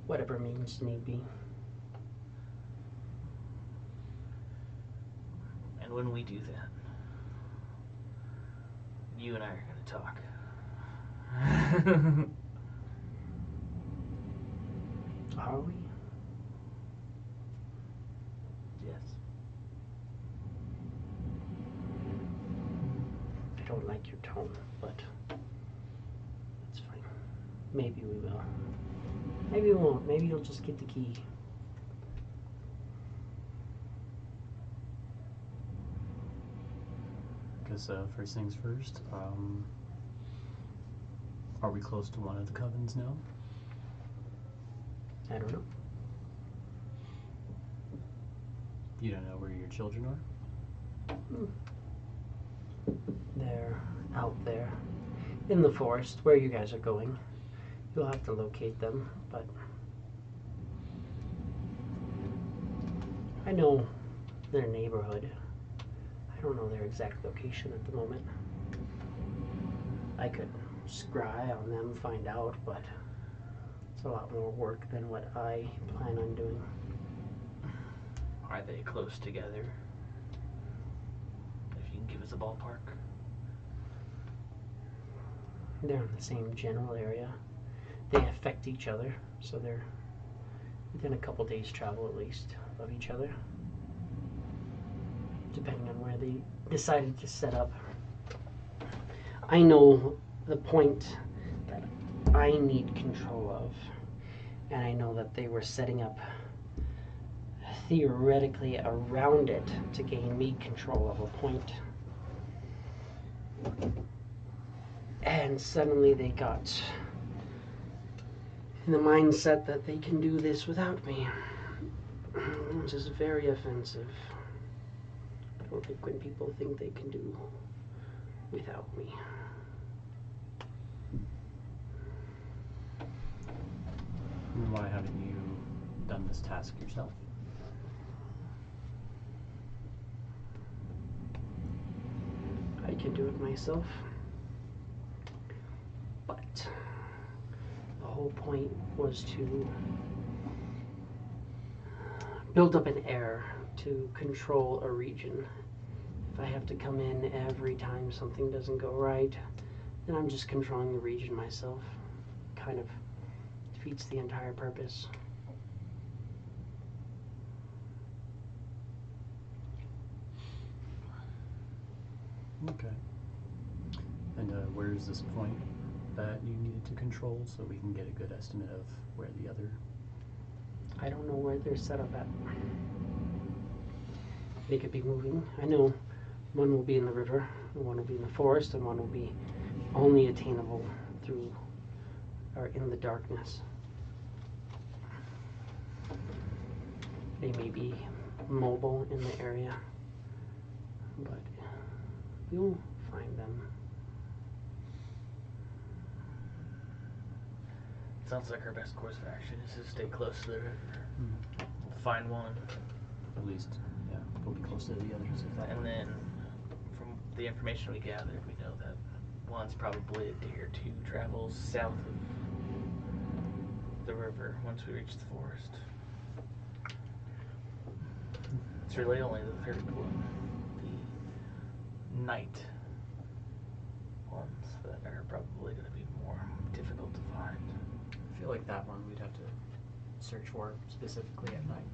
whatever means need be. And when we do that, you and I are going to talk. Are we? Yes. I don't like your tone, but it's fine. Maybe we will. Maybe we won't. Maybe you'll just get the key. Because first things first, are we close to one of the covens now? I don't know. You don't know where your children are? They're out there in the forest where you guys are going. You'll have to locate them, but I know their neighborhood. I don't know their exact location at the moment. I could scry on them, find out, but it's a lot more work than what I plan on doing. Are they close together? If you can give us a ballpark. They're in the same general area. They affect each other, so they're within a couple days' travel at least of each other, depending on where they decided to set up. I know the point that I need control of, and I know that they were setting up theoretically around it to gain me control of a point. And suddenly they got in the mindset that they can do this without me, which is very offensive. I don't like when people think they can do without me. Why haven't you done this task yourself? I can do it myself, but the whole point was to build up an air to control a region. If I have to come in every time something doesn't go right, then I'm just controlling the region myself. Kind of defeats the entire purpose. Okay. And where is this point that you needed to control so we can get a good estimate of where the other... I don't know where they're set up at. They could be moving. I know one will be in the river, and one will be in the forest, and one will be only attainable through or in the darkness. They may be mobile in the area, but you'll find them. Sounds like our best course of action is to stay close to the river. We'll find one. At least, yeah, we'll be close to the others if that... And then, from the information we gathered, we know that one's probably a day or two travels south of the river once we reach the forest. It's really only the third one, the night ones, that are probably going to be more difficult to find. I feel like that one we'd have to search for specifically at night.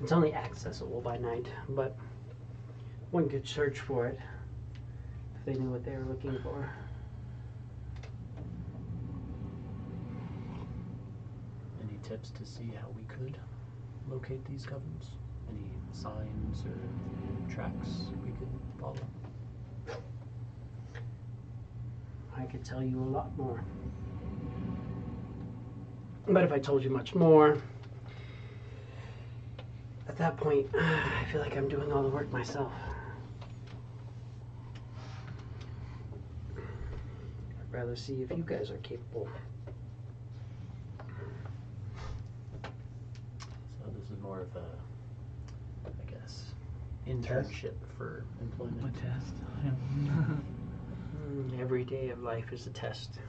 It's only accessible by night, but one could search for it. if they knew what they were looking for. Any tips to see how we could locate these covens? Any signs or tracks we could follow? I could tell you a lot more. But if I told you much more, at that point, I feel like I'm doing all the work myself. I'd rather see if you guys are capable. So this is more of a, I guess, internship for employment. A test. Every day of life is a test.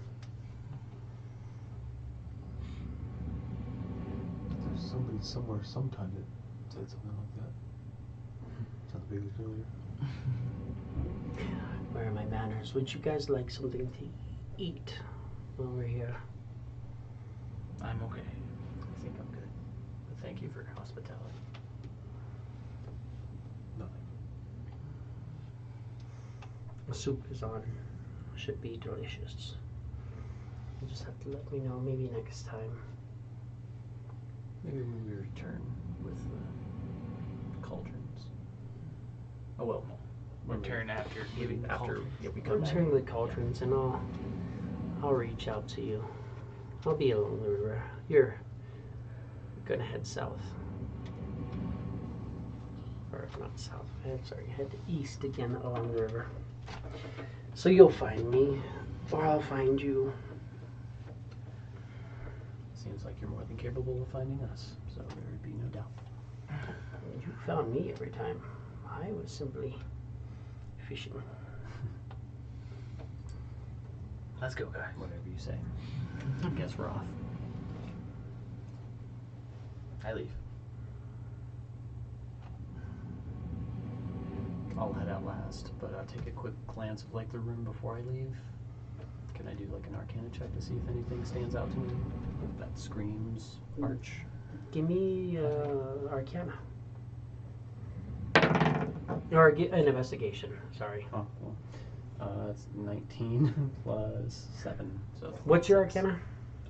There's somebody somewhere sometime that said something like that. Sounds vaguely familiar. Where are my manners? Would you guys like something to eat while we're here? I'm okay. I think I'm good. But thank you for your hospitality. Nothing. The soup is on. Should be delicious. You just have to let me know maybe next time. Maybe when we return with the cauldrons. Oh well, no. Return after giving the cauldron. Yeah, we come back. Return the cauldrons and I'll reach out to you. I'll be along the river. You're gonna head south. Or not south, sorry, head east again along the river. So you'll find me, or I'll find you. Seems like you're more than capable of finding us, so there would be no doubt. You found me every time. I was simply fishing. Let's go, guys. Whatever you say. I guess we're off. I leave. I'll head out last, but I'll take a quick glance of like the room before I leave. Can I do like an Arcana check to see if anything stands out to me that screams arch? Give me Arcana. Or an investigation, sorry. Oh, well. It's 19 plus 7. So What's your 6. Arcana?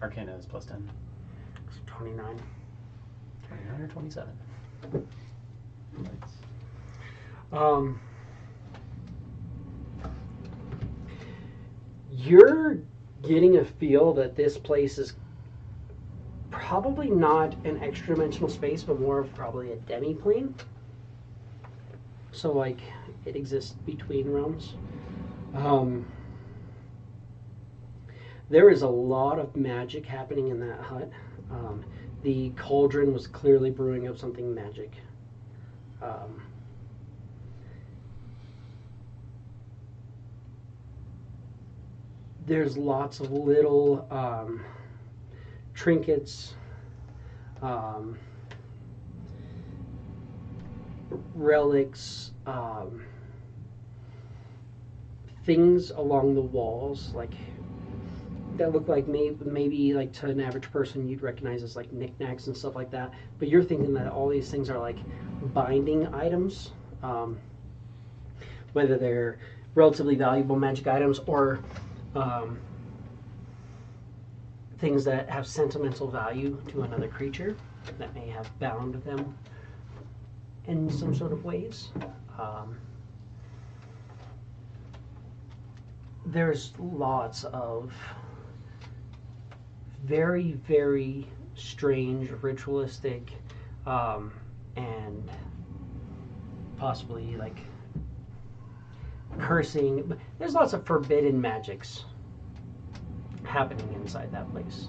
Arcana is plus 10. 29. 29 or 27? Nice. You're getting a feel that this place is probably not an extra-dimensional space, but more of probably a demi-plane. So, like, it exists between realms. There is a lot of magic happening in that hut. The cauldron was clearly brewing up something magic. There's lots of little trinkets, relics, things along the walls, like that look like maybe like to an average person you'd recognize as like knickknacks and stuff like that. But you're thinking that all these things are like binding items, whether they're relatively valuable magic items or things that have sentimental value to another creature that may have bound them in some sort of ways. There's lots of very, very strange, ritualistic, and possibly like cursing. There's lots of forbidden magics happening inside that place.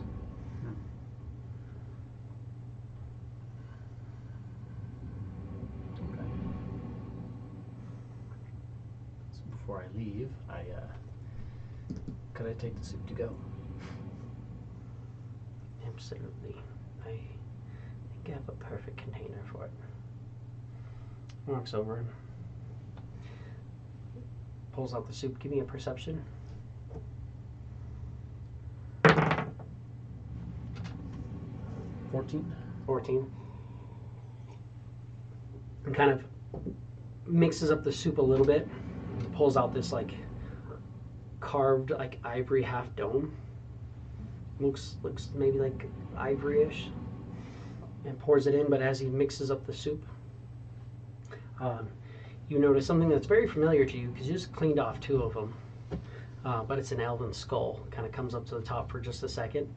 Okay. So before I leave, could I take the soup to go? Absolutely. I think I have a perfect container for it. Walks over and pulls out the soup. Give me a perception. 14. And kind of mixes up the soup a little bit. Pulls out this like carved like ivory half dome. Looks maybe like ivory-ish, and pours it in. But as he mixes up the soup, you notice something that's very familiar to you because you just cleaned off 2 of them. But it's an elven skull. Kind of comes up to the top for just a second.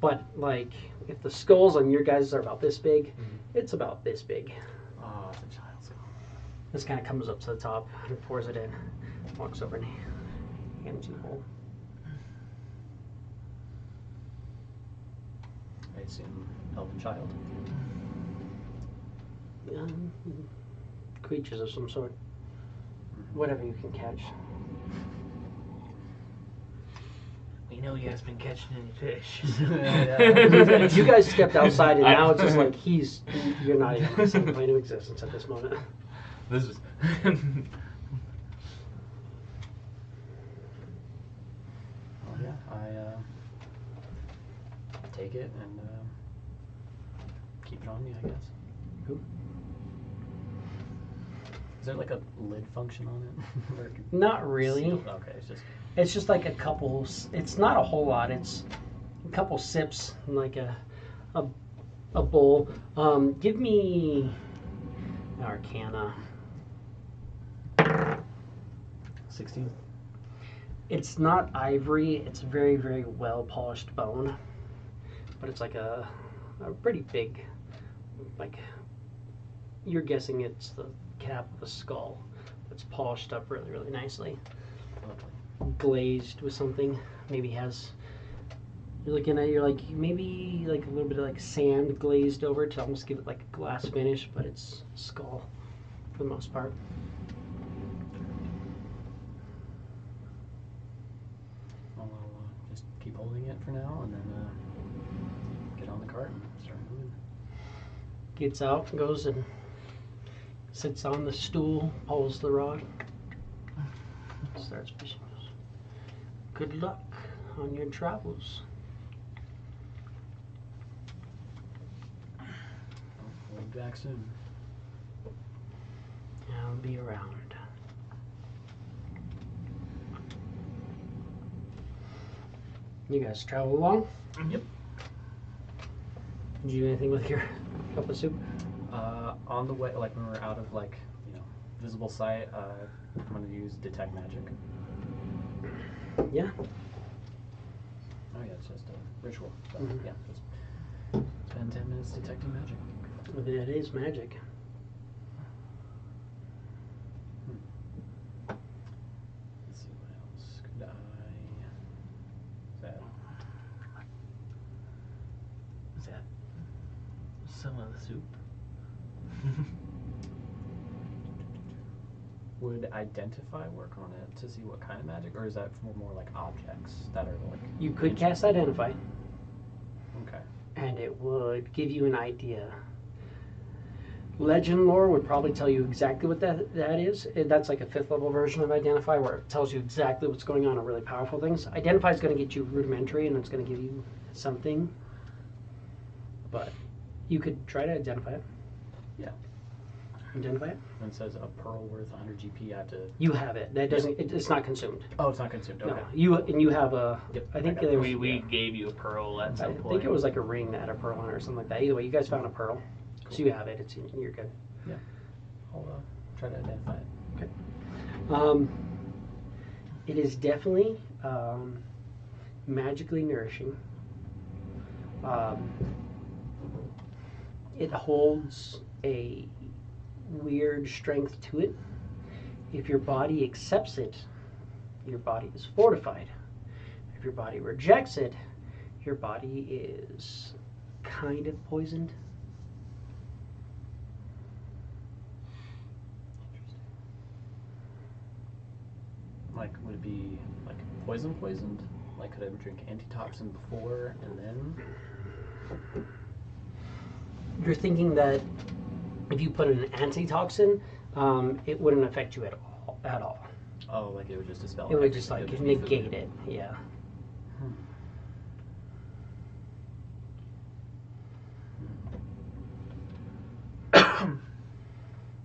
But like, if the skulls on your guys are about this big, it's about this big. Oh, it's a child's skull. This kind of comes up to the top and pours it in. Walks over and hands you a bowl. I assume elven child. Creatures of some sort. Whatever you can catch. We know he hasn't been catching any fish. You guys stepped outside and now it's just like you're not even on the same plane of existence at this moment. This is. Well, yeah, I take it and keep it on me, I guess. Who? Is there like a lid function on it? Or Not really. sealed? Okay, It's just like a couple. It's not a whole lot. It's a couple sips, and like a bowl. Give me Arcana. 16. It's not ivory. It's very, very well polished bone, but it's like a pretty big. Like, you're guessing it's the cap of a skull that's polished up really, really nicely. Lovely. Glazed with something. Maybe has. You're like maybe like a little bit of like sand glazed over it to almost give it like a glass finish, but it's skull for the most part. Well, I'll just keep holding it for now and then get on the cart and start moving. Gets out, goes and sits on the stool, pulls the rod, starts fishing. Good luck on your travels. We'll be back soon. I'll be around. You guys travel along? Yep. Did you do anything with your cup of soup? On the way, like when we're out of like, visible sight, I'm gonna use detect magic. Yeah. Oh yeah, it's just a ritual. So, Mhm. yeah, just spend 10 minutes detecting magic. It is magic. Let's see what else could I. Is that some of the soup? Would identify work on it to see what kind of magic, or is that for more like objects that are like? You could cast Identify, Okay. and it would give you an idea. Legend lore would probably tell you exactly what that is. That's like a 5th level version of Identify, where it tells you exactly what's going on and really powerful things. Identify is going to get you rudimentary, and it's going to give you something. But you could try to identify it. Yeah. Identify it. And it says a pearl worth 100 GP. I have to. You have it. That doesn't. It's not consumed. Oh, it's not consumed. Okay. No. You have a. Yep, I think I got there it. was, We gave you a pearl at I some point. think it was like a ring that had a pearl on it or something like that. Either way, you guys found a pearl, so you have it. You're good. I'll try to identify it. It is definitely magically nourishing. It holds a weird strength to it. If your body accepts it, your body is fortified. If your body rejects it, your body is kind of poisoned. Like, would it be like poisoned? Like, could I drink antitoxin before and then? You're thinking that if you put in an antitoxin, it wouldn't affect you at all. Oh, like it would just dispel. It would just everything. like It would be negate food. it. Yeah.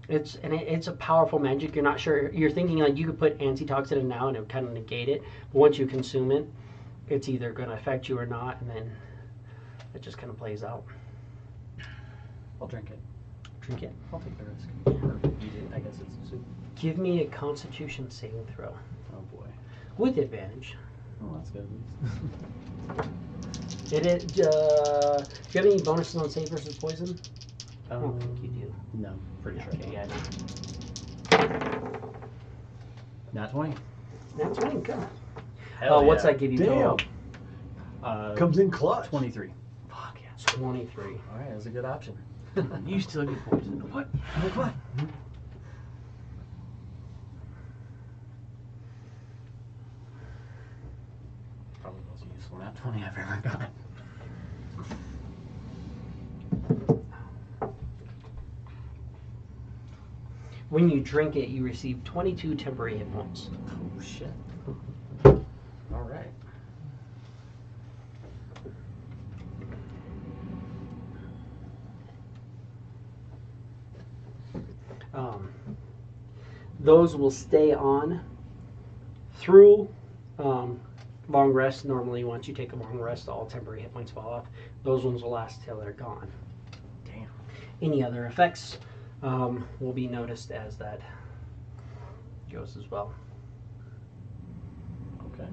It's a powerful magic. You're not sure. You're thinking like you could put antitoxin in now and it would kind of negate it. But once you consume it, it's either going to affect you or not, and then it just kind of plays out. I'll drink it. Drink it. I'll take the risk. Or eat it. I guess it's soup. Give me a Constitution saving throw Oh boy. with advantage. Oh, that's good. It is. Do you have any bonuses on save versus poison? I don't think you do. No, pretty sure. Okay, yeah. Nat 20. That's right. Good. Hell What's yeah. that give you? Damn. Total? Comes in clutch. 23. Fuck yeah. 23. All right, that's a good option. You still get poison. What? What? Probably the most useful nat 20 I've ever got. When you drink it, you receive 22 temporary hit points. Oh shit. All right. Those will stay on through long rest. Normally, once you take a long rest, all temporary hit points fall off. Those ones will last till they're gone. Damn. Any other effects will be noticed as that goes as well. Okay.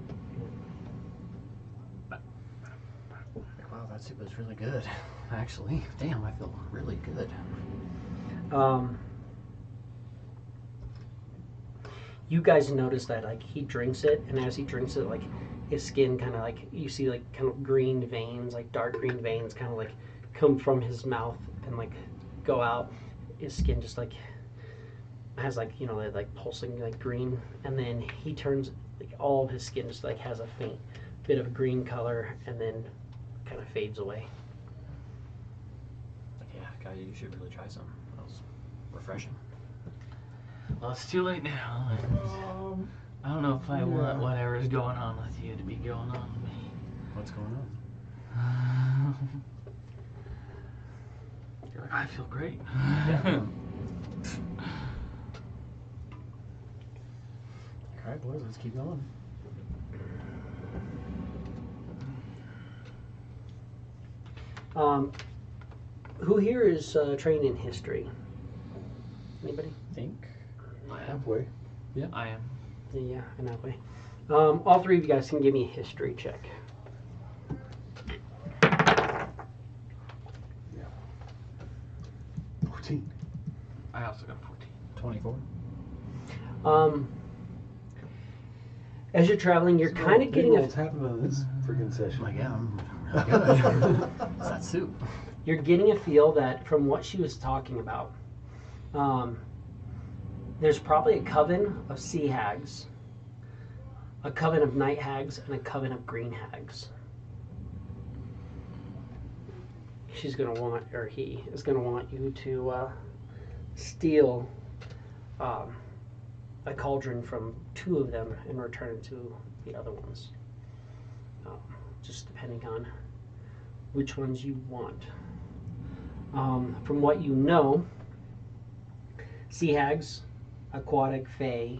Wow, that soup is really good. Actually, damn, I feel really good. You guys notice that like he drinks it, and as he drinks it, like his skin kind of like you see like kind of green veins, like dark green veins, kind of like come from his mouth and like go out. His skin just like has like like pulsing like green, and then he turns like all of his skin just like has a faint bit of green color, and then kind of fades away. Yeah, guy, you should really try some. That was refreshing. Well, it's too late now. I don't know if I want whatever's going on with you to be going on with me. What's going on? You're like, I feel great. Yeah. All right, boys, let's keep going. Who here is trained in history? Anybody? Think. Halfway. I am. Yeah, in that way. All three of you guys can give me a history check. Yeah. 14. I also got 14. 24. As you're traveling, you're kind of getting what's happening on this freaking session. Like, yeah, I'm really good. It's that soup. you're getting a feel that from what she was talking about, there's probably a coven of sea hags, a coven of night hags, and a coven of green hags. She's going to want, or he is going to want you to steal a cauldron from two of them and return it to the other ones. Just depending on which ones you want. From what you know, sea hags, aquatic fae,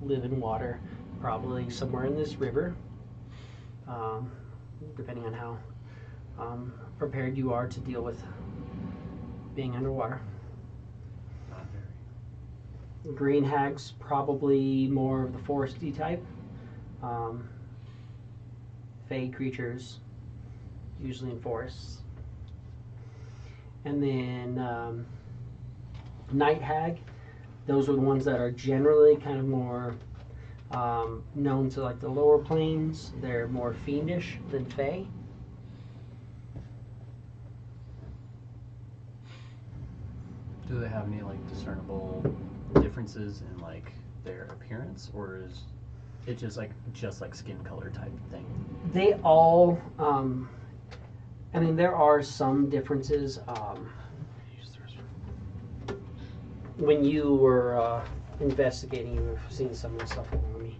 live in water, probably somewhere in this river, depending on how prepared you are to deal with being underwater. Not very. Green hags, probably more of the foresty type. Fae creatures, usually in forests. And then night hag, those are the ones that are generally kind of more known to like the lower planes. They're more fiendish than fae. Do they have any like discernible differences in like their appearance, or is it just like skin color type thing? They all, I mean, there are some differences. When you were investigating, you were seeing some of the stuff along with me.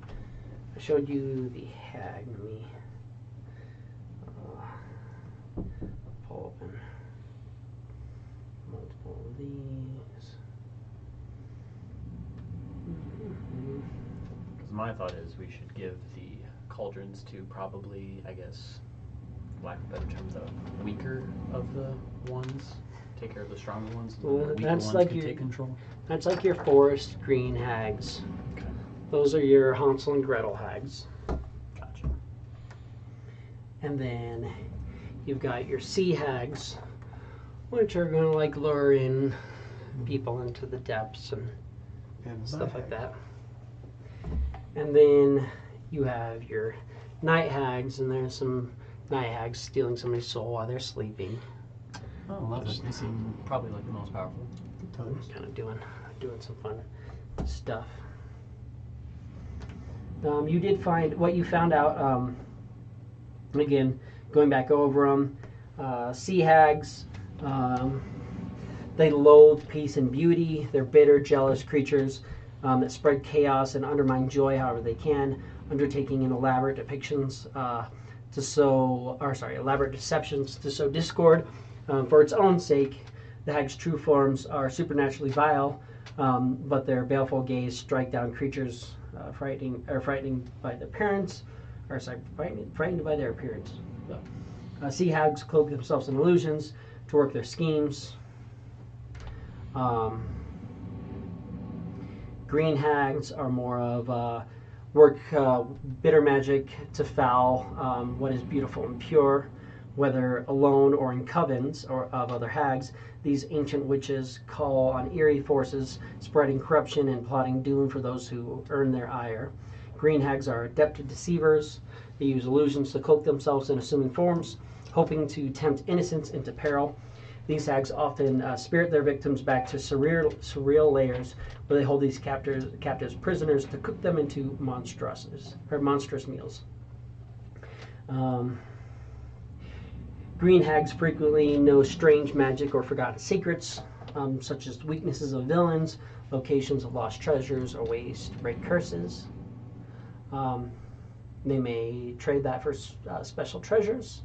I showed you the hag. Let me pull open multiple of these. Because my thought is we should give the cauldrons to probably, I guess, lack of a better term, the weaker of the ones. Take care of the stronger ones, and then the weaker That's ones like can your- take control. That's like your forest green hags. Okay. Those are your Hansel and Gretel hags. Gotcha. And then you've got your sea hags, which are going to like lure in people into the depths and stuff like that. And then you have your night hags, and there's some night hags stealing somebody's soul while they're sleeping. Oh, love it. They seem probably like the most powerful. Kind of doing some fun stuff. You did find what you found out. Again, going back over them, sea hags. They loathe peace and beauty. They're bitter, jealous creatures that spread chaos and undermine joy however they can, undertaking an elaborate elaborate deceptions to sow discord. For its own sake, the hag's true forms are supernaturally vile, but their baleful gaze strike down creatures frightened by their appearance, frightened by their appearance. Sea hags cloak themselves in illusions to work their schemes. Green hags are more of work bitter magic to foul what is beautiful and pure. Whether alone or in covens or of other hags, these ancient witches call on eerie forces, spreading corruption and plotting doom for those who earn their ire. Green hags are adept deceivers. They use illusions to cloak themselves in assuming forms, hoping to tempt innocence into peril. These hags often spirit their victims back to surreal layers where they hold these captives prisoners to cook them into monstrous meals. Green hags frequently know strange magic or forgotten secrets, such as weaknesses of villains, locations of lost treasures, or ways to break curses. They may trade that for special treasures.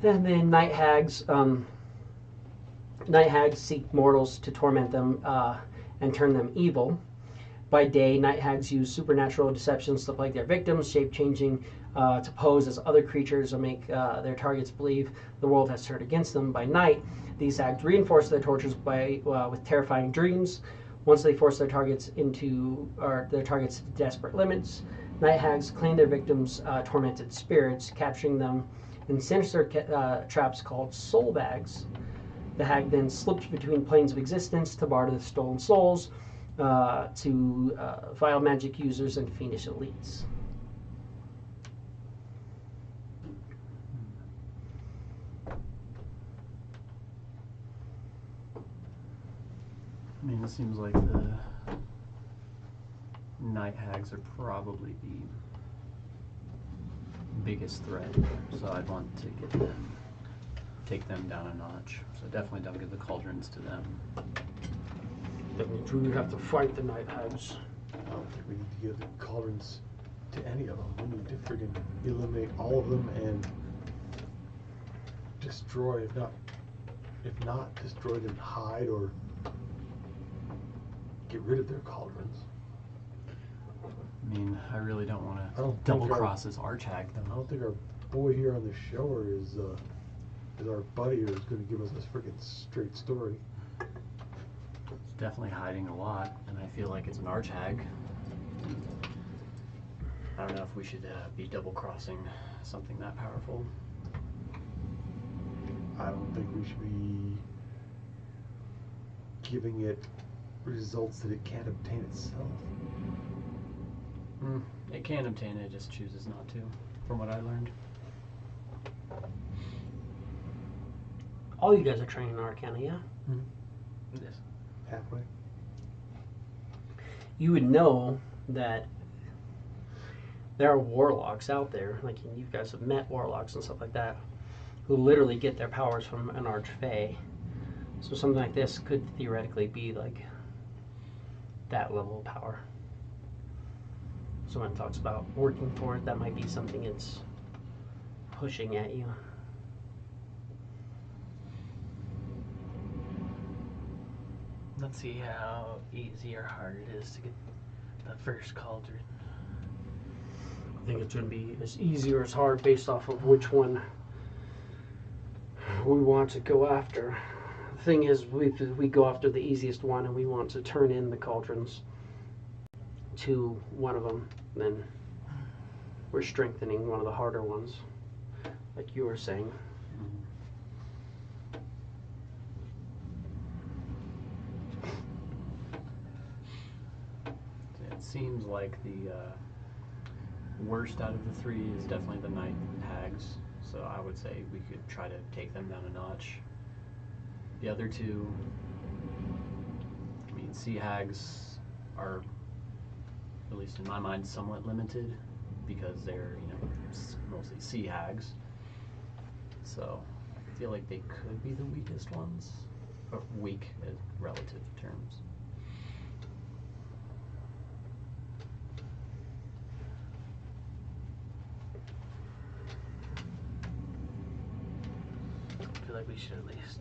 And then night hags seek mortals to torment them and turn them evil. By day, night hags use supernatural deceptions to plague their victims, shape-changing to pose as other creatures or make their targets believe the world has turned against them. By night, these hags reinforce their tortures with terrifying dreams. Once they force their targets to desperate limits, night hags claim their victims' tormented spirits, capturing them in sinister traps called soul bags. The hag then slips between planes of existence to barter the stolen souls to vile magic users and fiendish elites. I mean, it seems like the night hags are probably the biggest threat, so I'd want to take them down a notch. So definitely don't give the cauldrons to them. That means we have to fight the night hags. I don't think we need to give the cauldrons to any of them. We need to friggin' eliminate all of them and destroy, if not destroy them, hide or get rid of their cauldrons. I mean, I really don't want I to don't think double cross this archhag I though. don't think our boy here on the show is our buddy or is going to give us this friggin' straight story. It's definitely hiding a lot, and I feel like it's an archhag. I don't know if we should be double crossing something that powerful. I don't think we should be giving it results that it can't obtain itself. It can obtain it, just chooses not to, from what I learned. All you guys are trained in Arcana, yeah? Yes. Halfway. You would know that there are warlocks out there, like you guys have met warlocks and stuff like that, who literally get their powers from an archfey. So something like this could theoretically be like that level of power. Someone talks about working for it, that might be something it's pushing at you. Let's see how easy or hard it is to get the first cauldron? I think it's going to be as easy or as hard based off of which one we want to go after. The thing is, we go after the easiest one and we want to turn in the cauldrons to one of them, then we're strengthening one of the harder ones, like you were saying. It seems like the worst out of the three is definitely the night hags. So I would say we could try to take them down a notch. The other two, I mean, sea hags are, at least in my mind, somewhat limited because they're, you know, mostly sea hags. So I feel like they could be the weakest ones, or weak in relative terms. I feel like we should at least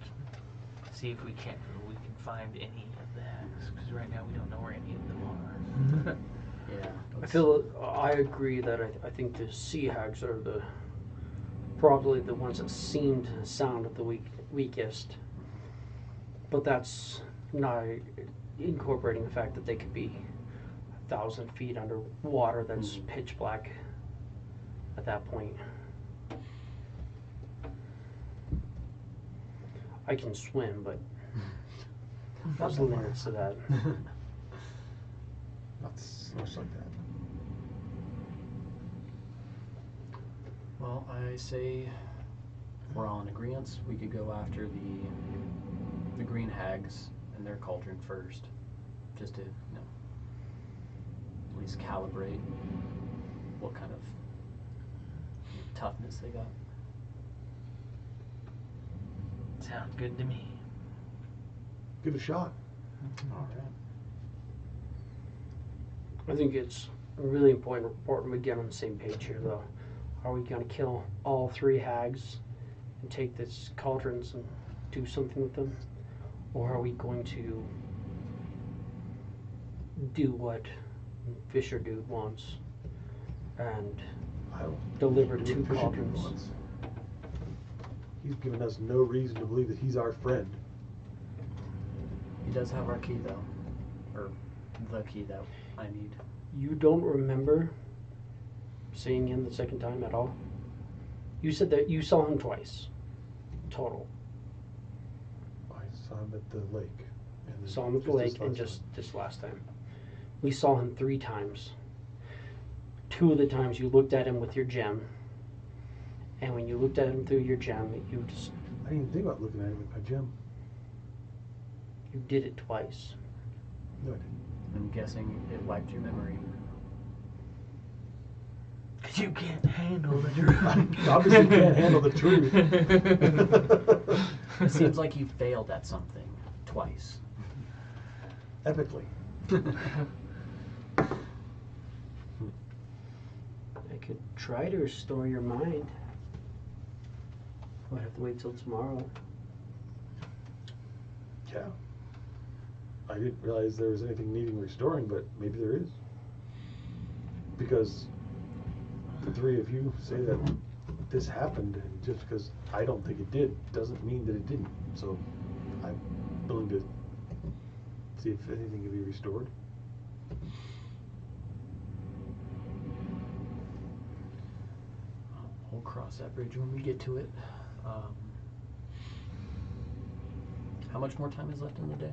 see if we can find any of the hags, because right now we don't know where any of them are. Yeah. I agree that I think the sea hags are probably the ones that seem to sound the weakest. But that's not incorporating the fact that they could be 1,000 feet under water that's pitch black at that point. I can swim, but there's limits to that. Not so much like that. Well, I say if we're all in agreement, we could go after the green hags and their cauldron first, just to, you know, at least calibrate what kind of toughness they got. Sounds good to me. Give it a shot. All right. I think it's really important we get on the same page here, though. Are we going to kill all three hags and take this cauldrons and do something with them? Or are we going to do what Fisher Dude wants and deliver do two what Fisher cauldrons? wants. He's given us no reason to believe that he's our friend. He does have our key, though, or the key that I need. You don't remember seeing him the second time at all? You said that you saw him twice, total. I saw him at the lake. And then Saw him at the just this lake and last just time. this last time. We saw him 3 times. 2 of the times you looked at him with your gem. And when you looked at him through your gem, you I didn't even think about looking at him with my gem. did it twice. No, I didn't. I'm guessing it wiped your memory. Because you can't handle the truth. Obviously can't handle the truth. It seems like you failed at something twice. Epically. I could try to restore your mind. I'll have to wait till tomorrow. Yeah. I didn't realize there was anything needing restoring, but maybe there is. Because the 3 of you say that this happened, and just because I don't think it did doesn't mean that it didn't. So I'm willing to see if anything can be restored. We'll cross that bridge when we get to it. How much more time is left in the day?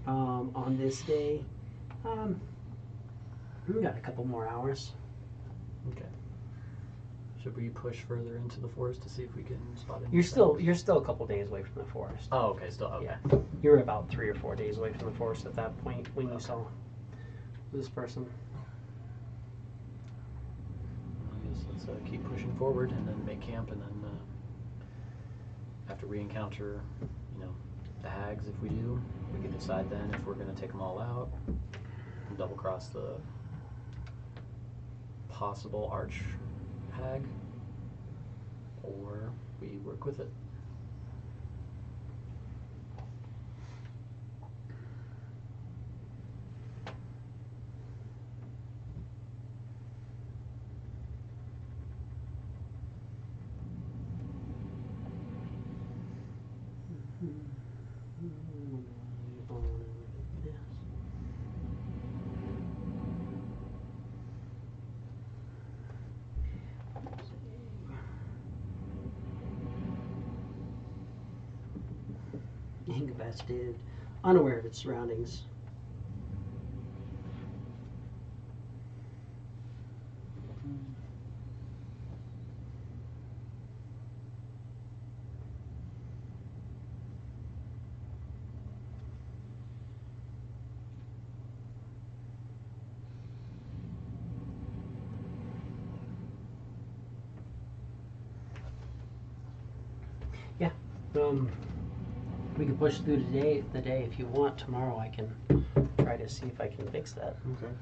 On this day, we got a couple more hours. Okay. Should we push further into the forest to see if we can spot any? You're still a couple days away from the forest. Oh, okay. Still okay. Yeah, you're about 3 or 4 days away from the forest at that point when you saw this person. I guess let's keep pushing forward and then make camp, and then after we encounter, you know, the hags, if we do, we can decide then if we're going to take them all out and double cross the possible arch hag, or we work with it. incapacitated, unaware of its surroundings. We can push through the day if you want. Tomorrow I can try to see if I can fix that. Okay.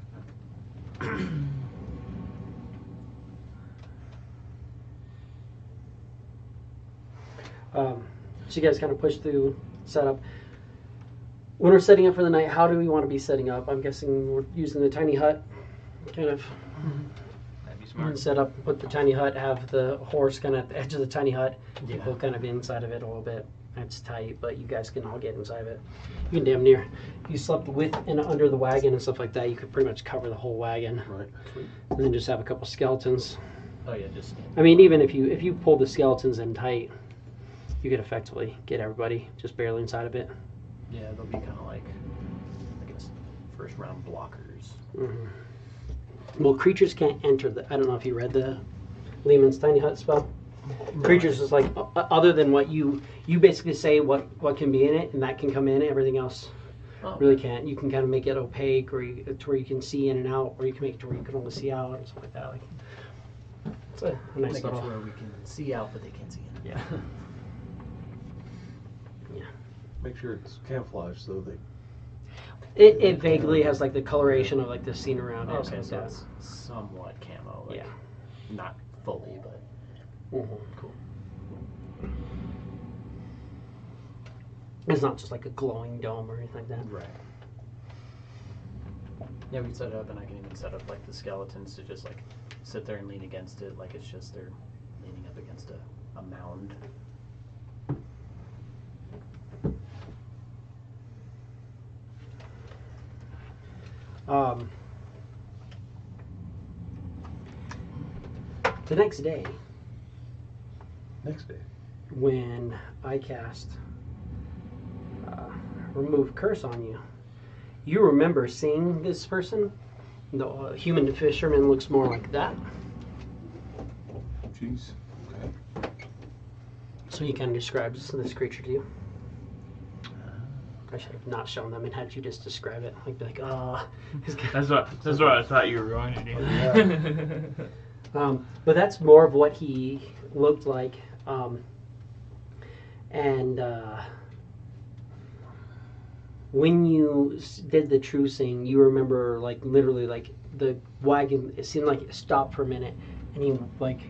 So you guys kind of push through, set up. When we're setting up for the night, how do we want to be setting up? I'm guessing we're using the tiny hut, kind of. That'd be smart. Set up, put the tiny hut, have the horse kind of at the edge of the tiny hut. People kind of inside of it a little bit. It's tight, but you guys can all get inside of it. You can damn near. If you slept with and under the wagon and stuff like that, you could pretty much cover the whole wagon. Right. And then just have a couple skeletons. Oh yeah, just. I mean, even if you pull the skeletons in tight, you could effectively get everybody just barely inside of it. Yeah, they'll be kind of like, I guess, first round blockers. Mm-hmm. Well, creatures can't enter the. I don't know if you read the Lehman's tiny hut spell. No, Creatures is like other than what you basically say what can be in it, and that can come in. Everything else really can't. You can kind of make it opaque, or to where you can see in and out, or you can make it to where you can only see out and stuff like that. Like it's a nice make it little. to where we can see out, but they can't see in. Yeah. Yeah. Make sure it's camouflage so they. It vaguely has like the coloration of like the scene around it. Okay, so so like it's somewhat camo. Like, yeah. Not fully, but cool. It's not just like a glowing dome or anything like that. Right. Yeah, we can set it up, and I can even set up like the skeletons to just like sit there and lean against it, like it's just they're leaning up against a mound. The next day, Next day. when I cast remove curse on you, you remember seeing this person. The human fisherman looks more like that. Jeez. Okay. So he kind of describes this creature to you. I should have not shown them and had you just describe it. Like, be like, ah. That's what I thought you were going to do. Yeah. But that's more of what he looked like. When you did the trucing, you remember, like, literally, like, the wagon, it seemed like it stopped for a minute, and he, like,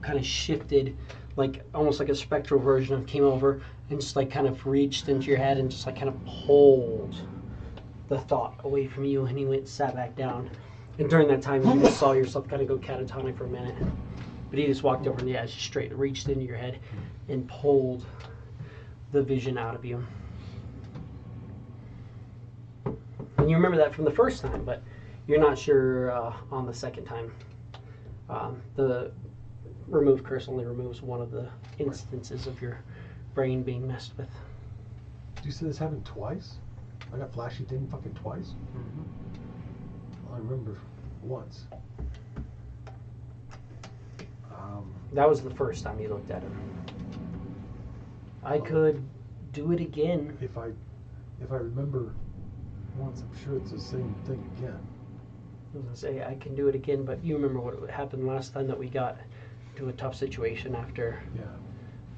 kind of shifted, like, almost like a spectral version of came over and just, like, kind of reached into your head and just, like, kind of pulled the thought away from you, and he went and sat back down. And during that time, you just saw yourself kind of go catatonic for a minute. But he just walked over and, just straight reached into your head and pulled the vision out of you. And you remember that from the first time, but you're not sure on the second time. The remove curse only removes one of the instances of your brain being messed with. Did you say this happened twice? I got flashy thing fucking twice? Mm-hmm. I remember once. That was the first time you looked at him. I could do it again. If I remember once, I'm sure it's the same thing again. I was gonna say I can do it again, but you remember what happened last time that we got to a tough situation after Yeah.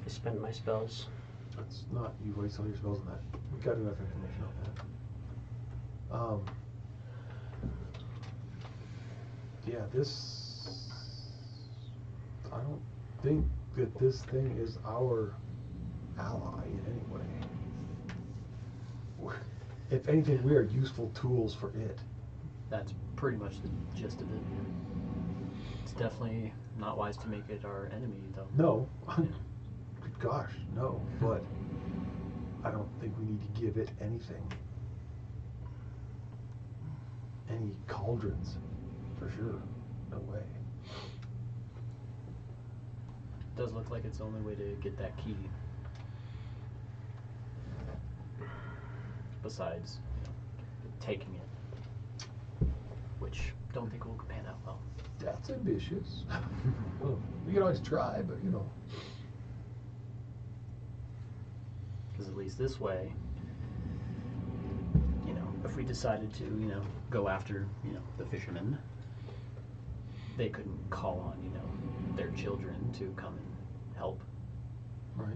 I spent my spells. That's not you waste all your spells on that. We got enough information on that. Yeah, this. I don't think that this thing is our ally in any way. If anything, we are useful tools for it. That's pretty much the gist of it. It's definitely not wise to make it our enemy, though. No. Good gosh, no. But I don't think we need to give it anything. Any cauldrons, for sure. No way. It does look like it's the only way to get that key. besides taking it, which don't think will pan out well. That's ambitious. We can always try, but you know. Because at least this way, if we decided to, go after, the fishermen, they couldn't call on, their children to come and help. Right.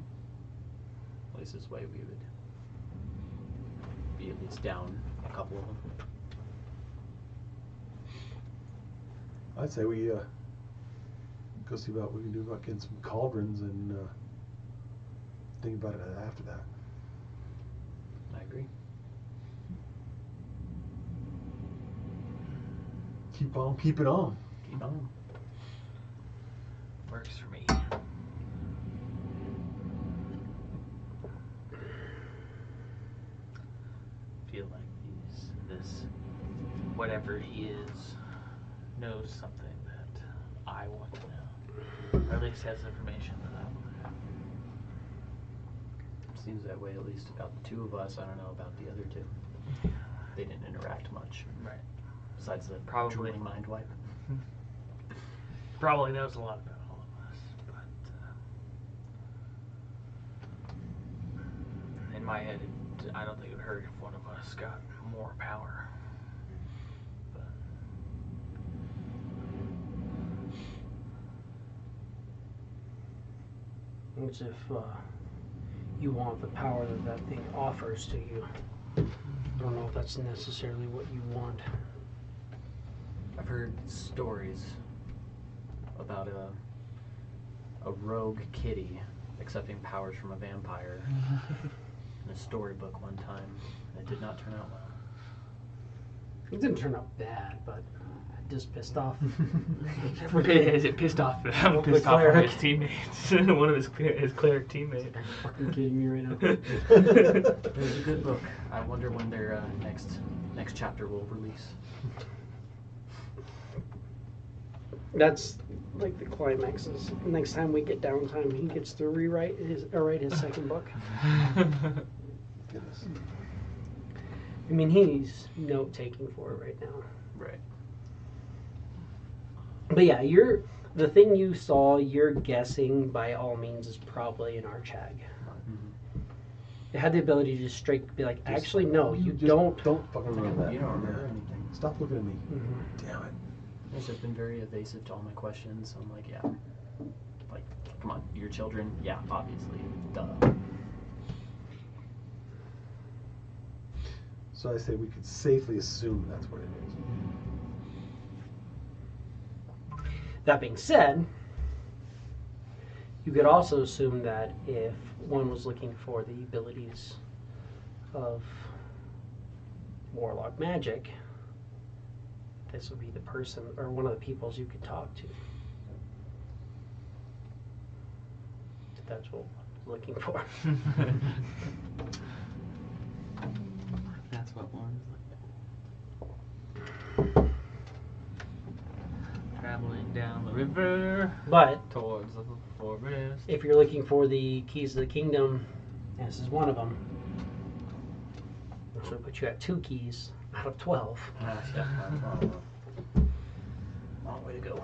At least this way we would be at least down a couple of them. I'd say we go see what we can do about getting some cauldrons and think about it after that. I agree. Keep on keeping on. Keep on. Works for me. Feel like this whatever he is knows something that I want to know, or at least has information that I want to know. Seems that way, at least about the two of us. I don't know about the other two. They didn't interact much. Right. Besides the Probably. drooling mind wipe. Probably knows a lot about all of us, but in my head, I don't think it would hurt if one of us got more power. But It's if you want the power that thing offers to you. I don't know if that's necessarily what you want. I've heard stories about a rogue kitty accepting powers from a vampire in a storybook one time. It did not turn out well. It didn't turn out bad, but just pissed off. it pissed off one of his teammates. One of his cleric teammates. Are you fucking kidding me right now? It was a good book. I wonder when their next chapter will release. That's like the climax is next time we get downtime, he gets to write his second book. Goodness. I mean, he's note taking for it right now. Right. But yeah, the thing you saw, you're guessing by all means is probably an archhag. Mm-hmm. It had the ability to just straight be like, Just- actually, no, you just don't. Don't fucking remember that. You don't remember anything. Stop looking at me. Mhm. Damn it. It's just been very evasive to all my questions. So I'm like, yeah. Like, come on, your children? Yeah, obviously. Duh. So I say we could safely assume that's what it is. That being said, you could also assume that if one was looking for the abilities of warlock magic, this would be the person or one of the peoples you could talk to. If that's what one's looking for. That's what one's traveling down the river But towards the forest. if you're looking for the keys to the kingdom, this is one of them. Which would put you at 2 keys out of 12. Long way to go.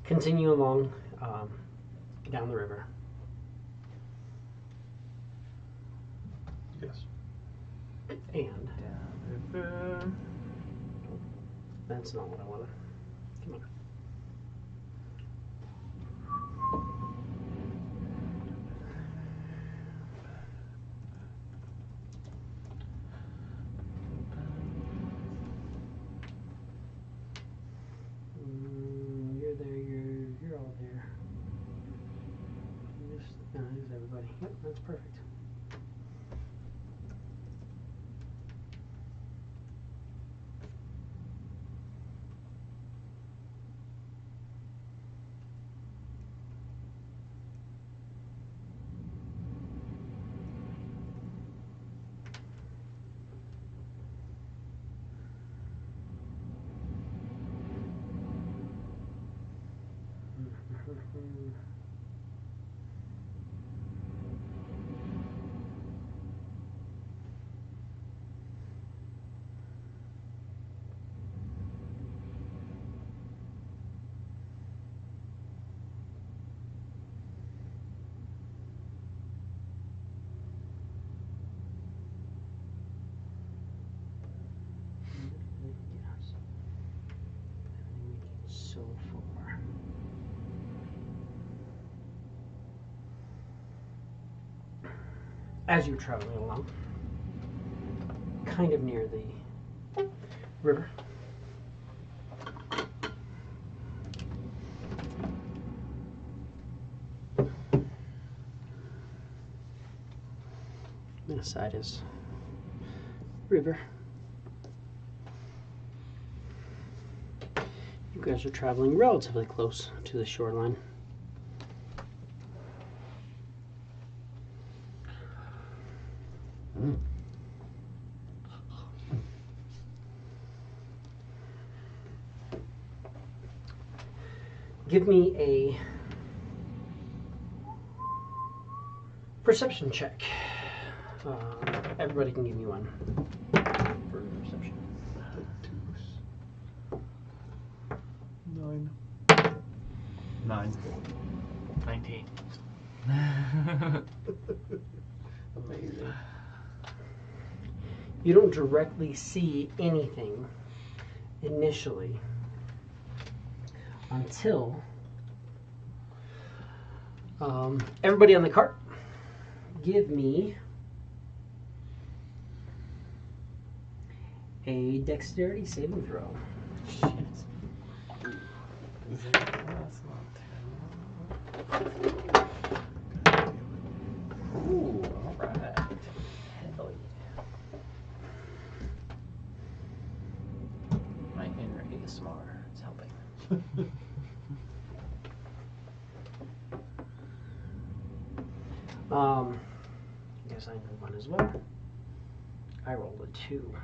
Continue along down the river. Yes. And Down the river. that's not what I wanted. Come on. You're there, you're all there. There's everybody. Yep, that's perfect. as you're traveling along, kind of near the river, this side is river. You guys are traveling relatively close to the shoreline. Give me a perception check. Everybody can give me one for perception. 9. 9. 19. Amazing. You don't directly see anything initially until everybody on the cart give me a dexterity saving throw. Shit. That's not terrible. Ooh, alright. Hell yeah. My inner ASMR is helping. I guess I know one as well. I rolled a 2.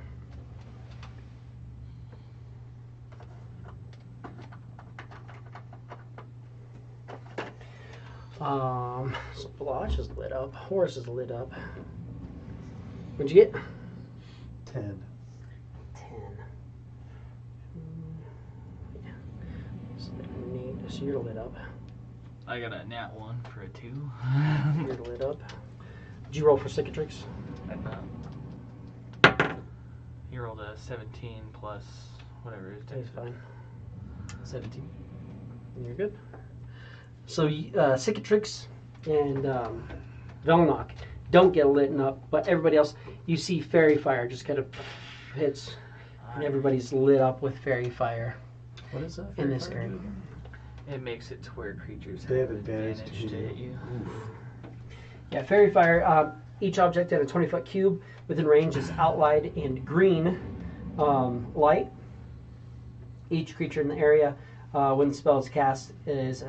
So Blosh is lit up. Horse is lit up. What'd you get? 10. 10. Yeah. So you're lit up. I got a nat 1 for a 2. You're lit up. Did you roll for cicatrix? He rolled a 17 plus whatever his That's dex is. fine. 17. You're good. So cicatrix and Velnock don't get lit up, but everybody else, you see fairy fire just kind of hits, and everybody's lit up with fairy fire What is that? in this area. It makes it to where creatures They have have advantage advantage to to hit hit you. Yeah, fairy fire. Each object in a 20-foot cube within range is outlined in green light. Each creature in the area, when the spell is cast, is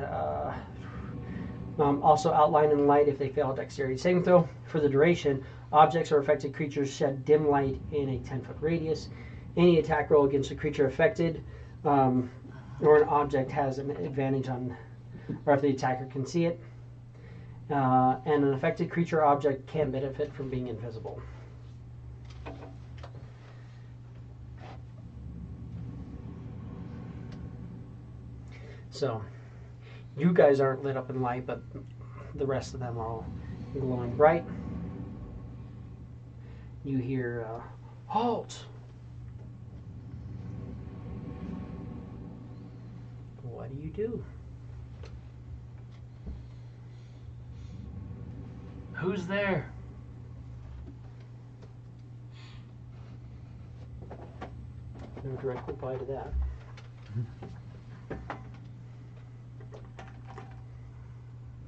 also outlined in light if they fail a dexterity saving throw. For the duration, objects or affected creatures shed dim light in a 10-foot radius. Any attack roll against a creature affected or an object has an advantage on, or if the attacker can see it. And an affected creature or object can benefit from being invisible. So, you guys aren't lit up in light, but the rest of them are all glowing bright. You hear, halt! What do you do? Who's there? No direct reply to that.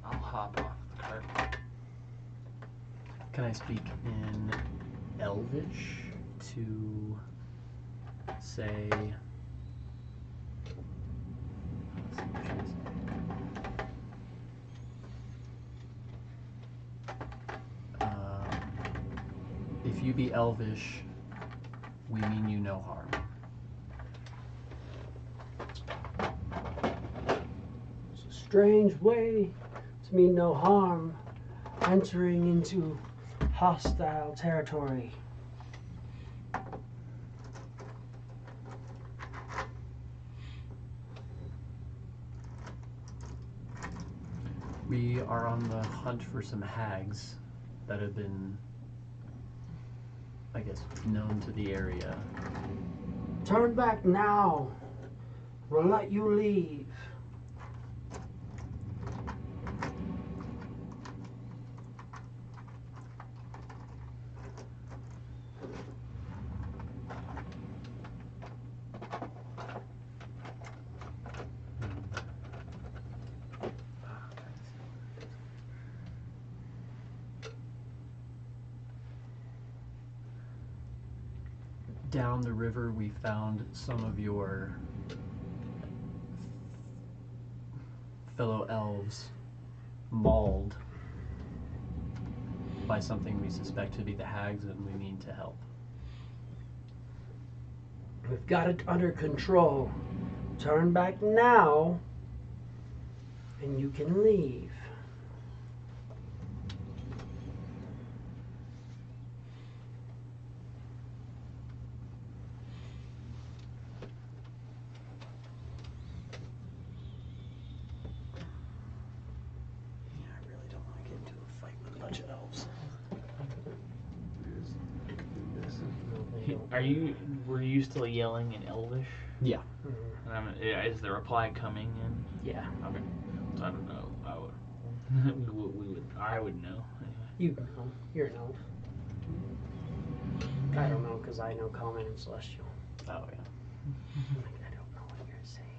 I'll hop off the cart. Can I speak in Elvish to say? Let's see what she says. If you be Elvish, we mean you no harm. It's a strange way to mean no harm, entering into hostile territory. We are on the hunt for some hags that have been, I guess, known to the area. Turn back now. We'll let you leave. down the river we found some of your fellow elves mauled by something we suspect to be the hags, and we mean to help. We've got it under control. Turn back now, and you can leave. Yeah, I really don't want to get into a fight with a bunch of elves. Were you still yelling in Elvish? Yeah. And is the reply coming in? Yeah. Okay. So I don't know. I would know. Anyway. You know. You're an elf. I don't know because I know Common and Celestial. Oh, yeah. I don't know what you're saying.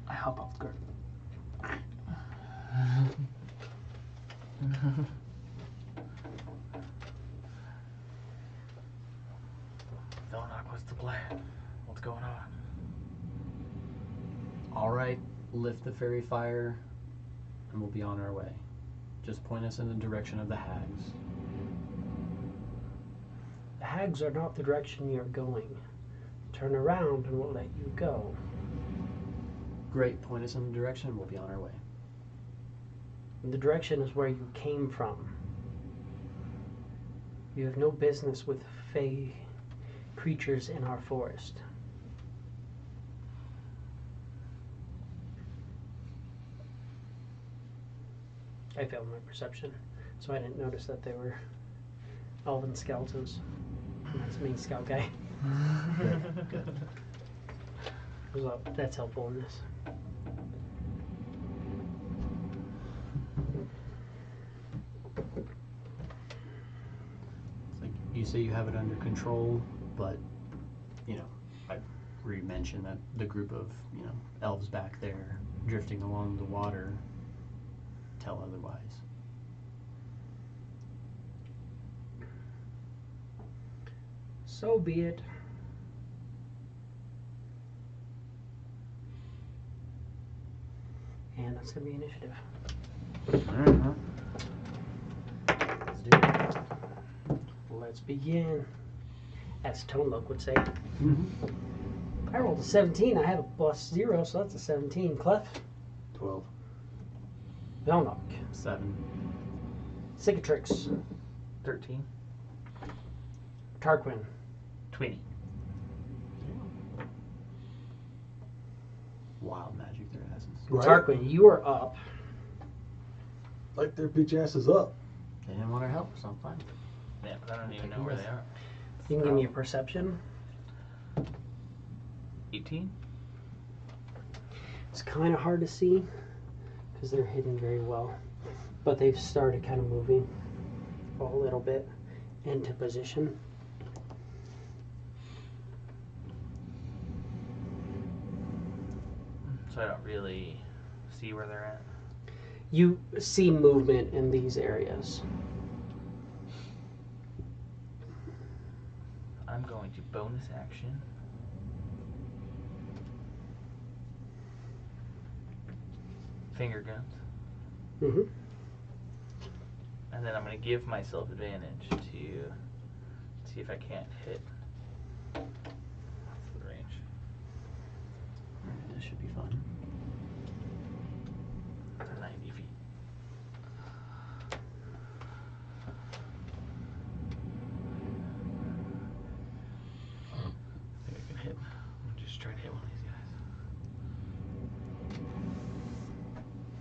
I hop off the cart. Velnock, what's the plan? What's going on? All right, lift the fairy fire, and we'll be on our way. Just point us in the direction of the hags. The hags are not the direction you're going. Turn around and we'll let you go. Great, point us in the direction, and we'll be on our way. The direction is where you came from. You have no business with fey creatures in our forest. I failed my perception, so I didn't notice that they were elven skeletons. And that's me, scout guy. So that's helpful in this. It's like you say you have it under control, but you know, I re-mentioned that the group of elves back there drifting along the water tell otherwise. So be it. And that's going to be initiative. Let's do it. Let's begin. As Tone Look would say. Mm-hmm. I rolled a 17. I have a +0, so that's a 17. Clef. 12. Velnock. 7. Cicatrix. 13. Tarquin. 20. Wild magic their asses. Right? Tarquin, you are up. Like their bitch asses up. They didn't want our help, so I'm fine. Yeah, but I don't even know where they are. You can give me a perception. 18? It's kind of hard to see because they're hidden very well. But they've started kind of moving a little bit into position. So I don't really see where they're at. You see movement in these areas. I'm going to bonus action. Finger guns. Mm-hmm. And then I'm going to give myself advantage to see if I can't hit. What's the range? Alright, this should be fun. 90 feet. I think I can hit. I'm just trying to hit one of these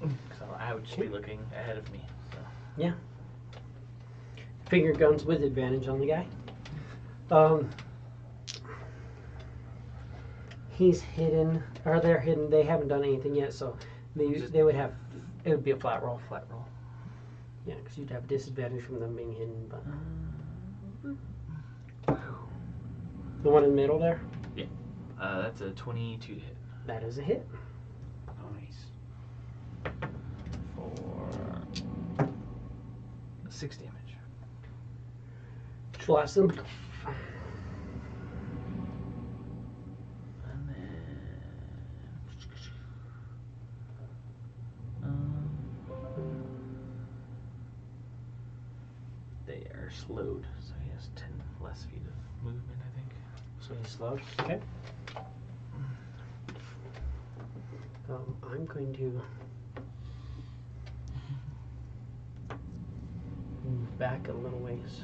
guys. So I would just be looking ahead of me. So. Yeah. Finger guns with advantage on the guy. He's hidden, or they're hidden. They haven't done anything yet, so they would have. It would be a flat roll. Flat roll. Yeah, because you'd have disadvantage from them being hidden. But the one in the middle there, That's a 22 to hit. that is a hit. Nice. For 6 damage. Blast them. And then they are slowed, so he has 10 less feet of movement, I think. So he's slowed. Okay. I'm going to move back a little ways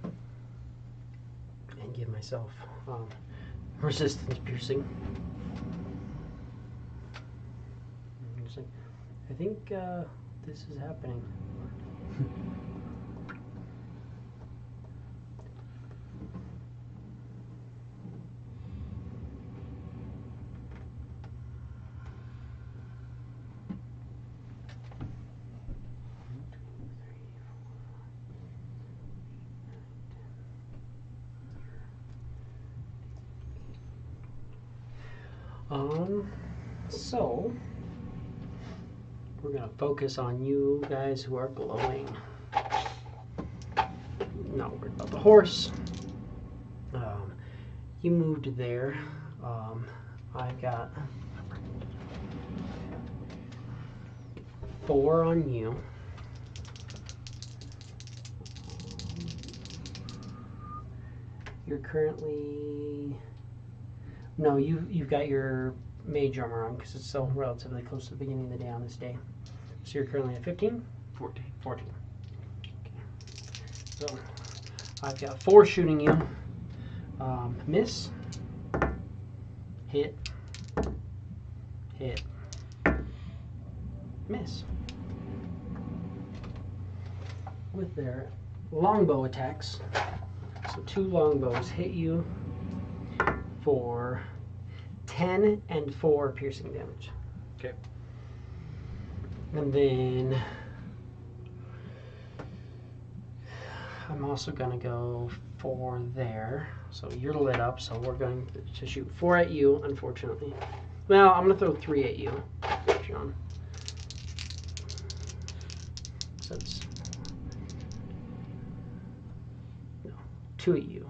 and give myself resistance piercing. I think this is happening. So we're gonna focus on you guys who are glowing. Not worried about the horse. You moved there. I've got 4 on you. You're currently you've got your mage armor on because it's still relatively close to the beginning of the day on this day. So you're currently at 15? 14. 14. Okay. So I've got 4 shooting you. Miss. Hit. Hit. Miss. With their longbow attacks. So 2 longbows hit you for 10 and 4 piercing damage. Okay. And then I'm also going to go 4 there. So you're lit up, so we're going to shoot 4 at you, unfortunately. Well, I'm going to throw 3 at you, John. So it's, no, 2 at you.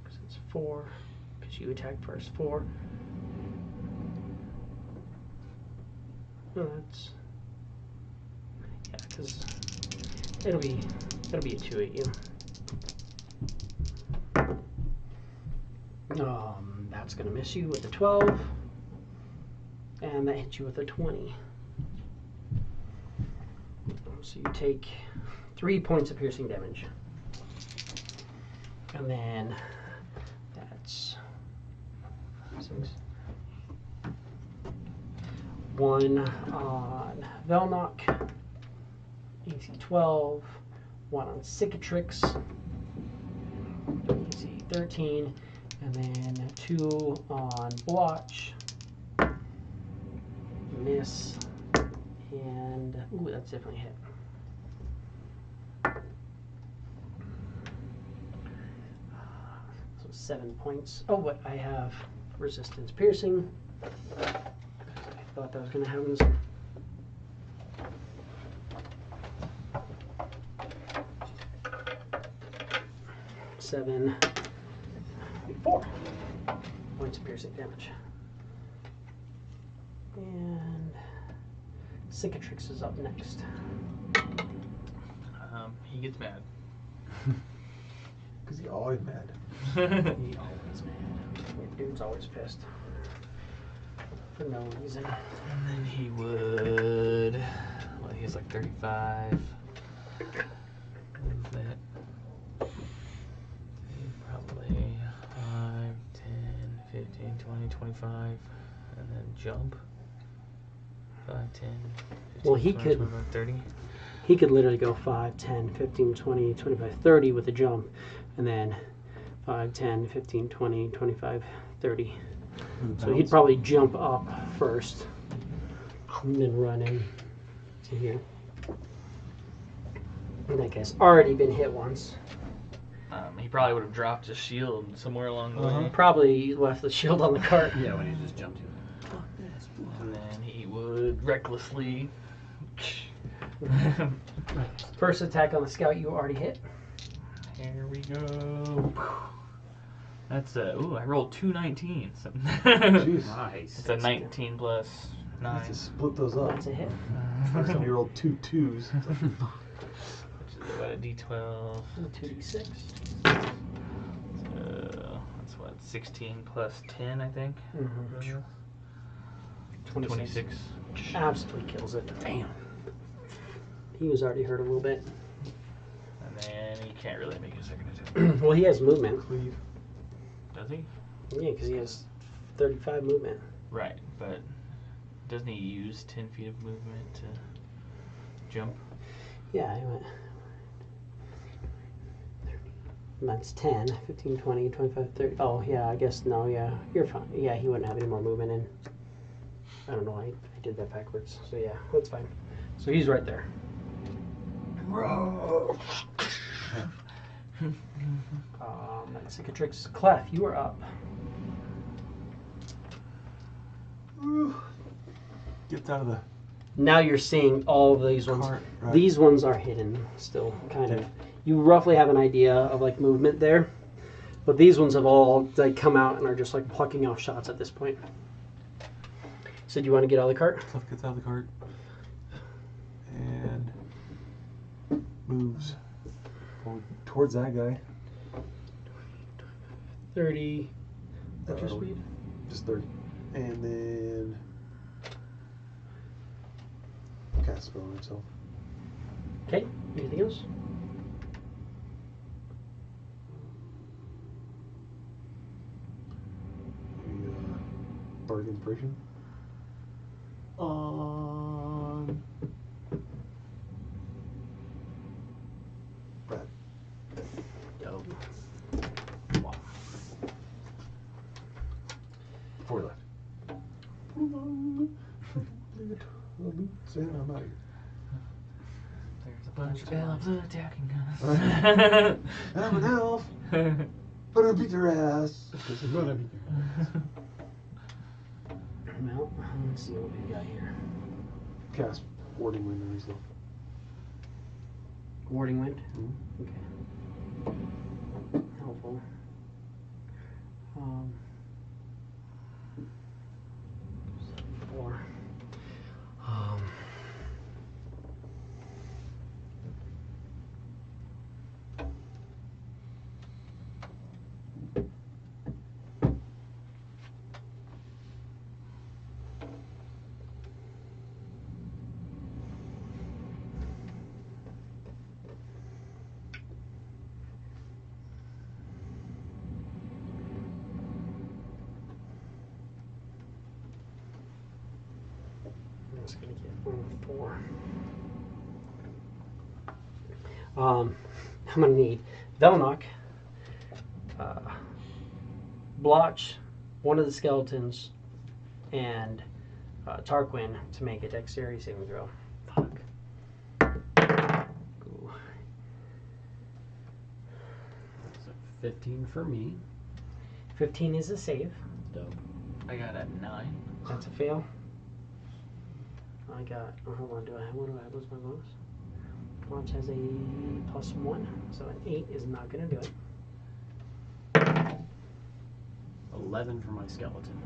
Because it's 4, because you attacked first. 4. No, that's, yeah, because it'll be a 2 at you. That's gonna miss you with a 12, and that hits you with a 20. So you take 3 points of piercing damage, and then that's 6. 1 on Velnock, AC 12, 1 on Cicatrix, AC 13, and then 2 on Blotch, miss, and ooh, that's definitely a hit. So 7 points. Oh, but I have resistance piercing. I thought that was going to happen. 7, 4 points of piercing damage. And Cicatrix is up next. He gets mad. Because he's always mad. He always mad. Dude's always pissed. For no reason. And then he would, well, he has like 35 movement. Probably 5, 10, 15, 20, 25, and then jump. 5, 10, 15, Well, he 20, could 25, 30. He could literally go 5, 10, 15, 20, 25, 30 with a jump, and then 5, 10, 15, 20, 25, 30. So he'd probably jump up first, and then run in to here. And that guy's already been hit once. He probably would have dropped his shield somewhere along the way. Probably left the shield on the cart. Yeah, when he just jumped in. And then he would recklessly First attack on the scout, you already hit. Here we go. That's ooh, I rolled 2 19s. Jeez. Nice. It's a 19 plus I 9. have to split those up. That's a hit. First time you rolled 2 2s. It's like, Which is what, a d12. 2d6. So that's what, 16 plus 10, I think. Mm-hmm. 26. Absolutely kills it. Damn. He was already hurt a little bit. And then he can't really make a second attack. Well, he has movement. cleave. Does he? Yeah, because he has 35 movement. Right, but doesn't he use 10 feet of movement to jump? Yeah, he went. That's 10, 15, 20, 25, 30. Oh, yeah, I guess, no, yeah. You're fine. Yeah, he wouldn't have any more movement in. I don't know, I did that backwards. So, yeah, that's fine. So he's right there. That's Cicatrix. Clef, you are up. Gets out of the Now you're seeing all of these ones. cart. Right. These ones are hidden still, kind of. You roughly have an idea of like movement there, but these ones have all like come out and are just like plucking off shots at this point. So do you want to get out of the cart? Stuff gets out of the cart and moves forward towards that guy. 30. What's your speed? Just 30. And then cast spell on himself. Okay. Anything else? Bardic Inspiration. On Brad. Dope. 4 left. And I'm out of here. There's a bunch of elves attacking us. I'm an elf. But I'll beat their ass. Well, let's see what we got here. Cast Warding Wind on yourself. Warding wind. Mm-hmm. Okay. Helpful. 4. I'm just gonna get 4. I'm gonna need Velnock, Blotch, one of the skeletons, and Tarquin to make a dexterity saving throw. Fuck. Ooh. So 15 for me. 15 is a save. Dope. I got a 9. That's a fail. I got. Oh, hold on. What do I have? What's my bonus? Launch has a +1, so an 8 is not going to do it. 11 for my skeleton.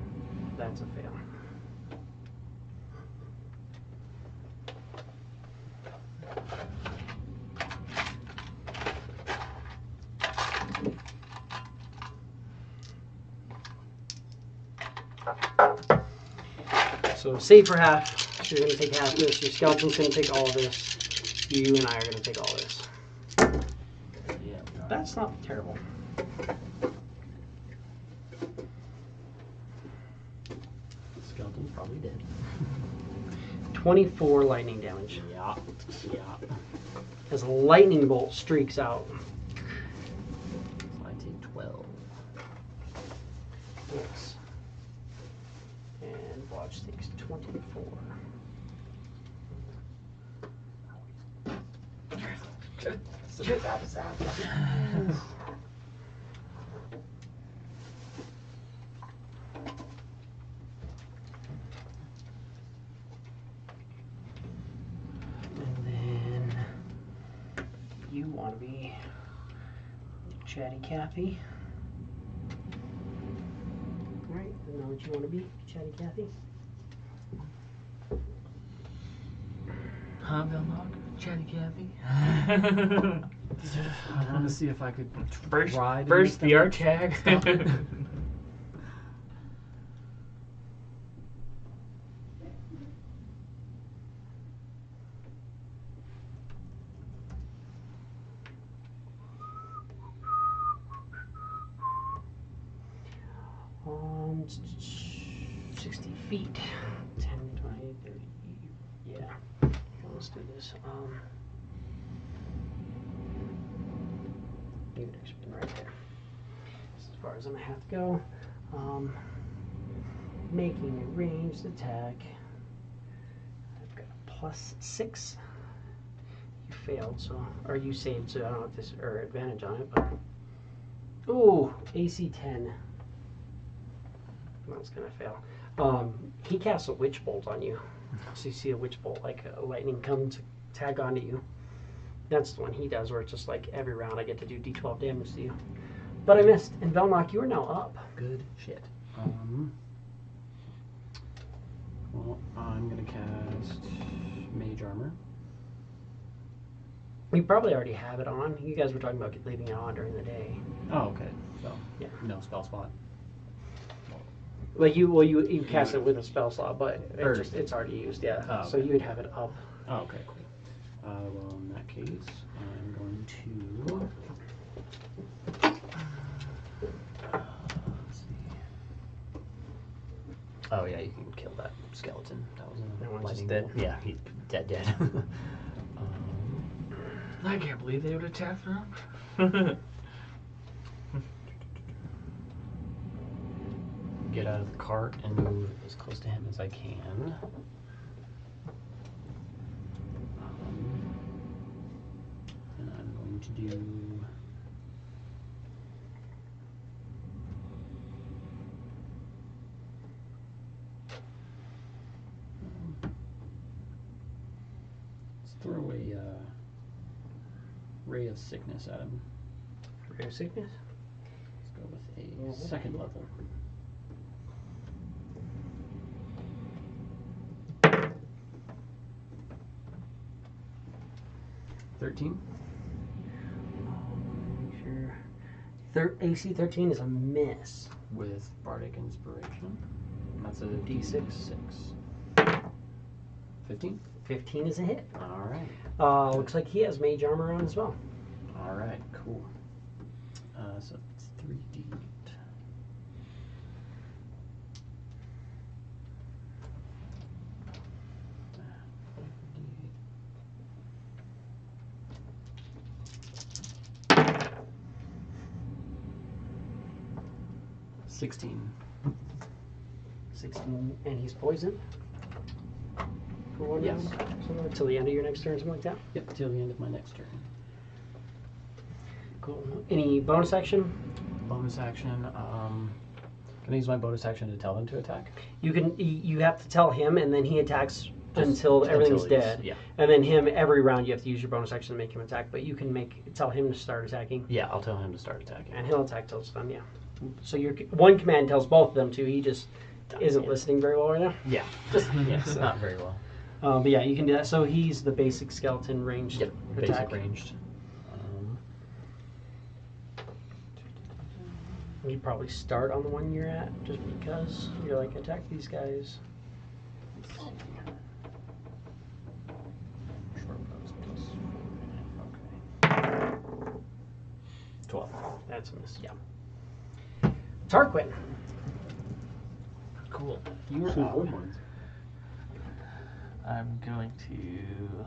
That's a fail. So save for half. So you're going to take half of this. Your skeleton's going to take all of this. You and I are going to take all of this. Yeah. That's not terrible. Skeleton's probably dead. 24 lightning damage. Yeah. Yeah. As a lightning bolt streaks out. So I take 12. Yes. And Watch takes 24. And then want to be? Chatty Cathy. Alright, isn't that what you want to be? Chatty Cathy? Huh, Velmog? Chatty Cathy? I wanted to see if I could First ride VR them. tag. Um, 60 feet. 10, 20, 30. Yeah. Let's do this. You can spin right there. As far as I'm gonna have to go. Making a ranged attack. I've got a +6. You failed, so or you saved, so I don't know if this or advantage on it, but ooh, AC 10. That's gonna fail. He casts a witch bolt on you, so you see a witch bolt like a lightning come to tag onto you. That's the one he does, where it's just like every round I get to do D12 damage to you. But I missed, and Velmok, you are now up. Good shit. Well, I'm gonna cast Mage Armor. You probably already have it on. You guys were talking about leaving it on during the day. Oh, okay. So Yeah. no spell spot. Like you cast it with a spell slot, but Or- it's already used. Yeah. Oh, So okay. you would have it up. Oh, okay, cool. Well, in that case, I'm going to. Let's see. Oh yeah, you can kill that skeleton. That was a That one's just lightning dead. bolt. Yeah, he's dead. I can't believe they would attack them. Get out of the cart and move as close to him as I can. And I'm going to do. Let's throw a ray of sickness at him. Ray of sickness. Let's go with a second level. Sure. AC 13 is a miss. With Bardic Inspiration. That's a D6. D6. 15? 15 is a hit. Alright. Looks like he has mage armor on as well. Alright, cool. So it's 3d8. $16. 16, and he's poisoned. For 1 Yes. round. So until the end of your next turn, something like that. Yep, till the end of my next turn. Cool. Any bonus action? Bonus action. Can I use my bonus action to tell him to attack? You can. You have to tell him, and then he attacks until everything's until he's- dead. yeah. And then him every round you have to use your bonus action to make him attack. But you can tell him to start attacking, Yeah, I'll tell him to start attacking. and he'll attack till it's done. Yeah. So your one command tells both of them to. He just isn't Yeah. listening very well right now. Yeah. Just Yes, not very well. But yeah, you can do that. So he's the basic skeleton ranged Yep, attack. basic ranged. You'd probably start on the one you're at, just because you're like, attack these guys. Short bows plus 4. Okay. 12. That's a miss. Yeah. Tarquin. Cool. You're So up. void mines. I'm going to,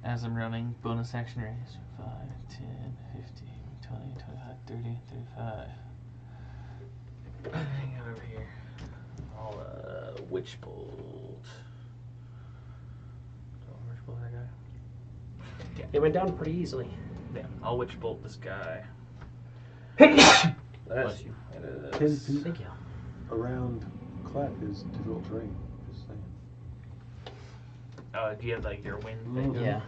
as I'm running, bonus action raise. 5, 10, 15, 20, 25, 30, 35. Hang on over here. I'll, Witch Bolt. Witch Bolt that guy? It went down pretty easily. Yeah, I'll Witch Bolt this guy. Bless you. Thank you. Around Clap is difficult terrain. Just saying. Do you have like your wind thing? Yeah.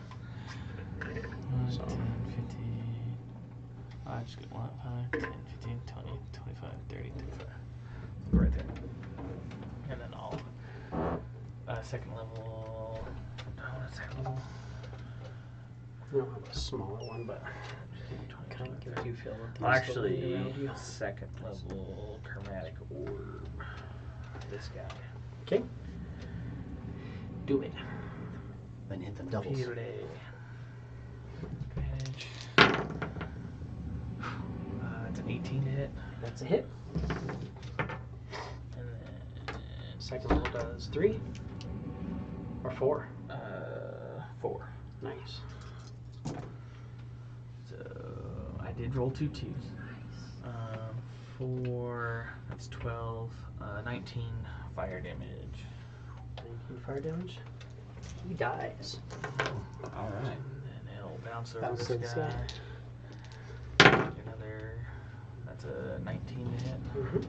1, So- 10, 15, I just get 1, 5, 10, 15, 20, 25, 30, 35. Right there. And then I'll second level. Second level. I don't have a smaller one, but kind of gives you feel that I'll things still actually moving around you. second level chromatic orb. This guy. Okay. Do it. Then hit them doubles. Advantage. It's an 18 to hit. That's a hit. And then Second level does 3 or 4. 4. Nice. So I did roll 2 2s. 4, that's 12, 19 fire damage. 19 fire damage. He dies. All right. And then he'll bounce over Bounce this to this guy. Another, that's a 19 to hit. Mm-hmm.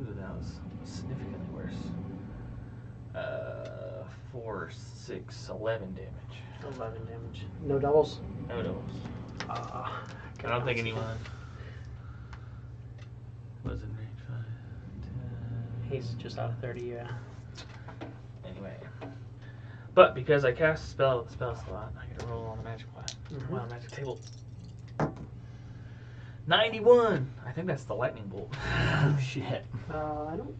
Ooh, that was significantly worse. 4, 6, 11 damage. 11 damage. No doubles? No doubles. I I don't think anyone was in range 5, 10. He's just out of 30, yeah. Anyway. But because I cast a spell with the spell slot, I get to roll on the magic one. Mhm. Well, magic table. 91! I think that's the lightning bolt. Oh shit. I don't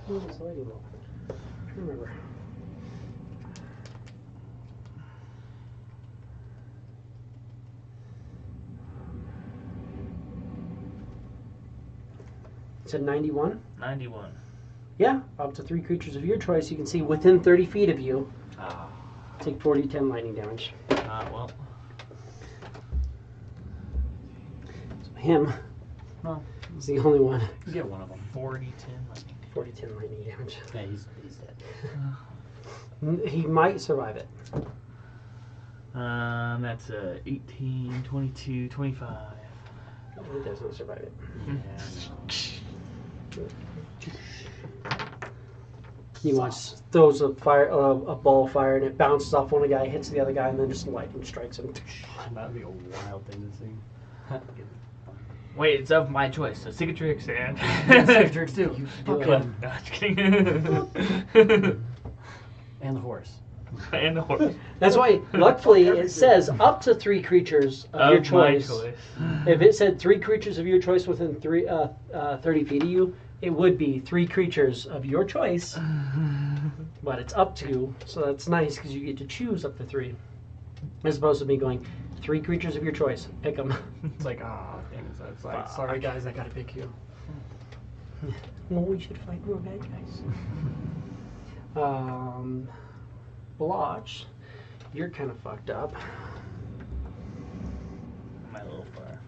know if it's a lightning bolt. I can't remember. It said 91? 91. Yeah, up to 3 creatures of your choice you can see within 30 feet of you. Ah. Take 40-10 lightning damage. Well. So him Well, is the only one. you get one of them. 40, 10 lightning. 40-10 lightning damage. Yeah, he's dead. He might survive it. That's 18, 22, 25. He doesn't survive it. He wants throws a ball of fire, and it bounces off one guy, hits the other guy, and then just lightning strikes him. That would be a wild thing to see. Wait, it's of my choice. So Cicatrix and. Cicatrix too. do Okay. it. No, just kidding. And the horse. And the horse. That's why, luckily, it says up to 3 creatures of your choice. My choice. If it said 3 creatures of your choice within 30 feet of you, it would be 3 creatures of your choice. But it's up to, so that's nice because you get to choose up to 3, as opposed to me going 3 creatures of your choice. Pick them. It's like, dang it. So it's like, sorry guys, I gotta pick you. Well, we should fight more bad guys. Blotch, you're kind of fucked up. My little fire.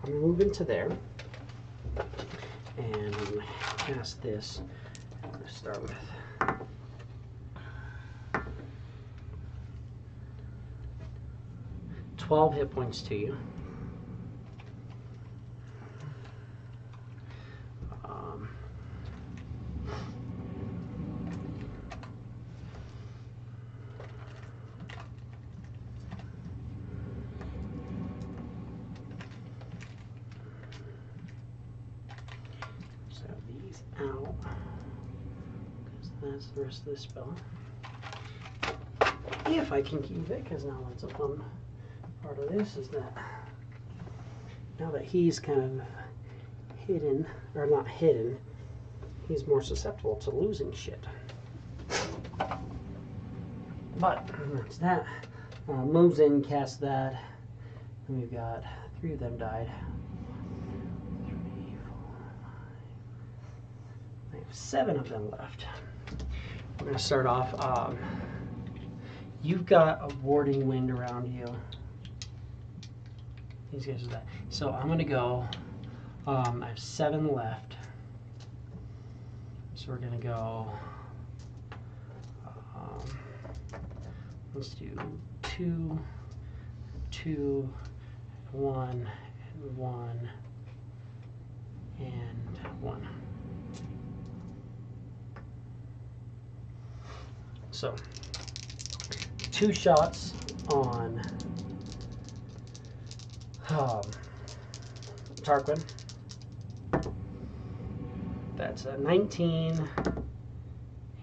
I'm gonna move into there, and I'm gonna cast this. I'm gonna start with 12 hit points to you. So these out, because that's the rest of the spell. If I can keep it, because now that's a fun part of this, is that now that he's kind of hidden, or not hidden, he's more susceptible to losing shit. But that's that. Moves in, casts that, and we've got 3 of them died. 3, 4, 5. I have 7 of them left. We're going to start off. You've got a warding wind around you. These guys are that. So I'm going to go. I have 7 left. So we're going to go. Let's do 2, 2, 1 and 1 and 1. So 2 shots on Tarquin. That's a 19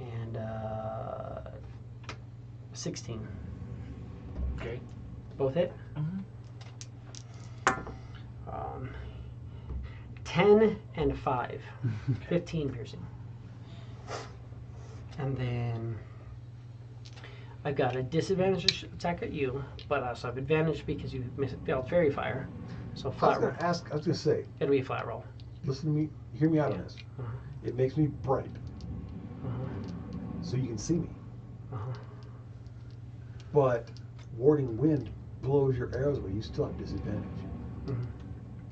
and 16. Okay. Both hit. Mm-hmm. 10 and 5. 15 piercing. And then I've got a disadvantage attack at you, but I also have advantage because you failed fairy fire. So I was flat roll. going to say, It'll be a flat roll. listen to me, hear me out on Yeah. this. Uh-huh. It makes me bright, Uh-huh. so you can see me. Uh-huh. But warding wind blows your arrows away. You still have disadvantage. Mm-hmm.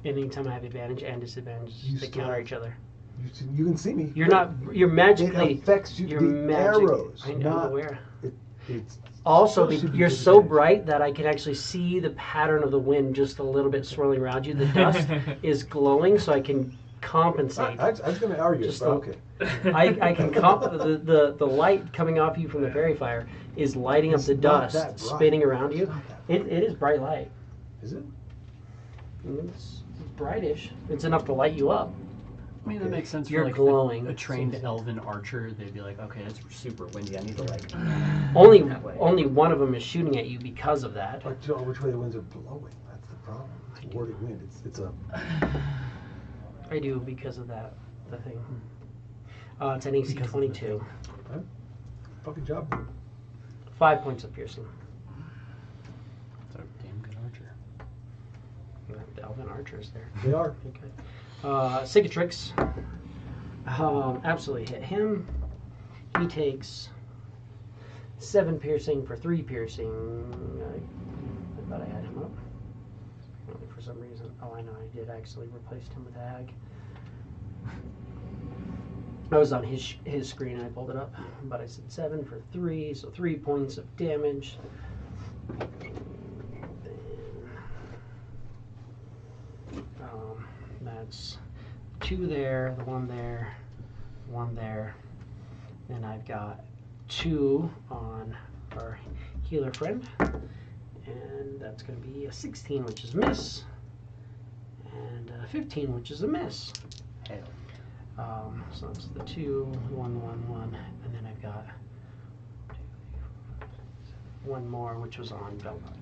Anytime I have advantage and disadvantage, You they still counter have- each other. You can see me. You're magically. It affects you. You're The magic. arrows, I know, I'm not. aware. It's Also, supposed to be you're so disadvantage. bright that I can actually see the pattern of the wind just a little bit swirling around you. The dust is glowing, so I can compensate. I was going to argue, Just but a- okay. I can the light coming off you from the fairy fire is lighting up It's the not dust, that bright. spinning around you. It's not that bright. It is bright light. Is it? It's brightish. It's enough to light you up. I mean, that makes sense You're for like glowing. a trained elven archer. They'd be like, okay, it's super windy. I need to like. Only That way. only one of them is shooting at you because of that. But you know which way the winds are blowing. That's the problem. It's warding wind. It's a. I do because of that. The thing. It's an AC Because of the 22. Fucking job. 5 points of piercing. It's a damn good archer. The elven archers there. They are. Okay. Cicatrix. Absolutely hit him. He takes 7 piercing for 3 piercing. I thought I had him up. Apparently for some reason. Oh, I know. I did actually replace him with a hag. I was on his screen and I pulled it up. But I said 7 for 3, so 3 points of damage. That's 2 there, the 1 there, 1 there. Then I've got 2 on our healer friend. And that's going to be a 16, which is a miss. And a 15, which is a miss. Hell. So that's the 2, 1, 1, 1. And then I've got 1 more, which was on Velnock.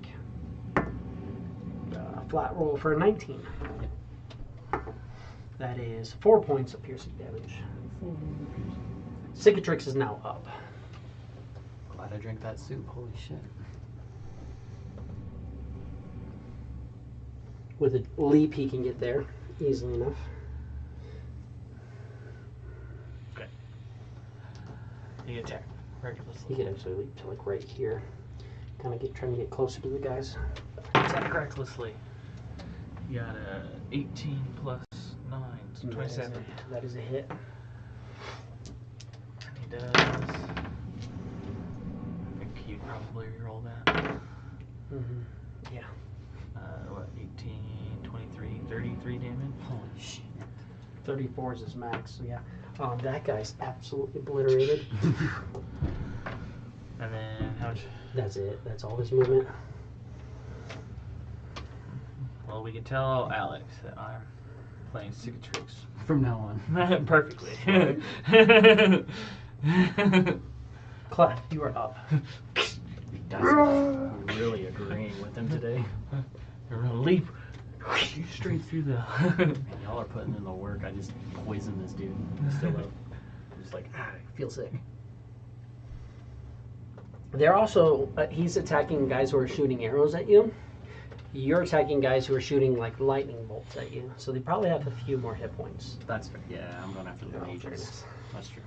Flat roll for a 19. That is 4 points of piercing damage. Cicatrix is now up. Glad I drank that soup. Holy shit. With a leap, he can get there easily enough. Okay. You attack He recklessly. could actually leap to like right here. Kind of trying to get closer to the guys. Attack recklessly. You got a 18 plus 9, so 27. That is a hit. And he does. I think you'd probably roll that. Mm-hmm. Yeah. What, 18, 23, 33 damage? Holy shit. 34 is his max, so yeah. That guy's absolutely obliterated. And then how much? That's it. That's all his movement. Well, we can tell Alex that I'm playing Cicatrix. From now on. Perfectly. Clef, you are up. You guys are really agreeing with him today. You're gonna leap straight through the. Man, y'all are putting in the work. I just poisoned this dude. Still up. I'm just like, I feel sick. They're also, he's attacking guys who are shooting arrows at you. You're attacking guys who are shooting like lightning bolts at you. So they probably have a few more hit points. That's fair. Yeah, I'm going after the Oh, mages. fairness. That's true.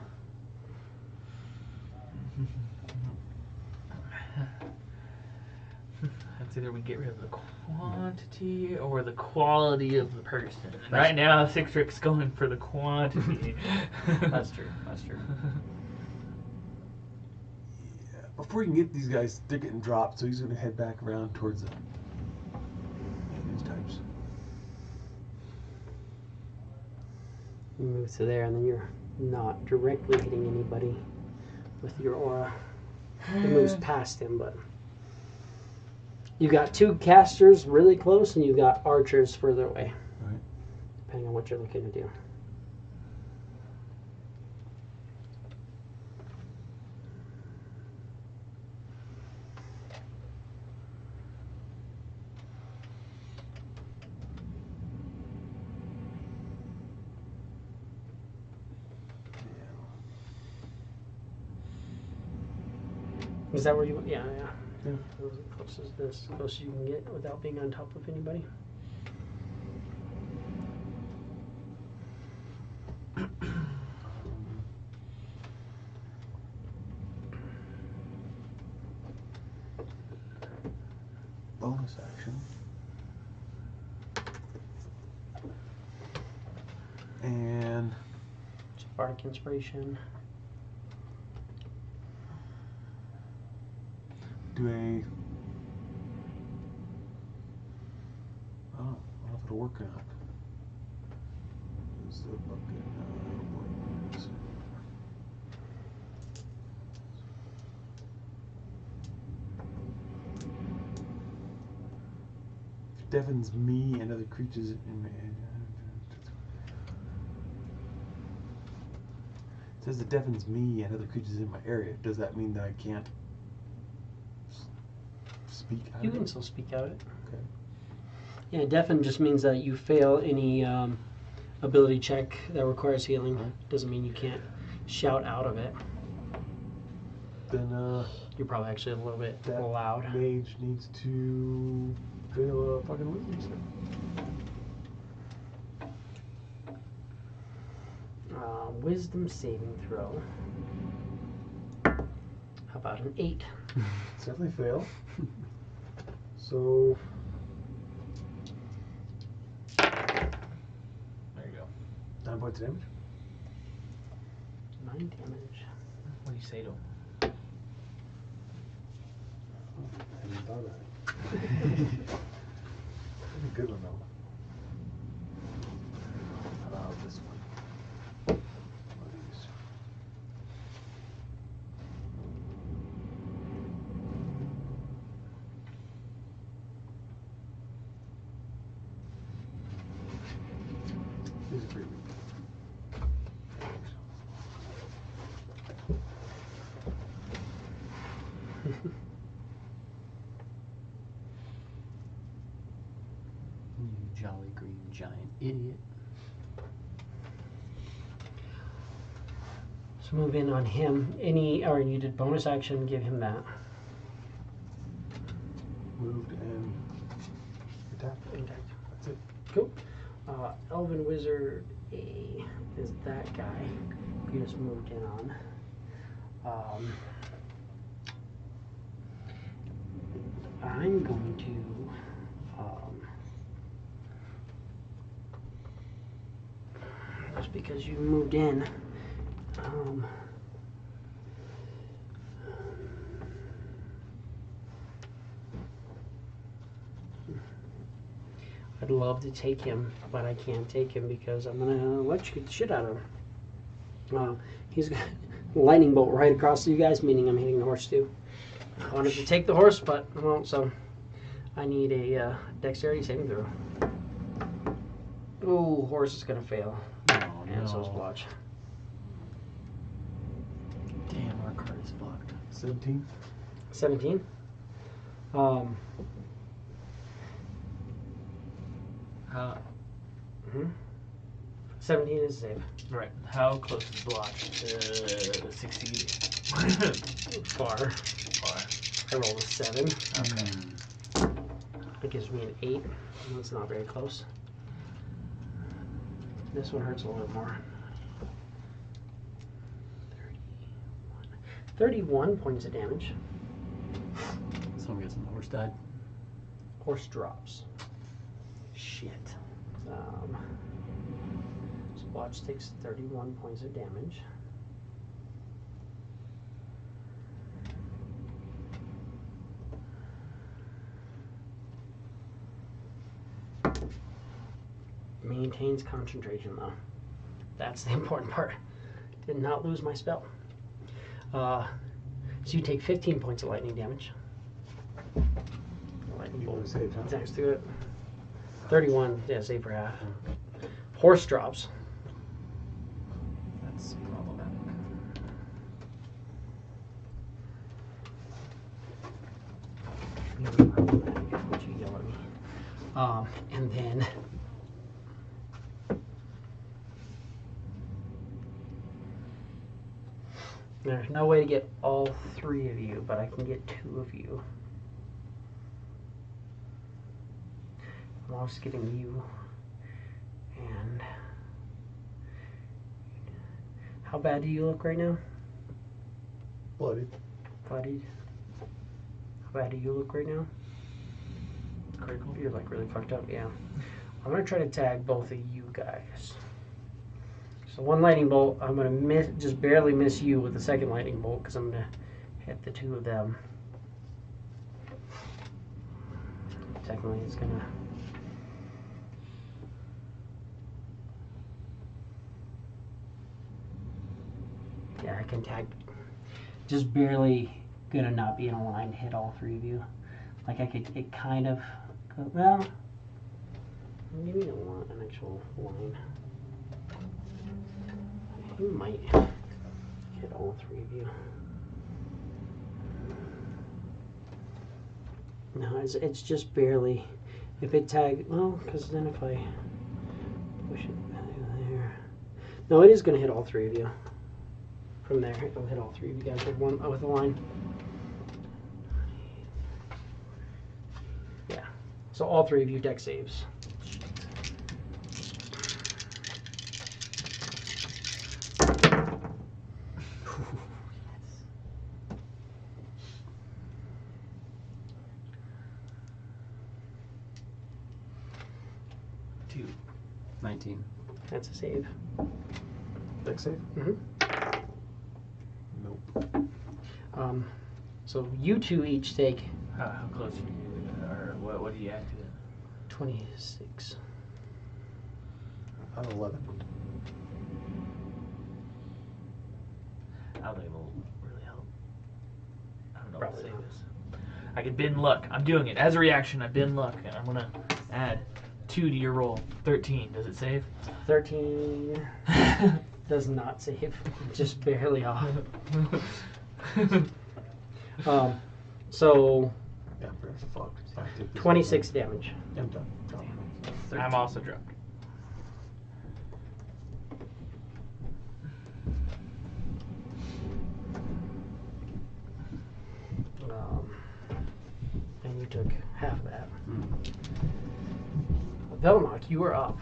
It's either we get rid of the quantity or the quality of the person. And right now, Cicatrix going for the quantity. That's true. That's true. Yeah. Before you can get these guys, they're getting dropped, so he's going to head back around towards the enemies types. You move to there, and then you're not directly hitting anybody with your aura. It moves past him, but you got 2 casters really close, and you got archers further away. Right. Depending on what you're looking to do. Is that where you? Yeah. Yeah. As close as you can get without being on top of anybody. Bonus action. And Bardic Inspiration. do a. I don't know if it'll work or not. Is the bucket? What is it? Deafens me and other creatures in my area. It says it deafens me and other creatures in my area. Does that mean that I can't speak out You of can it? still speak out it. Okay. Yeah, deafen just means that you fail any ability check that requires healing. Right. Doesn't mean you can't shout out of it. Then You're probably actually a little bit that loud. mage needs to fail a fucking wisdom save. Wisdom saving throw. How about an 8? It's definitely fail. So There you go. 9 points of damage. 9 damage. What do you say to him? I hadn't thought of that. That's a good one though. How about this one? One of these. These are pretty weak. You jolly green giant idiot. So move in on him. Or you did bonus action, give him that. Moved and attacked. Okay. That's it. Cool. Elven Wizard A is that guy. You just moved in on. I'm going to. Just because you moved in. I'd love to take him, but I can't take him because I'm gonna electrocute the shit out of him. He's got lightning bolt right across you guys, meaning I'm hitting the horse too. I wanted to take the horse, but I won't. So I need a dexterity saving throw. Ooh, horse is gonna fail, Oh and no. so's Blotch. Damn, our card is blocked. 17. 17. How 17 is a save. right? How close is Blotch to succeed? Far. Far. I rolled a 7. Okay. That gives me an 8. That's not very close. This one hurts a little bit more. 31 points of damage. So I'm guessing the horse died. Horse drops. Shit. So Watch takes 31 points of damage. Maintains concentration though. That's the important part. Did not lose my spell. So you take 15 points of lightning damage. Lightning You bolt want to save, huh? attacks through it. 31, yeah, save for half. Horse drops. That's problematic. Really problematic is what you yell at me. And then there's no way to get all 3 of you, but I can get 2 of you. I'm also getting you. And how bad do you look right now? Bloody. Bloodied. How bad do you look right now? Critical. You're like really fucked up, yeah. I'm gonna try to tag both of you guys. So one lightning bolt, I'm gonna miss, just barely miss you with the second lightning bolt because I'm gonna hit the 2 of them. Technically, it's gonna. Yeah, I can tag. Just barely gonna not be in a line to hit all 3 of you. Like I could, it kind of. Well, maybe I don't want an actual line. You might hit all 3 of you. No, it's just barely. If it tag, well, because then if I push it back there, no, it is going to hit all 3 of you. From there, it'll hit all 3 of you guys with with a line. Yeah. So all 3 of you deck saves. Two. 19. That's a save. Dex save? Mm-hmm. Nope. So you 2 each take How close are you? Or what do you act in? 26. I'm 11. I don't think it will really help. I don't know Probably what not. to say this. I could bend luck. I'm doing it. As a reaction, I bend luck, and I'm gonna add 2 to your roll. 13. Does it save? 13 does not save. Just barely off. So Yeah, we're fucked. I take this 26 one. damage. I'm done. I'm also dropped. And you took half of that. Velmok, you are up.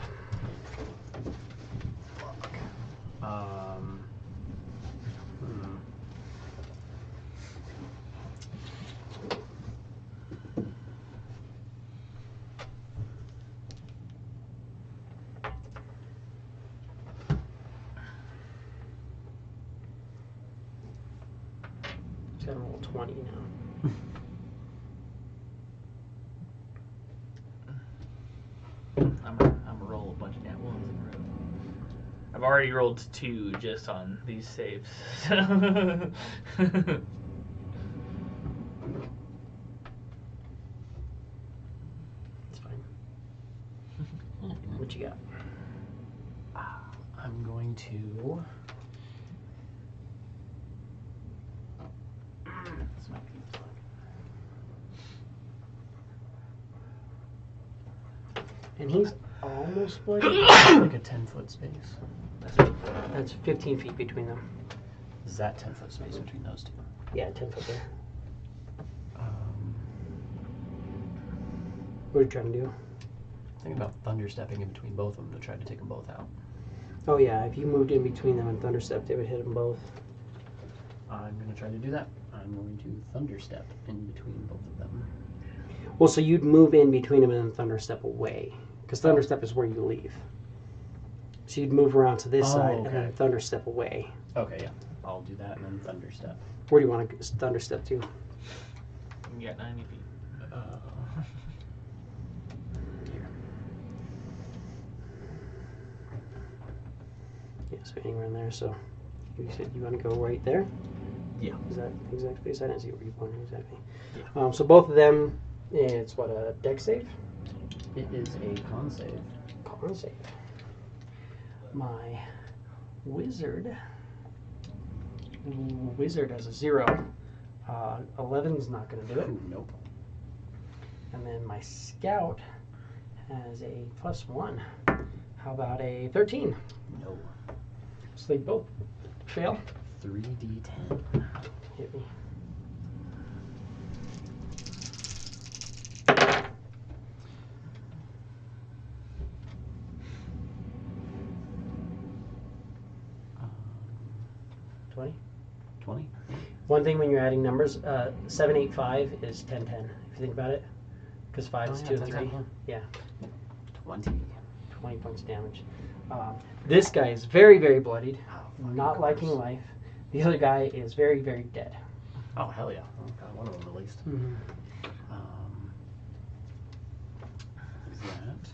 He's got to roll 20 now. I'm gonna roll a bunch of nat ones in a row. I've already rolled 2 just on these saves. It's fine. What you got? I'm going to. This might be And he's almost bloody. like a 10-foot space. That's 15 feet between them. Is that 10-foot space between those two? Yeah, 10 foot there. Um, What are you trying to do? think about thunderstepping in between both of them to try to take them both out. Oh yeah, if you moved in between them and thunderstep, they would hit them both. I'm going to try to do that. I'm going to thunderstep in between both of them. Well, so you'd move in between them and then thunderstep away, because thunderstep is where you leave. So you'd move around to this side and then okay. thunderstep away. Okay, yeah. I'll do that and then thunderstep. Where do you want to thunderstep to? You got 90 feet. Here. Yeah, so anywhere in there. So you said you want to go right there. Yeah. Is that exact space? I didn't see where you pointed exactly. Yeah. So both of them, it's what, a deck save? It is a con save. Con save. My wizard has a 0. 11's not going to do it. Ooh, nope. And then my scout has a +1. How about a 13? No. So they both fail. 3d10. Hit me. Um, 20. 20. One thing when you're adding numbers, 7, 8, 5 is 10, 10. If you think about it, because 5 is 2 and 3. Yeah, 20. 20 points damage. This guy is very, very bloodied, Oh, not liking life. The other guy is very, very dead. Oh, hell yeah. Oh, got one of them at least. Is that?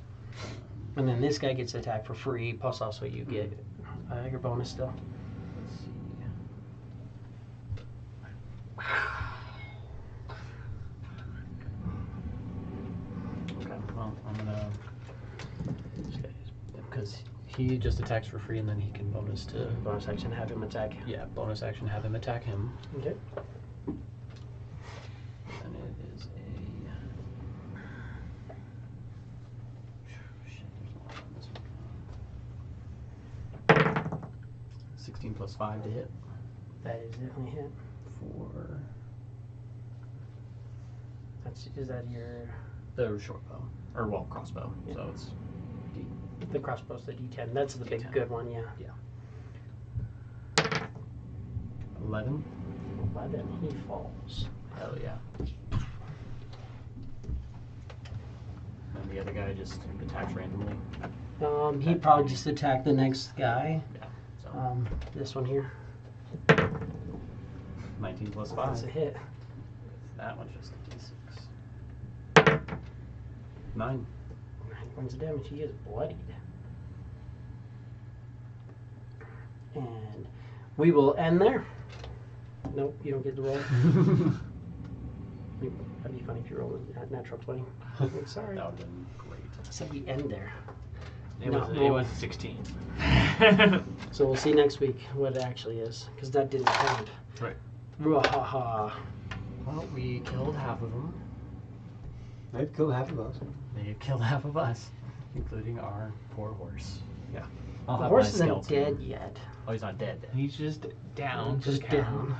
And then this guy gets attacked for free, plus also you get your bonus still. Let's see. Okay, well, I'm gonna. Because he just attacks for free and then he can bonus to. Bonus action, have him attack. Yeah, bonus action, have him attack him. Okay. And it is a. Shit, there's a lot on this one. 16 plus 5 to hit. That is definitely a hit. For Is that your... the short bow. Or, well, crossbow. Yeah. So it's D. The crossbow's the D10. That's the big D10. good one, yeah. 11. 11. He falls. Hell yeah. And the other guy just attacks randomly. He'd probably just attack the next guy. Yeah. So This one here. 19 plus 5. That's a hit. That one's just a d6. 9. 9 points of damage. He is bloodied. And we will end there. Nope, you don't get the roll. That'd be funny if you rolled a natural 20. I'm sorry. That would have been great. I said we end there. It No, was no. it was 16. So we'll see next week what it actually is, because that didn't count. Right. Ruahaha. Well, we killed half of them. They've killed half of us. They killed half of us, including our poor horse. Yeah. I'll The have horse my isn't skeleton. dead yet. Oh, he's not dead. He's just down. Just down.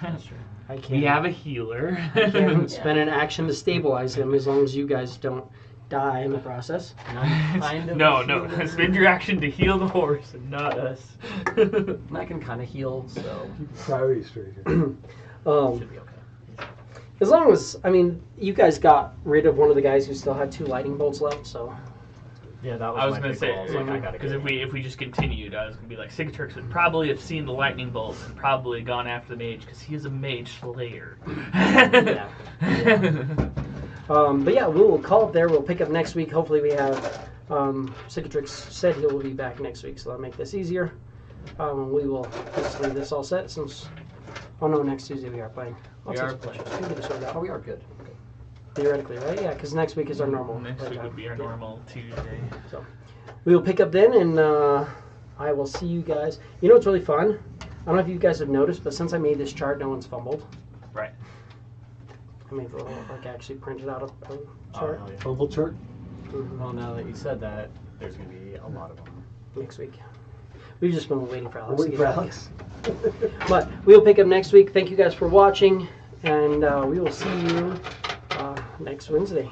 That's true. I can't. We have a healer. I can't spend an action to stabilize him as long as you guys don't die in the process. Kind of No, a no. healer. Spend your action to heal the horse and not us. I can kind of heal, so Keep the priorities straight here. should be okay. As long as, I mean, you guys got rid of one of the guys who still had 2 lightning bolts left, so. Yeah, that was I was my gonna big say goal. I was like, I gotta because get if we just continued, I was gonna be like Cicatrix would probably have seen the lightning bolts and probably gone after the mage because he is a mage slayer. Yeah. But yeah, we'll call it there. We'll pick up next week. Hopefully we have, Cicatrix said he will be back next week, so that'll make this easier. We will just leave this all set since, oh no, next Tuesday we are playing. We are playing. playing. Oh, we are good. Okay. Theoretically, right? Yeah, because next week is our normal. Next week playtime. would be our normal Tuesday. So we will pick up then, and I will see you guys. You know what's really fun? I don't know if you guys have noticed, but since I made this chart, no one's fumbled. Right. I made the little, like, actually printed out a Oh, chart hell yeah. Fumble chart. Well, now that you said that, there's going to be a lot of them. next week. We've just been waiting for Alex. Wait to for get back. Alex. But we'll pick up next week. Thank you guys for watching, and we will see you next Wednesday.